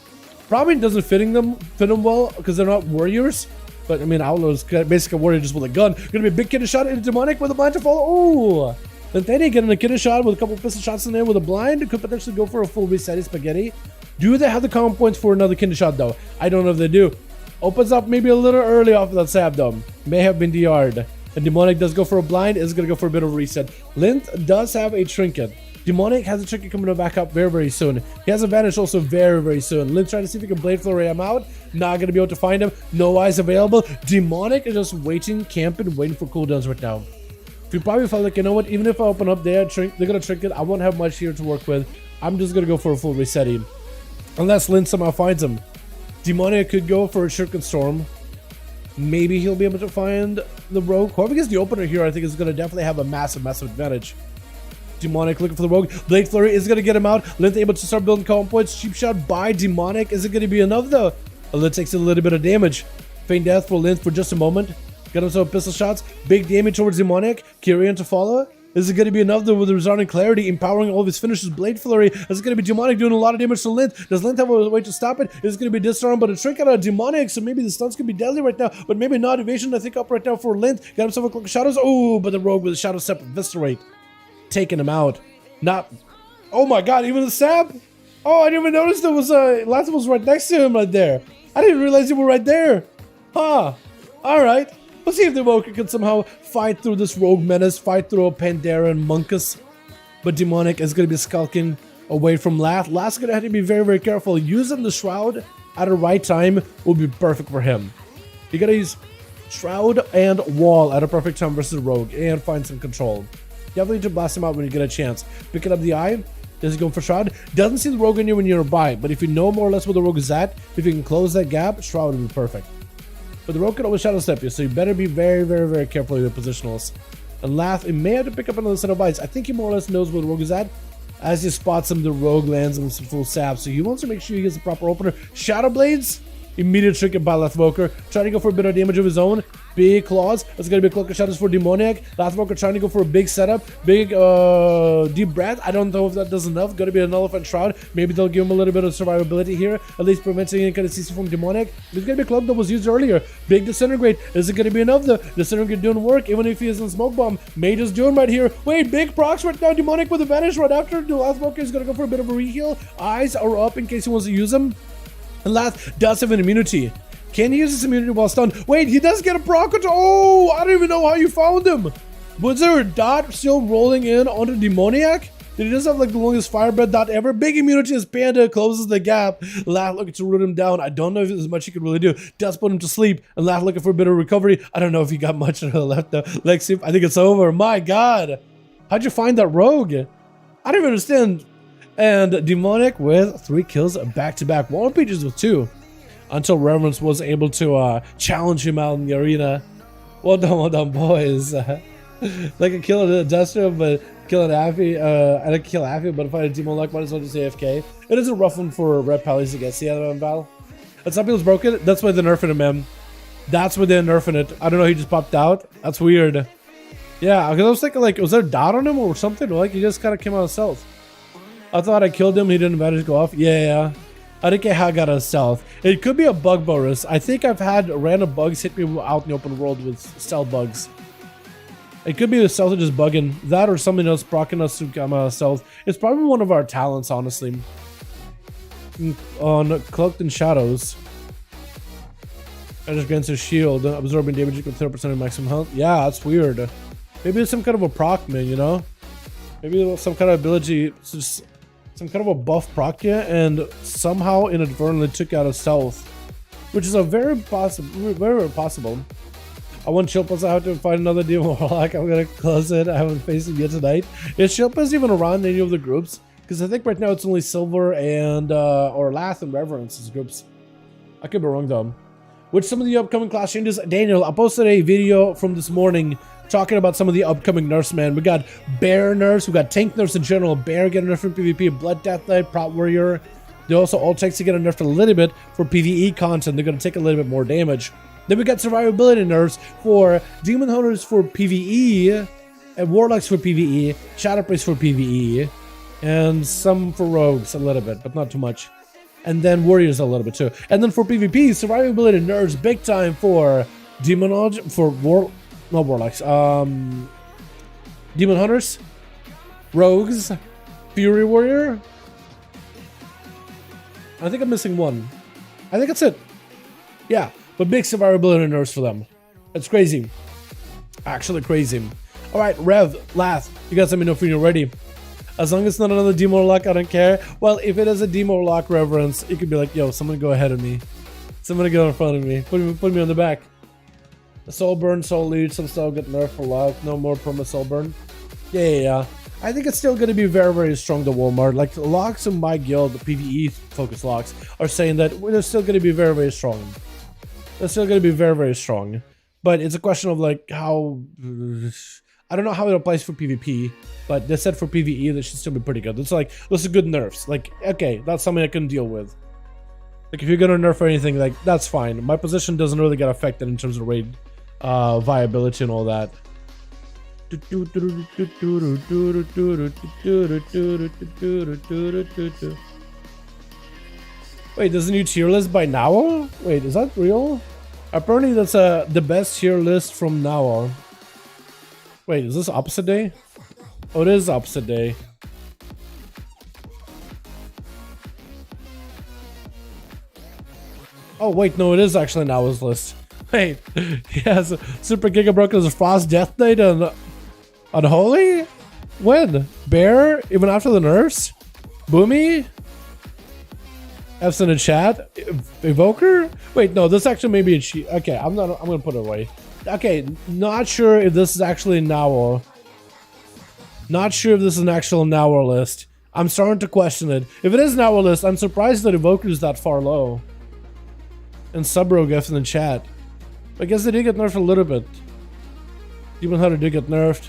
Probably doesn't fit them well because they're not warriors. But I mean, Outlaw's basically a warrior just with a gun. Gonna be a big kidney shot into Demonic with a blind to follow. Oh! Then they getting a kidney shot with a couple of pistol shots in there with a blind. Could potentially go for a full reset spaghetti. Do they have the common points for another kidney shot though? I don't know if they do. Opens up maybe a little early off of that sab though. May have been DR'd. And Demonic does go for a blind. Is gonna go for a bit of a reset. Lint does have a trinket. Demonic has a trinket coming back up very, very soon. He has a vanish also very, very soon. Lint trying to see if he can Blade Flurry him out. Not going to be able to find him. No eyes available. Demonic is just waiting, camping, waiting for cooldowns right now. If you probably felt like, you know what, even if I open up there, they're going to trinket. I won't have much here to work with. I'm just going to go for a full resetting. Unless Lint somehow finds him. Demonic could go for a Shuriken Storm. Maybe he'll be able to find the Rogue. Whoever gets the opener here, I think is going to definitely have a massive, massive advantage. Demonic looking for the Rogue. Blade Flurry is going to get him out. Lint able to start building column points. Cheap shot by Demonic. Is it going to be enough though? Lint takes a little bit of damage. Feign death for Lint for just a moment. Got himself pistol shots. Big damage towards Demonic. Kyrian to follow. Is it going to be enough though with the resounding clarity, empowering all of his finishes? Blade Flurry. Is it going to be Demonic doing a lot of damage to Lint? Does Lint have a way to stop it? Is it going to be disarm, but a trick out of Demonic, so maybe the stunts could be deadly right now, but maybe not. Evasion I think up right now for Lint. Got himself a cloak of shadows. Oh, but the Rogue with a shadow step eviscerate. Taking him out. Not, oh my god, even the sab? Oh, I didn't even notice there was Latham was right next to him right there. I didn't realize you were right there. Huh. Alright. Let's see if the Woker can somehow fight through this Rogue Menace, fight through a Pandera and Monkus. But Demonic is going to be skulking away from Lath. Lath's going to have to be very, very careful. Using the Shroud at the right time will be perfect for him. You got to use Shroud and Wall at a perfect time versus Rogue and find some control. Definitely to blast him out when you get a chance. Picking up the eye. Does he go for Shroud? Doesn't see the Rogue in you when you're nearby, but if you know more or less where the Rogue is at, if you can close that gap, Shroud would be perfect. But the Rogue can always shadow step you, so you better be very, very, very careful with your positionals. And Lath, it may have to pick up another set of bites. I think he more or less knows where the Rogue is at. As he spots him, the Rogue lands him some full sap, so he wants to make sure he gets the proper opener. Shadow Blades, immediate trinket by Lathwoker. Trying to go for a bit of damage of his own. Big claws. It's going to be a cloak of shadows for Demoniac. Lathwoker trying to go for a big setup. Big deep breath. I don't know if that does enough. Going to be an Elephant Shroud. Maybe they'll give him a little bit of survivability here. At least preventing any kind of CC from Demoniac. There's going to be a cloak that was used earlier. Big Disintegrate. Is it going to be enough though? Disintegrate doing work even if he isn't Smoke Bomb. May just do him right here. Wait, big procs right now. Demonic with a vanish right after. The Lathwoker is going to go for a bit of a reheal. Eyes are up in case he wants to use them. And Lath does have an immunity. Can he use his immunity while stunned? Wait, he does get a proc. Oh, I don't even know how you found him. Was there a dot still rolling in onto Demoniac? Did he just have like the longest firebread dot ever? Big immunity as Panda closes the gap. Lath looking to root him down. I don't know if there's much he could really do. Does put him to sleep. And Lath looking for a bit of recovery. I don't know if he got much left though. Lexi, I think it's over. My god. How'd you find that Rogue? I don't even understand. And Demonic with 3 kills back-to-back. War Pages with 2. Until Reverence was able to challenge him out in the arena. Well done, boys. Like a kill a Duster, but killing Affy. I didn't kill Affy, but if I had a Demon Luck, might as well just AFK. It is a rough one for Red Pallies to get. See how that battle? And some people's broken. That's why they're nerfing him, man. That's why they're nerfing it. I don't know, he just popped out. That's weird. Yeah, because I was thinking, like, was there a dot on him or something? Or like, he just kind of came out of stealth. I thought I killed him, he didn't manage to go off. Yeah. I didn't get how I got out of stealth. It could be a bug bonus. I think I've had random bugs hit me out in the open world with stealth bugs. It could be the stealth just bugging. That or something else proccing us to come out of stealth. It's probably one of our talents, honestly. On Cloaked in Shadows. I just grants his shield, absorbing damage with 30% of maximum health. Yeah, that's weird. Maybe it's some kind of a proc, man, you know? Maybe some kind of ability, just some kind of a buff proc you, and somehow inadvertently took out a stealth, which is a very possible. I want Shilpas. I have to find another Demon Warlock. I'm gonna close it. I haven't faced him yet tonight. Is Shilpas even around any of the groups? Because I think right now it's only Silver and or Lath and Reverence as groups. I could be wrong though. With some of the upcoming class changes, Daniel, I posted a video from this morning talking about some of the upcoming nerfs, man. We got Bear nerfs, we got Tank nerfs in general. Bear getting nerfed in PvP, Blood Death Knight, Prot Warrior. They also all takes to get nerfed a little bit for PvE content. They're going to take a little bit more damage. Then we got survivability nerfs for Demon Hunters for PvE, and Warlocks for PvE, Shadow Priest for PvE, and some for Rogues a little bit, but not too much. And then Warriors a little bit too. And then for PvP, survivability nerfs big time for Demonology, for Warlocks, Demon Hunters, Rogues, Fury Warrior. I think I'm missing one. I think that's it. Yeah, but big survivability nerfs for them. That's crazy. Actually crazy. Alright, Rev, Lath, you guys let me know if you're ready. As long as it's not another Demo Lock, I don't care. Well, if it is a Demo Lock Reverence, it could be like, yo, someone go ahead of me. Someone go in front of me. Put me on the back. Soul Burn, Soul Leech, some still get nerfed for life. No more perma Soul Burn. Yeah. I think it's still going to be very, very strong to Walmart. Like, locks in my guild, the PvE focus locks, are saying that they're still going to be very, very strong. They're still going to be very, very strong. But it's a question of, like, how... I don't know how it applies for PvP, but they said for PvE that should still be pretty good. It's like, those are good nerfs. Like, okay, that's something I can deal with. Like, if you're going to nerf or anything, like, that's fine. My position doesn't really get affected in terms of raid viability and all that. Wait, there's a new tier list by now? Wait, is that real? Apparently that's the best tier list from now on. Wait, is this opposite day? Oh, it is opposite day. Oh wait, no, it is actually Now's list. Wait, he has Super Giga Broken's Frost Death Knight and Unholy? When? Bear? Even after the nerfs? Boomy? F's in the chat? Evoker? Wait, no, this actually may be a cheat. Okay, I'm gonna put it away. Okay, not sure if this is actually Now. Not sure if this is an actual Now list. I'm starting to question it. If it is Now list, I'm surprised that Evoker is that far low. And Subrogue F in the chat. I guess they did get nerfed a little bit. Demon Hunter did get nerfed.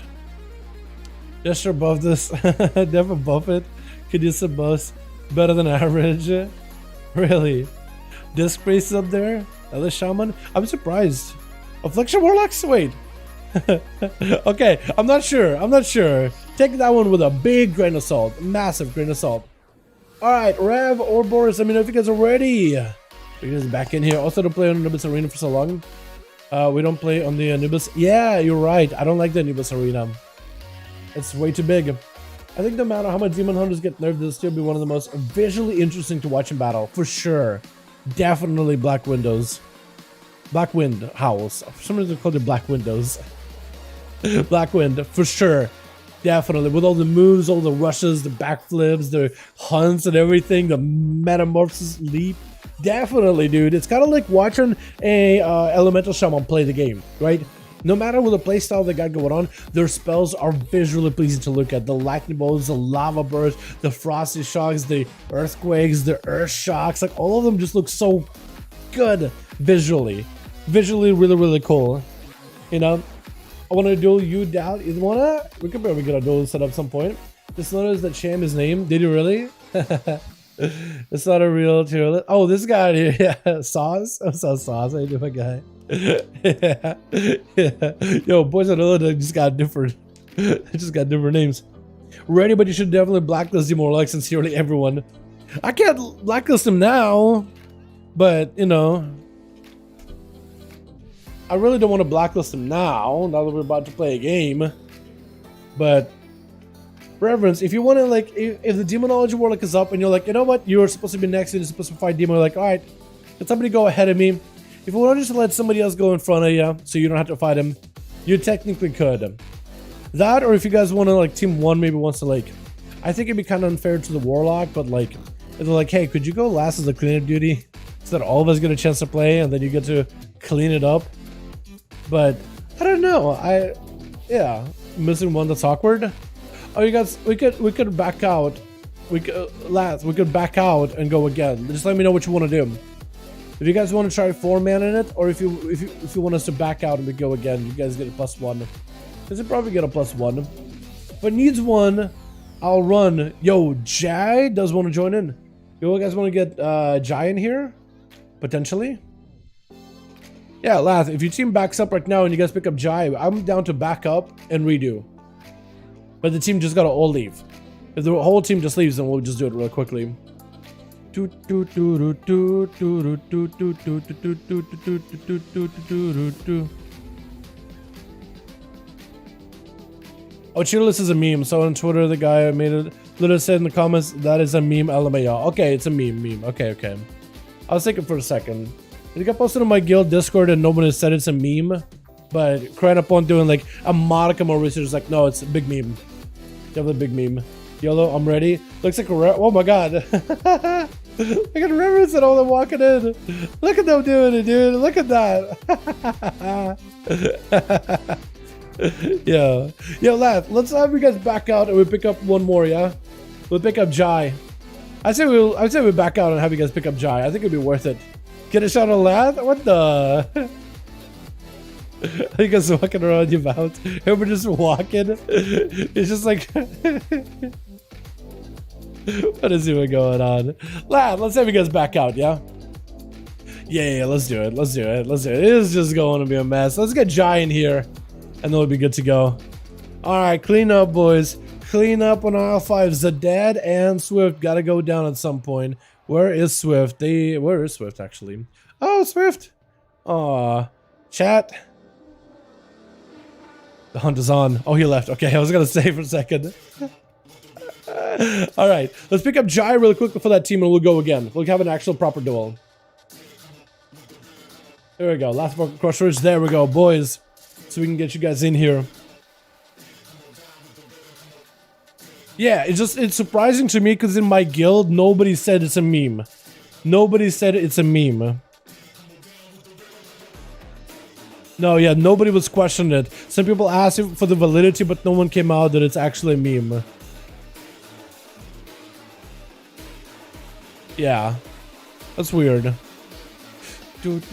Just above this. Dev above it. Caduceus above. Better than average. Really? Disc Priest up there? Ellis Shaman? I'm surprised. Affliction Warlocks? Wait. Okay, I'm not sure. Take that one with a big grain of salt. Massive grain of salt. Alright, Rev or Boris, let me know if you guys are ready. You guys back in here. Also, don't play on Anubis Arena for so long. We don't play on the Anubis. Yeah, you're right. I don't like the Anubis Arena. It's way too big. I think no matter how much Demon Hunters get nerfed, they'll still be one of the most visually interesting to watch in battle. For sure. Definitely Black Windows. Black Wind Howls. For some reason, they call it Black Windows. Black Wind, for sure. Definitely. With all the moves, all the rushes, the backflips, the hunts and everything, the metamorphosis leap. Definitely, dude. It's kind of like watching a Elemental Shaman play the game, right? No matter what the playstyle they got going on, their spells are visually pleasing to look at. The lightning bolts, the lava bursts, the frosty shocks, the earthquakes, the earth shocks, like all of them just look so good visually. Visually really, really cool. You know? I want to duel you down. You wanna? We could probably get a duel set up at some point. Just noticed that Sham is named. Did you really? It's not a real tier list. Oh, this guy here. Yeah. Sauce. Oh, Sauce. How you doing, guy? Yeah. Yo, boys and girls just got different. Just got different names. Ready, but you should definitely blacklist Demorlax sincerely, everyone. I can't blacklist him now, but you know, I really don't want to blacklist him now that we're about to play a game. But Reverence, if you want to, like, if the Demonology Warlock is up and you're like, you know what, you're supposed to be next and you're supposed to fight Demon, you're like, alright, let somebody go ahead of me. If you want to just let somebody else go in front of you so you don't have to fight him, you technically could. That, or if you guys want to, like, team one maybe wants to, like, I think it'd be kind of unfair to the Warlock, but, like, if they're like, hey, could you go last as a cleanup duty so that all of us get a chance to play and then you get to clean it up? But, I don't know, yeah, missing one that's awkward. Oh, you guys, we could back out lads, we could back out and go again. Just let me know what you want to do. If you guys want to try 4-man in it, or if you want us to back out and we go again, you guys get a +1. Because you probably get a +1. If it needs one, I'll run. Yo, Jai does want to join in. You guys want to get Jai in here? Potentially? Yeah, lads, if your team backs up right now and you guys pick up Jai, I'm down to back up and redo. But the team just gotta all leave. If the whole team just leaves, then we'll just do it real quickly. Oh, cheerless is a meme. So on Twitter, the guy made it. Literally said in the comments, that is a meme, LMAO. Okay, it's a meme. Okay. I was thinking for a second. It got posted on my guild Discord and nobody said it's a meme. But crying upon doing like a modicum of research, like, no, it's a big meme. Definitely a big meme. YOLO, I'm ready. Looks like a oh my god. I can reference it all them walking in. Look at them doing it, dude. Look at that. Yo, lad, let's have you guys back out and we pick up one more, yeah? We'll pick up Jai. I'd say we back out and have you guys pick up Jai. I think it'd be worth it. Get a shot on lad? What the? You guys walking around your mouth. We're just walking. It's just like what is even going on? Lad, let's have you guys back out, yeah? Yeah, let's do it. It is just going to be a mess. Let's get Jai in here and then we'll be good to go. Alright, clean up, boys. Clean up on aisle 5. Zadad and Swift gotta go down at some point. Where is Swift? Where is Swift actually? Oh, Swift. Aw. Chat. The hunt is on. Oh, he left. Okay, I was gonna say for a second. Alright, let's pick up Jai really quick before that team and we'll go again. We'll have an actual proper duel. There we go. Last crushers. There we go, boys. So we can get you guys in here. Yeah, it's surprising to me because in my guild, nobody said it's a meme. Nobody said it's a meme. No, yeah, nobody was questioning it. Some people asked for the validity, but no one came out that it's actually a meme. Yeah, that's weird. And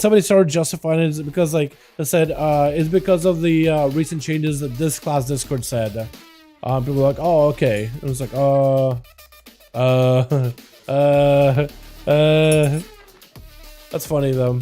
somebody started justifying it because, like I said, it's because of the recent changes that this class Discord said. People were like, oh, okay. It was like, that's funny though.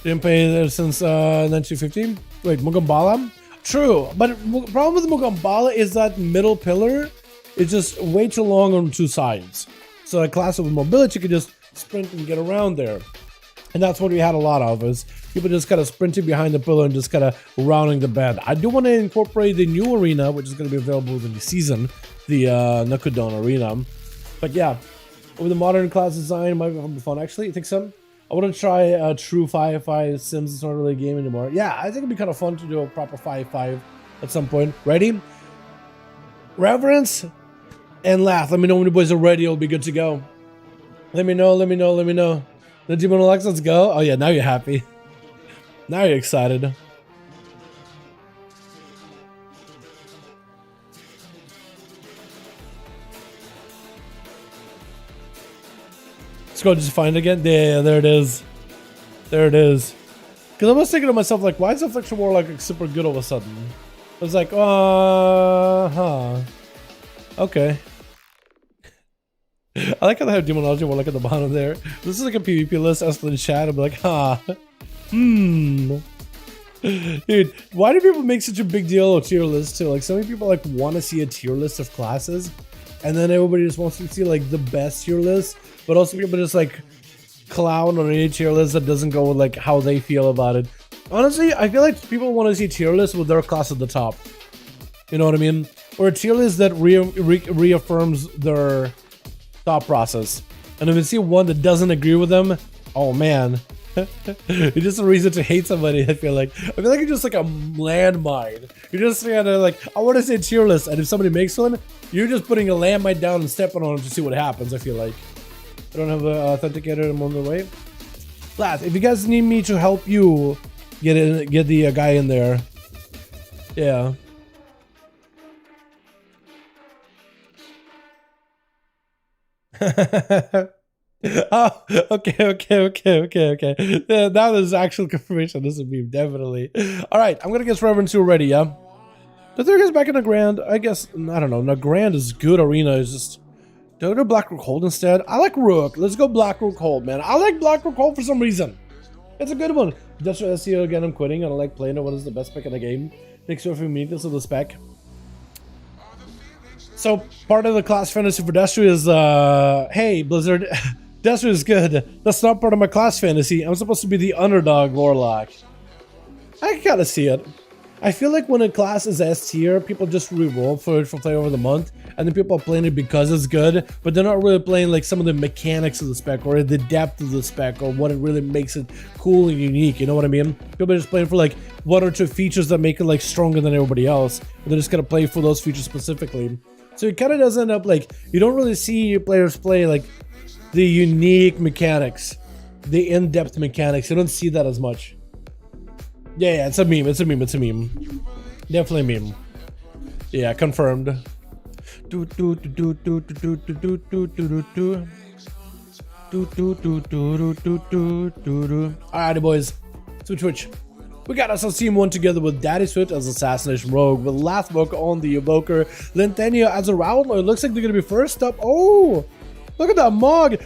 Didn't pay there since 1915. Wait, Mugambala? True, but the problem with Mugambala is that middle pillar is just way too long on two sides. So a class with mobility could just sprint and get around there. And that's what we had a lot of, is people just kind of sprinting behind the pillar and just kind of rounding the bend. I do want to incorporate the new arena, which is going to be available in the season, the Nakudon arena. But yeah, with the modern class design, it might be fun. Actually, you think so? I want to try a true 5v5 Sims. It's not really a game anymore. Yeah, I think it'd be kind of fun to do a proper 5v5 at some point. Ready? Reverence and laugh. Let me know when you boys are ready. It'll be good to go. Let me know. The Demon Alex, let's go. Oh yeah, now you're happy. Now you're excited. Let's go just find it again. Yeah, there it is. There it is. Because I was thinking to myself, like, why is Affliction War like super good all of a sudden? I was like, okay. I like how they have Demonology War like at the bottom there. This is like a PvP list. Ask in the chat. I'll be like, Dude, why do people make such a big deal of tier lists too? Like, so many people like want to see a tier list of classes, and then everybody just wants to see like the best tier list. But also people just like clown on any tier list that doesn't go with like how they feel about it. Honestly, I feel like people want to see tier lists with their class at the top. You know what I mean? Or a tier list that reaffirms their thought process. And if you see one that doesn't agree with them, oh man, It's just a reason to hate somebody. I feel like you're just like a landmine. You're just kind of like, I want to say tier list, and if somebody makes one, you're just putting a landmine down and stepping on it to see what happens. I feel like I don't have an authenticator. I'm on the way. Laugh. If you guys need me to help you get the guy in there, yeah. Oh, okay. Yeah, now there's actual confirmation. This is a meme, definitely. All right, I'm gonna get Reverend 2 ready, yeah? The third guy's back in the Grand. I guess, I don't know. The Grand is good arena. It's just, do I go Black Rook Hold instead? I like Rook. Let's go Black Rook Hold, man. I like Black Rook Hold for some reason. It's a good one. Industrial SEO again, I'm quitting. I don't like playing it. What is the best spec in the game? Make sure if you meet this with the spec. So, part of the class fantasy for Destry is, hey, Blizzard, Destry is good. That's not part of my class fantasy. I'm supposed to be the underdog Warlock. I can kind of see it. I feel like when a class is S tier, people just re-roll for it for play over the month, and then people are playing it because it's good, but they're not really playing like some of the mechanics of the spec or the depth of the spec or what it really makes it cool and unique, you know what I mean? People are just playing for like one or two features that make it like stronger than everybody else, and they're just gonna play for those features specifically. So it kind of does end up like, you don't really see players play like the unique mechanics, the in-depth mechanics. You don't see that as much. Yeah, it's a meme. Definitely a meme. Yeah, confirmed. Alrighty, boys. Switch. We got ourselves Team 1 together with Daddy Switch as Assassination Rogue, with Lathbook on the Evoker, Lentenia as a Roundler. It looks like they're going to be first up. Oh, look at that Mog.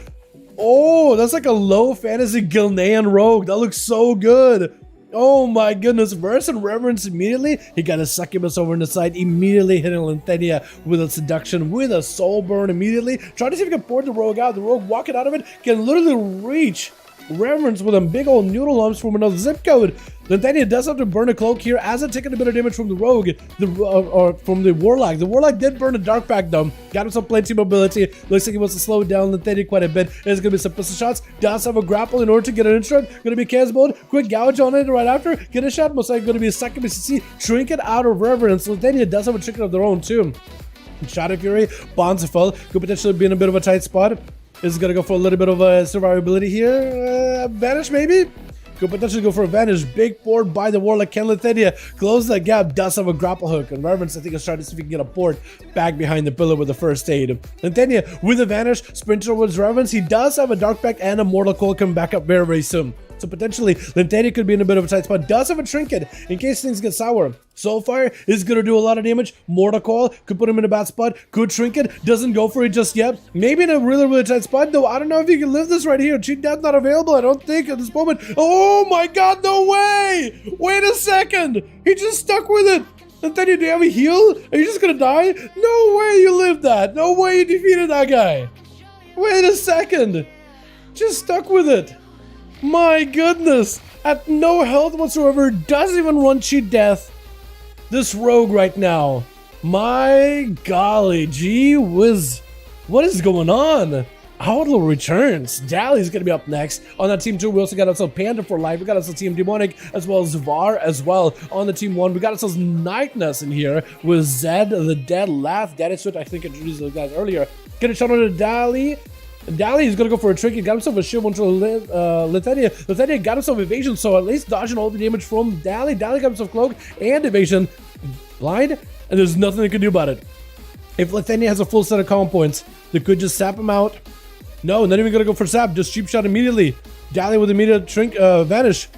Oh, that's like a low fantasy Gilnean Rogue. That looks so good. Oh my goodness, Verse and Reverence immediately. He got a Succubus over on the side, immediately hitting Lentenia with a Seduction, with a Soul Burn immediately. Trying to see if he can port the Rogue out. The Rogue walking out of it can literally reach Reverence with a big old noodle lumps from another zip code. Lentenia does have to burn a cloak here as it taking a bit of damage from the Rogue, or from the Warlock. The Warlock did burn a dark pack though. Got him some plenty mobility. Looks like he wants to slow down Lentenia quite a bit. There's going to be some pistol shots. Does have a grapple in order to get an instruct. Going to be Chaos Mode. Quick gouge on it right after. Get a shot. Most likely going to be a second BCC. Trinket out of Reverence. Lentenia does have a trinket of their own too. Shadow Fury. Bonds fell. Could potentially be in a bit of a tight spot. This is going to go for a little bit of a survivability here. Vanish maybe? Could potentially go for a Vanish. Big board by the Warlock. Can Lentenia close that gap? Does have a grapple hook. And Reverence, I think, is trying to see if he can get a port back behind the pillar with the first aid. Lentenia with a Vanish. Sprinter towards Reverence. He does have a Dark Pack and a Mortal Coil coming back up very, very soon. So potentially, Lentenia could be in a bit of a tight spot. Does have a Trinket in case things get sour. Soulfire is going to do a lot of damage. Mortal Coil could put him in a bad spot. Could Trinket. Doesn't go for it just yet. Maybe in a really, really tight spot, though. I don't know if you can live this right here. Cheat Death not available, I don't think, at this moment. Oh my god, no way! Wait a second! He just stuck with it! Lentenia, do you have a heal? Are you just going to die? No way you lived that! No way you defeated that guy! Wait a second! Just stuck with it! My goodness! At no health whatsoever, doesn't even run Cheat Death. This Rogue right now. My golly, gee whiz. What is going on? Outlaw returns. Dali's gonna be up next. On that team 2, we also got ourselves Panda for life. We got ourselves Team Demonic as well as Var as well. On the team 1, we got ourselves Nightness in here with Zed, the Dead Lath. Daddy Switch, I think I introduced those guys earlier. Get a shot on to Dali. Dali is going to go for a trick. He got himself a shield onto Lentenia. Lentenia got himself evasion, so at least dodging all the damage from Dali. Dali got himself cloak and evasion. Blind, and there's nothing they can do about it. If Lentenia has a full set of calm points, they could just sap him out. No, not even going to go for sap. Just cheap shot immediately. Dali with immediate vanish.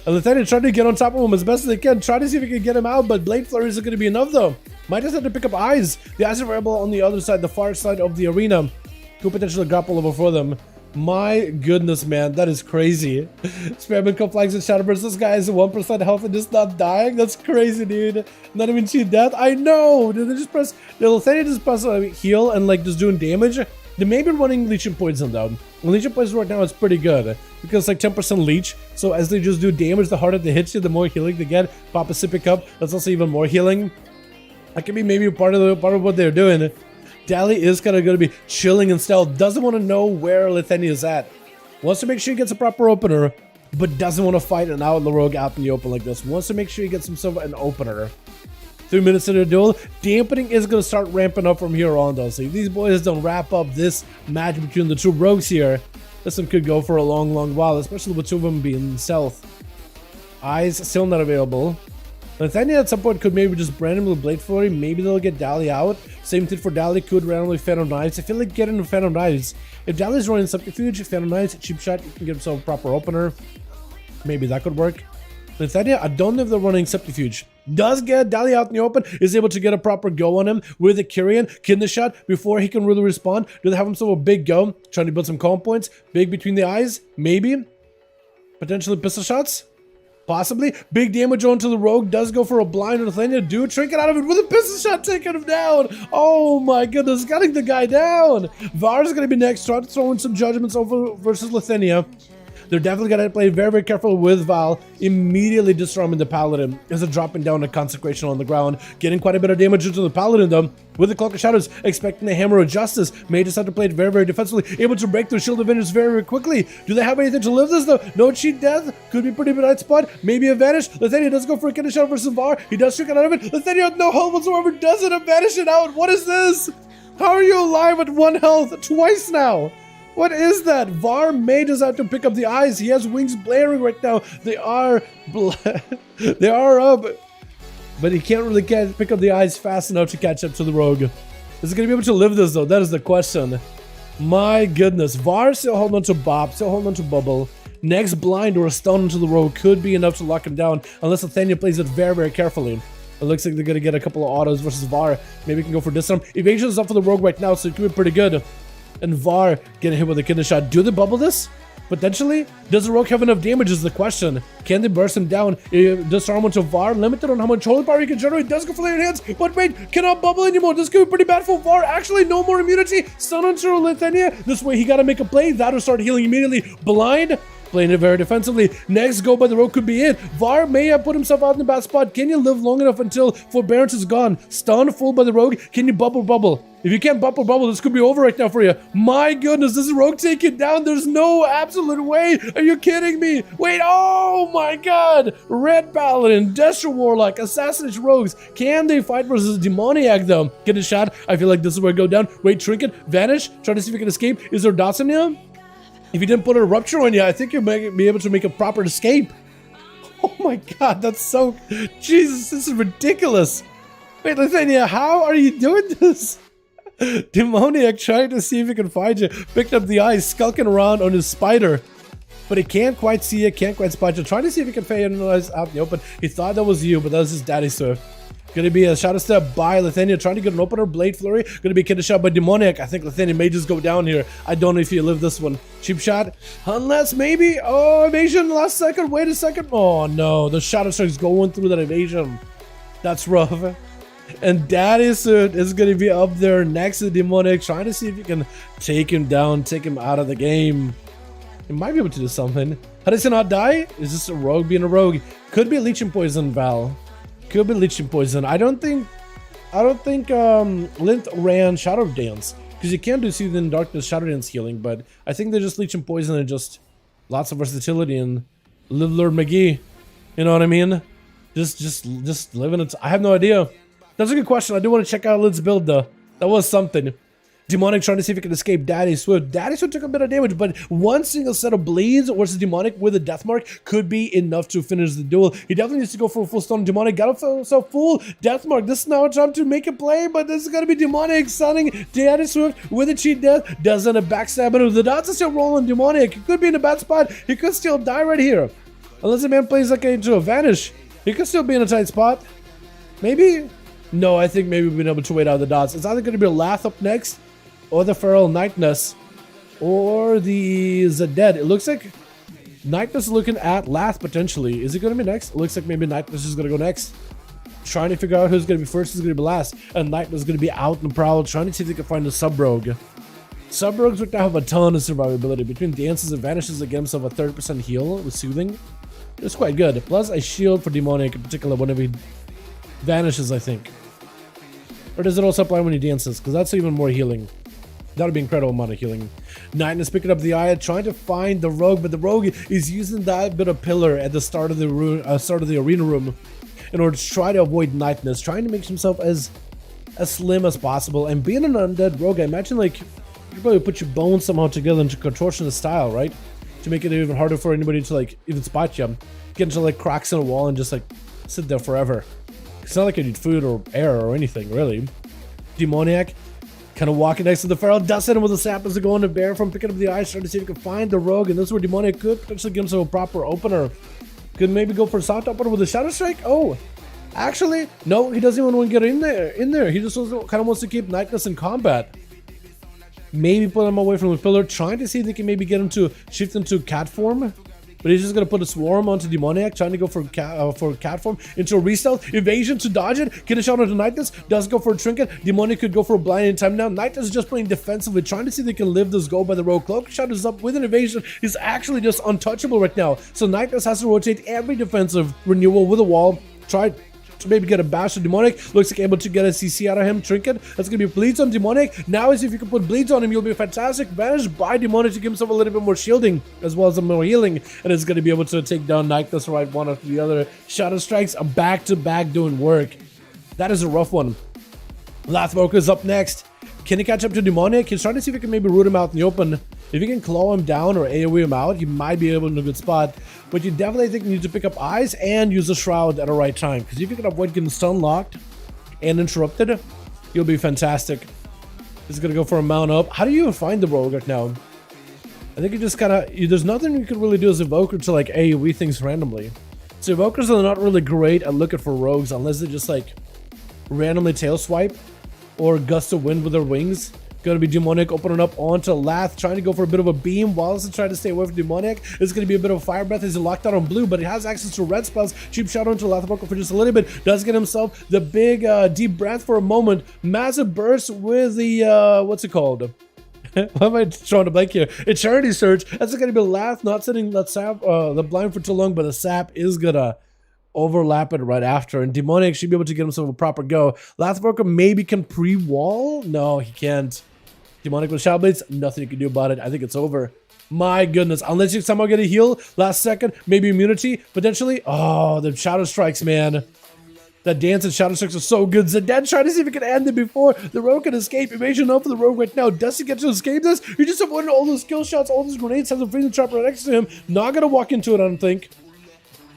Lentenia tried to get on top of him as best as they can. Try to see if he can get him out, but Blade Flurry isn't going to be enough though. Might just have to pick up eyes. The eyes are available on the other side, the far side of the arena. Could potentially grapple over for them. My goodness, man, that is crazy. Spamming Conflags and Shadowburst. This guy is 1% health and just not dying. That's crazy, dude. Not even Cheat Death. I know. Did they just press? Did Lentenia just press heal and like just doing damage? They may be running Legion Poison down. Well, Legion Poison right now is pretty good because it's like 10% leech. So as they just do damage, the harder they hit you, the more healing they get. Pop a sippy cup. That's also even more healing. That could be maybe part of what they're doing. Dali is kind of going to be chilling in stealth. Doesn't want to know where Lentenia is at. Wants to make sure he gets a proper opener. but doesn't want to fight an outlaw rogue out in the open like this. Wants to make sure he gets himself an opener. 3 minutes into the duel, dampening is going to start ramping up from here on though. So if these boys don't wrap up this match between the two rogues here, this one could go for a long while, especially with two of them being stealth. Eyes still not available. Nathaniel at some point could maybe just randomly Blade Flurry, maybe they'll get Dali out. Same thing for Dali, could randomly Phantom Knives. I feel like getting into Phantom Knives. If Dali's running Subterfuge, Phantom Knives, cheap shot, you can get himself a proper opener. Maybe that could work. Nathaniel, I don't know if they're running Subterfuge. Does get Dali out in the open, is able to get a proper go on him with a Kyrian, kidney shot before he can really respond. Do they have himself a big go? Trying to build some calm points. Big between the eyes, maybe. Potentially pistol shots. Possibly. Big damage onto the rogue. Does go for a blind. Nathaniel do trinket out of it with a pistol shot, taking him down. Oh my goodness, cutting the guy down. Var's going to be next. Trying to throw in some judgments over versus Lithania. They're definitely going to play very careful with Val, immediately disarming the Paladin as they're dropping down a Consecration on the ground, getting quite a bit of damage into the Paladin though, with the Cloak of Shadows, expecting the Hammer of Justice. May decide to play it very defensively, able to break through Shield of Vengeance very quickly. Do they have anything to live this though? No cheat death, could be pretty bad spot, maybe a Vanish. Lithania does go for a kidney shot versus Var, he does trick it out of it. Lithania with no health whatsoever, doesn't vanish it out. What is this? How are you alive at 1 health twice now? What is that? Var may decide to pick up the eyes. He has wings blaring right now. They are up. But he can't really pick up the eyes fast enough to catch up to the rogue. Is he going to be able to live this though? That is the question. My goodness. Var still holding on to Bob. Still holding on to Bubble. Next blind or a stun into the rogue could be enough to lock him down. Unless Nathaniel plays it very carefully. It looks like they're going to get a couple of autos versus Var. Maybe he can go for disarm. Evasion is up for the rogue right now, so it could be pretty good. And Var getting hit with a kidney shot. Do they bubble this? Potentially? Does the rogue have enough damage is the question. Can they burst him down? Disarm onto Var, limited on how much holy power he can generate. Does go for layered hands, but wait, cannot bubble anymore. This could be pretty bad for Var. Actually, no more immunity. Stun onto Lithania. This way he gotta make a play. That'll start healing immediately. Blind. Playing it very defensively. Next go by the rogue could be it. Var may have put himself out in the bad spot. Can you live long enough until Forbearance is gone? Stun full by the rogue. Can you bubble? If you can't bubble, this could be over right now for you. My goodness, this rogue taken down. There's no absolute way. Are you kidding me? Wait, oh my god. Red Paladin, Destro Warlock, Assassination Rogues. Can they fight versus Demoniac though? Get a shot. I feel like this is where it go down. Wait, Trinket, Vanish. Try to see if you can escape. Is there dots in you? If you didn't put a rupture on you, I think you might be able to make a proper escape. Oh my god, that's so... Jesus, this is ridiculous. Wait, Lithania, how are you doing this? Demoniac trying to see if he can find you. Picked up the eyes, skulking around on his spider. But he can't quite see you, can't quite spot you. Trying to see if he can finalize out in the open. He thought that was you, but that was his daddy, sir. Gonna be a shadow step by Lithania, trying to get an opener, Blade Flurry. Gonna be kidney shot by Demoniac. I think Lithania may just go down here. I don't know if you live this one. Cheap shot, unless maybe, oh, evasion last second, wait a second. Oh no, the shadow strike's going through that evasion. That's rough. And Daddy Suit is gonna be up there next to Demoniac, trying to see if you can take him down, take him out of the game. He might be able to do something. How does he not die? Is this a rogue being a rogue? Could be leeching poison, Val. Could be leeching poison. I don't think Lint ran Shadow Dance, because you can do Seething Darkness Shadow Dance healing, but I think they're just leeching poison and just lots of versatility and Live Lord McGee. You know what I mean? Just living it. I have no idea. That's a good question. I do want to check out Lid's build though. That was something. Demonic trying to see if he can escape Daddy Swift. Daddy Swift took a bit of damage, but one single set of bleeds versus Demonic with a death mark could be enough to finish the duel. He definitely needs to go for a full stun. Demonic got himself full death mark. This is now a time to make a play, but this is going to be Demonic stunning Daddy Swift with a cheat death. Doesn't a backstab into the dots are still rolling Demonic. He could be in a bad spot. He could still die right here. Unless the man plays like into a Vanish. He could still be in a tight spot. Maybe? No, I think maybe we've been able to wait out the dots. It's either going to be a Lath up next, or the Feral Nightness, or the Zeded. It looks like Nightness is looking at Lath potentially. Is it going to be next? It looks like maybe Nightness is going to go next. Trying to figure out who's going to be first, who's going to be last. And Nightness is going to be out and prowl, trying to see if they can find a Sub-Rogue. Sub-Rogues would have a ton of survivability. Between dances and vanishes, they get himself a 30% heal with Soothing. It's quite good. Plus a shield for Demonic in particular whenever he vanishes, I think. Or does it also apply when he dances? Because that's even more healing. That'll be incredible amount of healing. Nightness picking up the eye, trying to find the rogue, but the rogue is using that bit of pillar at the start of the arena room in order to try to avoid Nightness, trying to make himself as slim as possible. And being an undead rogue, I imagine like you could probably put your bones somehow together into contortionist style, right? To make it even harder for anybody to like even spot you. Get into like cracks in a wall and just like sit there forever. It's not like you need food or air or anything really. Demoniac kind of walking next to the feral, does hit him with a sap as they go on to bear from picking up the eyes, trying to see if he can find the rogue, and this is where Demoniac could potentially give himself a proper opener. Could maybe go for a soft opener with a Shadow Strike. Oh, actually, no, he doesn't even want to get in there. He just kind of wants to keep Nightness in combat. Maybe put him away from the pillar, trying to see if they can maybe get him to shift into cat form. But he's just going to put a swarm onto Demoniac, trying to go for cat form into a re-stealth. Evasion to dodge it. Get a shot onto Nightness. Does go for a trinket. Demoniac could go for a blind in time now. Nightness is just playing defensively, trying to see if they can live this goal by the rogue. Cloak Shot is up with an evasion. He's actually just untouchable right now. So Nightness has to rotate every defensive renewal with a wall. Try to maybe get a bash on Demoniac. Looks like able to get a CC out of him. Trinket. That's going to be bleeds on Demoniac. Now is if you can put bleeds on him, you'll be fantastic. Vanished by Demoniac to give himself a little bit more shielding as well as some more healing. And it's going to be able to take down Nightness right one after the other. Shadow Strikes are back to back doing work. That is a rough one. Lathroker is up next. Can he catch up to Demoniac? He's trying to see if he can maybe root him out in the open. If he can claw him down or AoE him out, he might be able in a good spot. But you definitely think you need to pick up eyes and use a shroud at the right time. Because if you can avoid getting stun locked and interrupted, you'll be fantastic. He's going to go for a mount up. How do you find the rogue right now? I think you just kind of... There's nothing you can really do as Evoker to like AoE things randomly. So Evokers are not really great at looking for rogues unless they just like randomly tail swipe or gust of wind with their wings. Gonna be Demoniac opening up onto Lath, trying to go for a bit of a beam. Wallace is trying to stay away from Demoniac. It's gonna be a bit of a fire breath as he locked out on blue, but he has access to red spells. Cheap shadow into Lathroker for just a little bit. Does get himself the big deep breath for a moment. Massive burst with the what's it called? Why am I trying to blank here? Eternity Surge. That's gonna be Lath not sitting that sap the blind for too long, but the sap is gonna overlap it right after, and Demoniac should be able to get himself a proper go. Lathroker maybe can pre-wall? No, he can't. Demoniac with Shadow Blades, nothing you can do about it. I think it's over. My goodness, unless you somehow get a heal last second, maybe immunity, potentially. Oh, the Shadow Strikes, man. That dance and Shadow Strikes are so good. Zeded trying to see if he can end it before the rogue can escape. Evasion up for the rogue right now. Does he get to escape this? He just avoided all those skill shots, all those grenades, has a freezing trap right next to him. Not gonna walk into it, I don't think.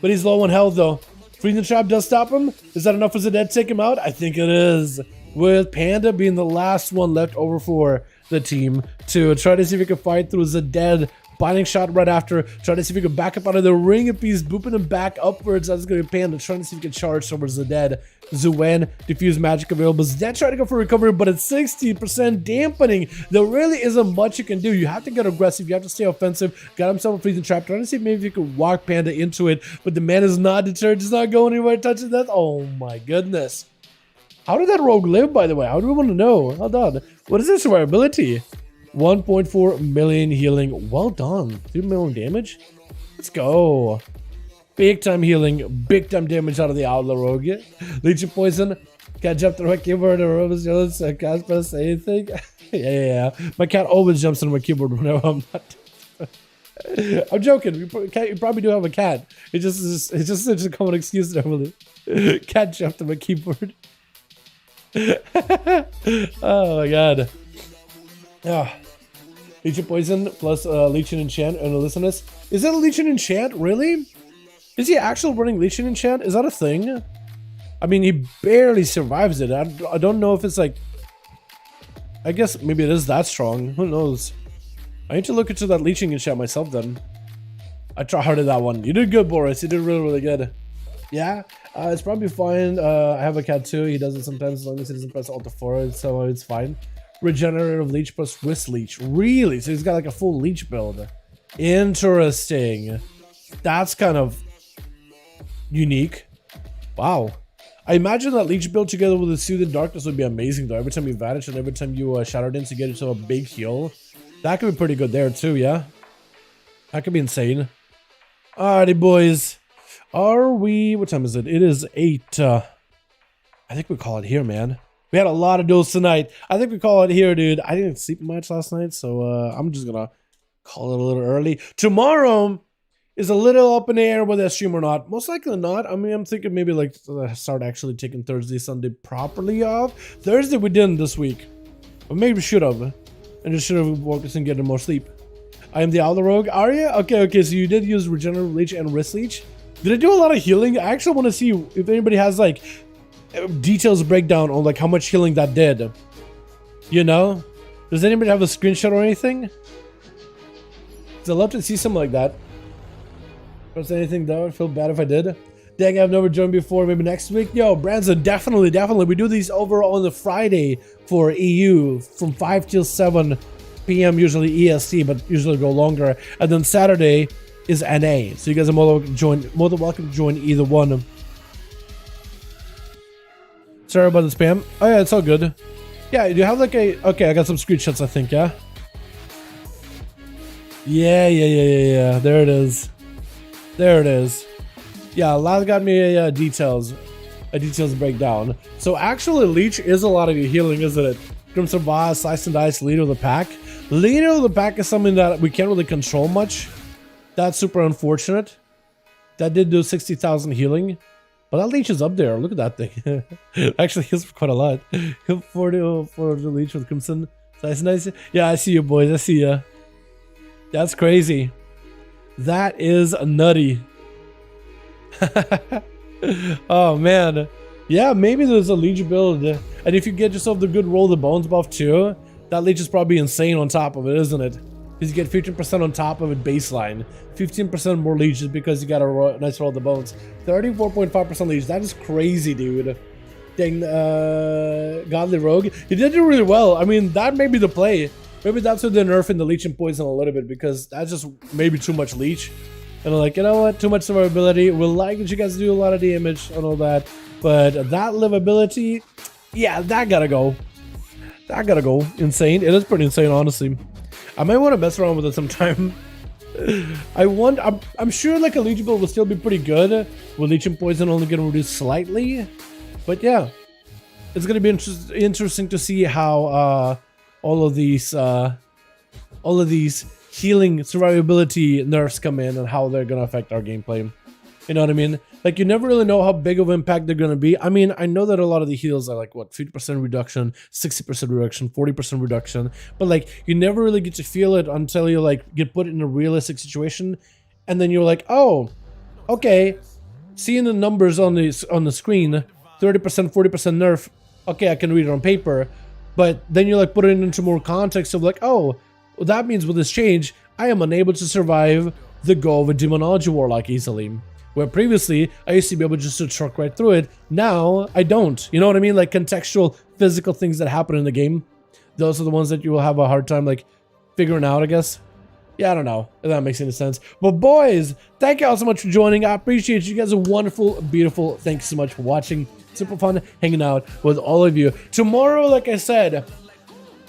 But he's low on health though. Freezing trap does stop him. Is that enough for Zeded to take him out? I think it is. With Panda being the last one left over for the team to try to see if he can fight through Zeded. Binding shot right after, trying to see if he can back up out of the ring. If he's booping him back upwards, that's going to be Panda trying to see if he can charge towards Zeded. Zuen, diffuse magic available. Zeded trying to go for recovery, but it's 60% dampening. There really isn't much you can do. You have to get aggressive. You have to stay offensive. Got himself a freezing trap. Trying to see if maybe you could walk Panda into it, but the man is not deterred. He's not going anywhere. Touching that. Oh my goodness. How did that rogue live, by the way? How do we want to know? Hold on. What is his survivability? 1.4 million healing. Well done. 3 million damage. Let's go. Big time healing. Big time damage out of the Outlaw Rogue. Leech Poison. Can't jump through my keyboard or Robust Yellows. I can't press anything. yeah. My cat always jumps on my keyboard whenever I'm not. I'm joking. You probably do have a cat. It's just such a common excuse normally. Cat jumped on my keyboard. Oh my god. Ah. Leech Poison plus Leech Enchant and Elusiveness. Is that a Leech Enchant? Really? Is he actually running Leech Enchant? Is that a thing? I mean, he barely survives it. I don't know if it's like... I guess maybe it is that strong. Who knows? I need to look into that Leeching Enchant myself then. I tried hard at that one. You did good, Boris. You did really good. Yeah, it's probably fine. I have a cat too. He does it sometimes as long as he doesn't press Alt 4, so it's fine. Regenerative Leech plus Wrist Leech. Really? So he's got like a full Leech build. Interesting. That's kind of unique. Wow. I imagine that Leech build together with the Soothing Darkness would be amazing though. Every time you vanish and every time you Shadow Dance, you get into a big heal. That could be pretty good there too, yeah? That could be insane. Alrighty, boys. Are we... What time is it? It is 8. I think we call it here, man. We had a lot of duels tonight. I think we call it here, dude. I didn't sleep much last night, so I'm just gonna call it a little early. Tomorrow is a little up in the air whether I stream or not. Most likely not. I mean, I'm thinking maybe like start actually taking Thursday, Sunday properly off. Thursday we didn't this week, but maybe should have, and just should have focused on getting more sleep. I am the Outlaw Rogue. Are you? Okay. So you did use Regenerative Leech and Wrist Leech. Did I do a lot of healing? I actually want to see if anybody has like details breakdown on like how much healing that did. You know? Does anybody have a screenshot or anything? I'd love to see something like that. Was anything though? I feel bad if I did. Dang, I've never joined before. Maybe next week. Yo, Branson, definitely. We do these over on the Friday for EU from 5 till 7 PM, usually EST, but usually go longer. And then Saturday is NA. So you guys are more than welcome to join either one. Sorry about the spam. Oh yeah, it's all good. Yeah, you have like a... Okay, I got some screenshots, I think, yeah? Yeah. There it is. Yeah, Laz got me a details breakdown. So actually, Leech is a lot of your healing, isn't it? Crimson Vase, Slice and Dice, Leader of the Pack. Leader of the Pack is something that we can't really control much. That's super unfortunate. That did do 60,000 healing. But that Leech is up there. Look at that thing. Actually, heals quite a lot. 40 for the Leech with Crimson. Slice and Dice. Yeah, I see you, boys. I see ya. That's crazy. That is nutty. Oh man, yeah, maybe there's a Leech build, and if you get yourself the good roll the bones buff too, that Leech is probably insane on top of it, isn't it? Because you get 15% on top of it baseline, 15% more leeches because you got a nice roll the bones, 34.5% leech. That is crazy, dude. Dang, Godly Rogue, you did do really well. I mean, that may be the play. Maybe that's what they're nerfing the leech and poison a little bit, because that's just maybe too much leech. And I'm like, you know what? Too much survivability. We'll like that you guys do a lot of damage and all that, but that livability, yeah, that gotta go. That gotta go. Insane. It is pretty insane, honestly. I might want to mess around with it sometime. I'm sure like a leech build will still be pretty good. With leech and poison only gonna reduce slightly, but yeah, it's gonna be interesting to see how all of these healing survivability nerfs come in and how they're gonna affect our gameplay. You know what I mean? Like, you never really know how big of an impact they're gonna be. I mean, I know that a lot of the heals are like, what, 50% reduction, 60% reduction, 40% reduction, but like, you never really get to feel it until you like get put in a realistic situation, and then you're like, oh, okay, seeing the numbers on the screen, 30%, 40% nerf, okay, I can read it on paper, but then you like put it into more context of like, oh, well, that means with this change, I am unable to survive the go of a Demonology Warlock easily. Where previously, I used to be able just to truck right through it. Now, I don't. You know what I mean? Like contextual, physical things that happen in the game. Those are the ones that you will have a hard time like figuring out, I guess. Yeah, I don't know if that makes any sense. But boys, thank you all so much for joining. I appreciate you guys. Are wonderful, beautiful. Thank you so much for watching. Super fun hanging out with all of you. Tomorrow, like I said,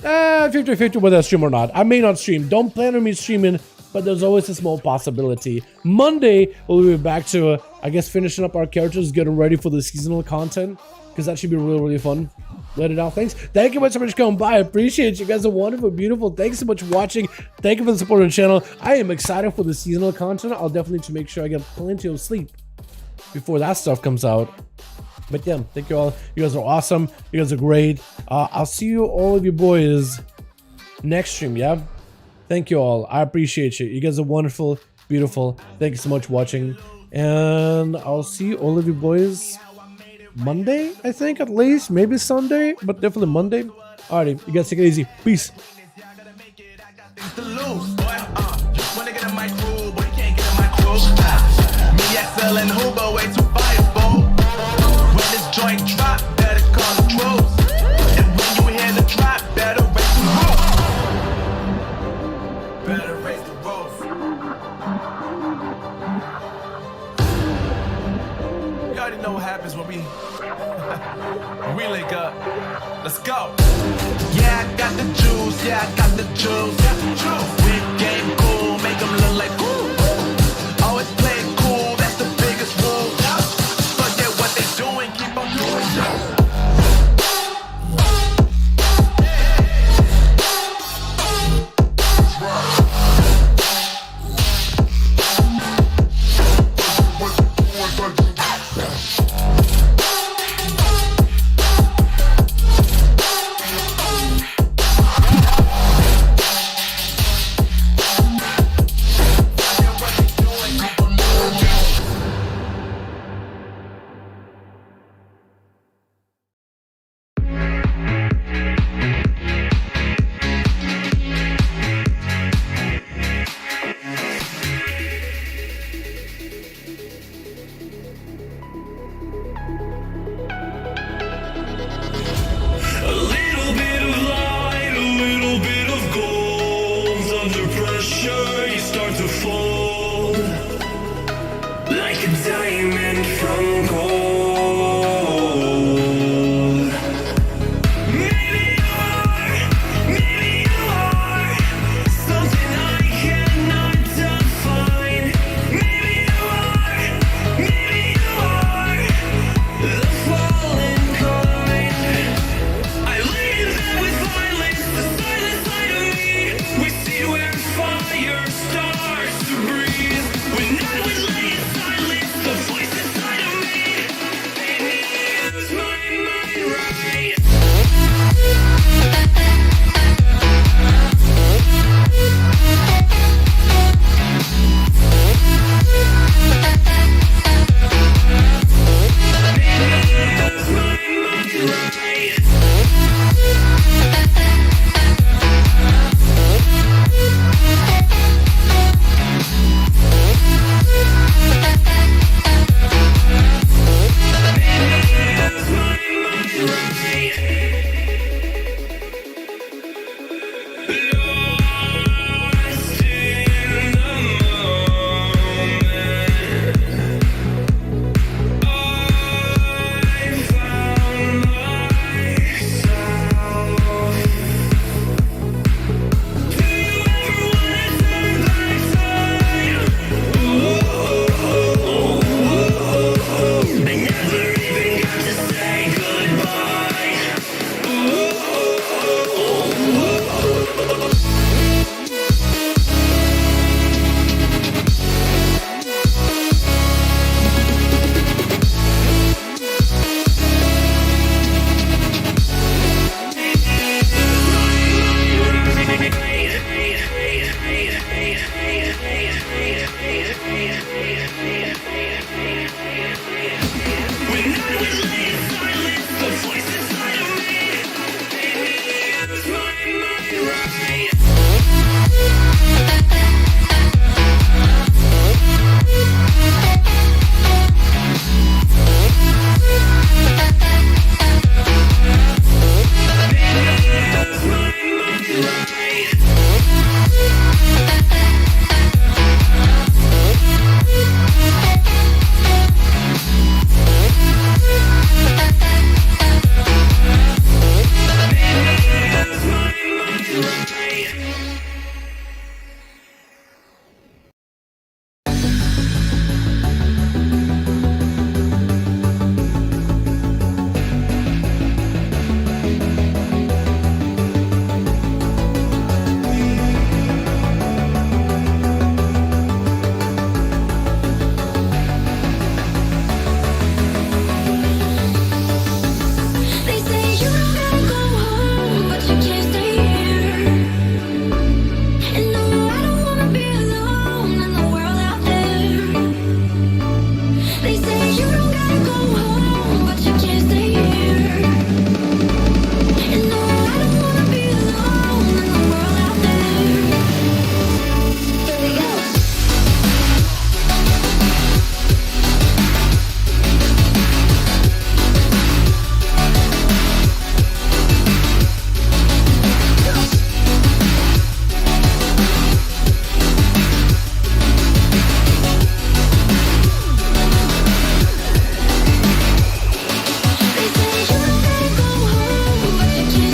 50-50 whether I stream or not. I may not stream. Don't plan on me streaming, but there's always a small possibility. Monday, we'll be back to, I guess, finishing up our characters, getting ready for the seasonal content, because that should be really, really fun. Let it out. Thanks. Thank you so much for coming by. I appreciate you guys. Are wonderful, beautiful. Thanks so much for watching. Thank you for the support of the channel. I am excited for the seasonal content. I'll definitely need to make sure I get plenty of sleep before that stuff comes out. But yeah, thank you all. You guys are awesome. You guys are great. I'll see you, all of you boys, next stream, yeah? Thank you all. I appreciate you. You guys are wonderful, beautiful. Thank you so much for watching. And I'll see all of you boys Monday, I think, at least. Maybe Sunday, but definitely Monday. Alrighty, you guys take it easy. Peace. Joint drop, better call the troops. And when you hear the drop, better raise the roof. Better raise the roof. You already know what happens when we link up. Let's go. Yeah, I got the juice. Yeah, I got the juice. We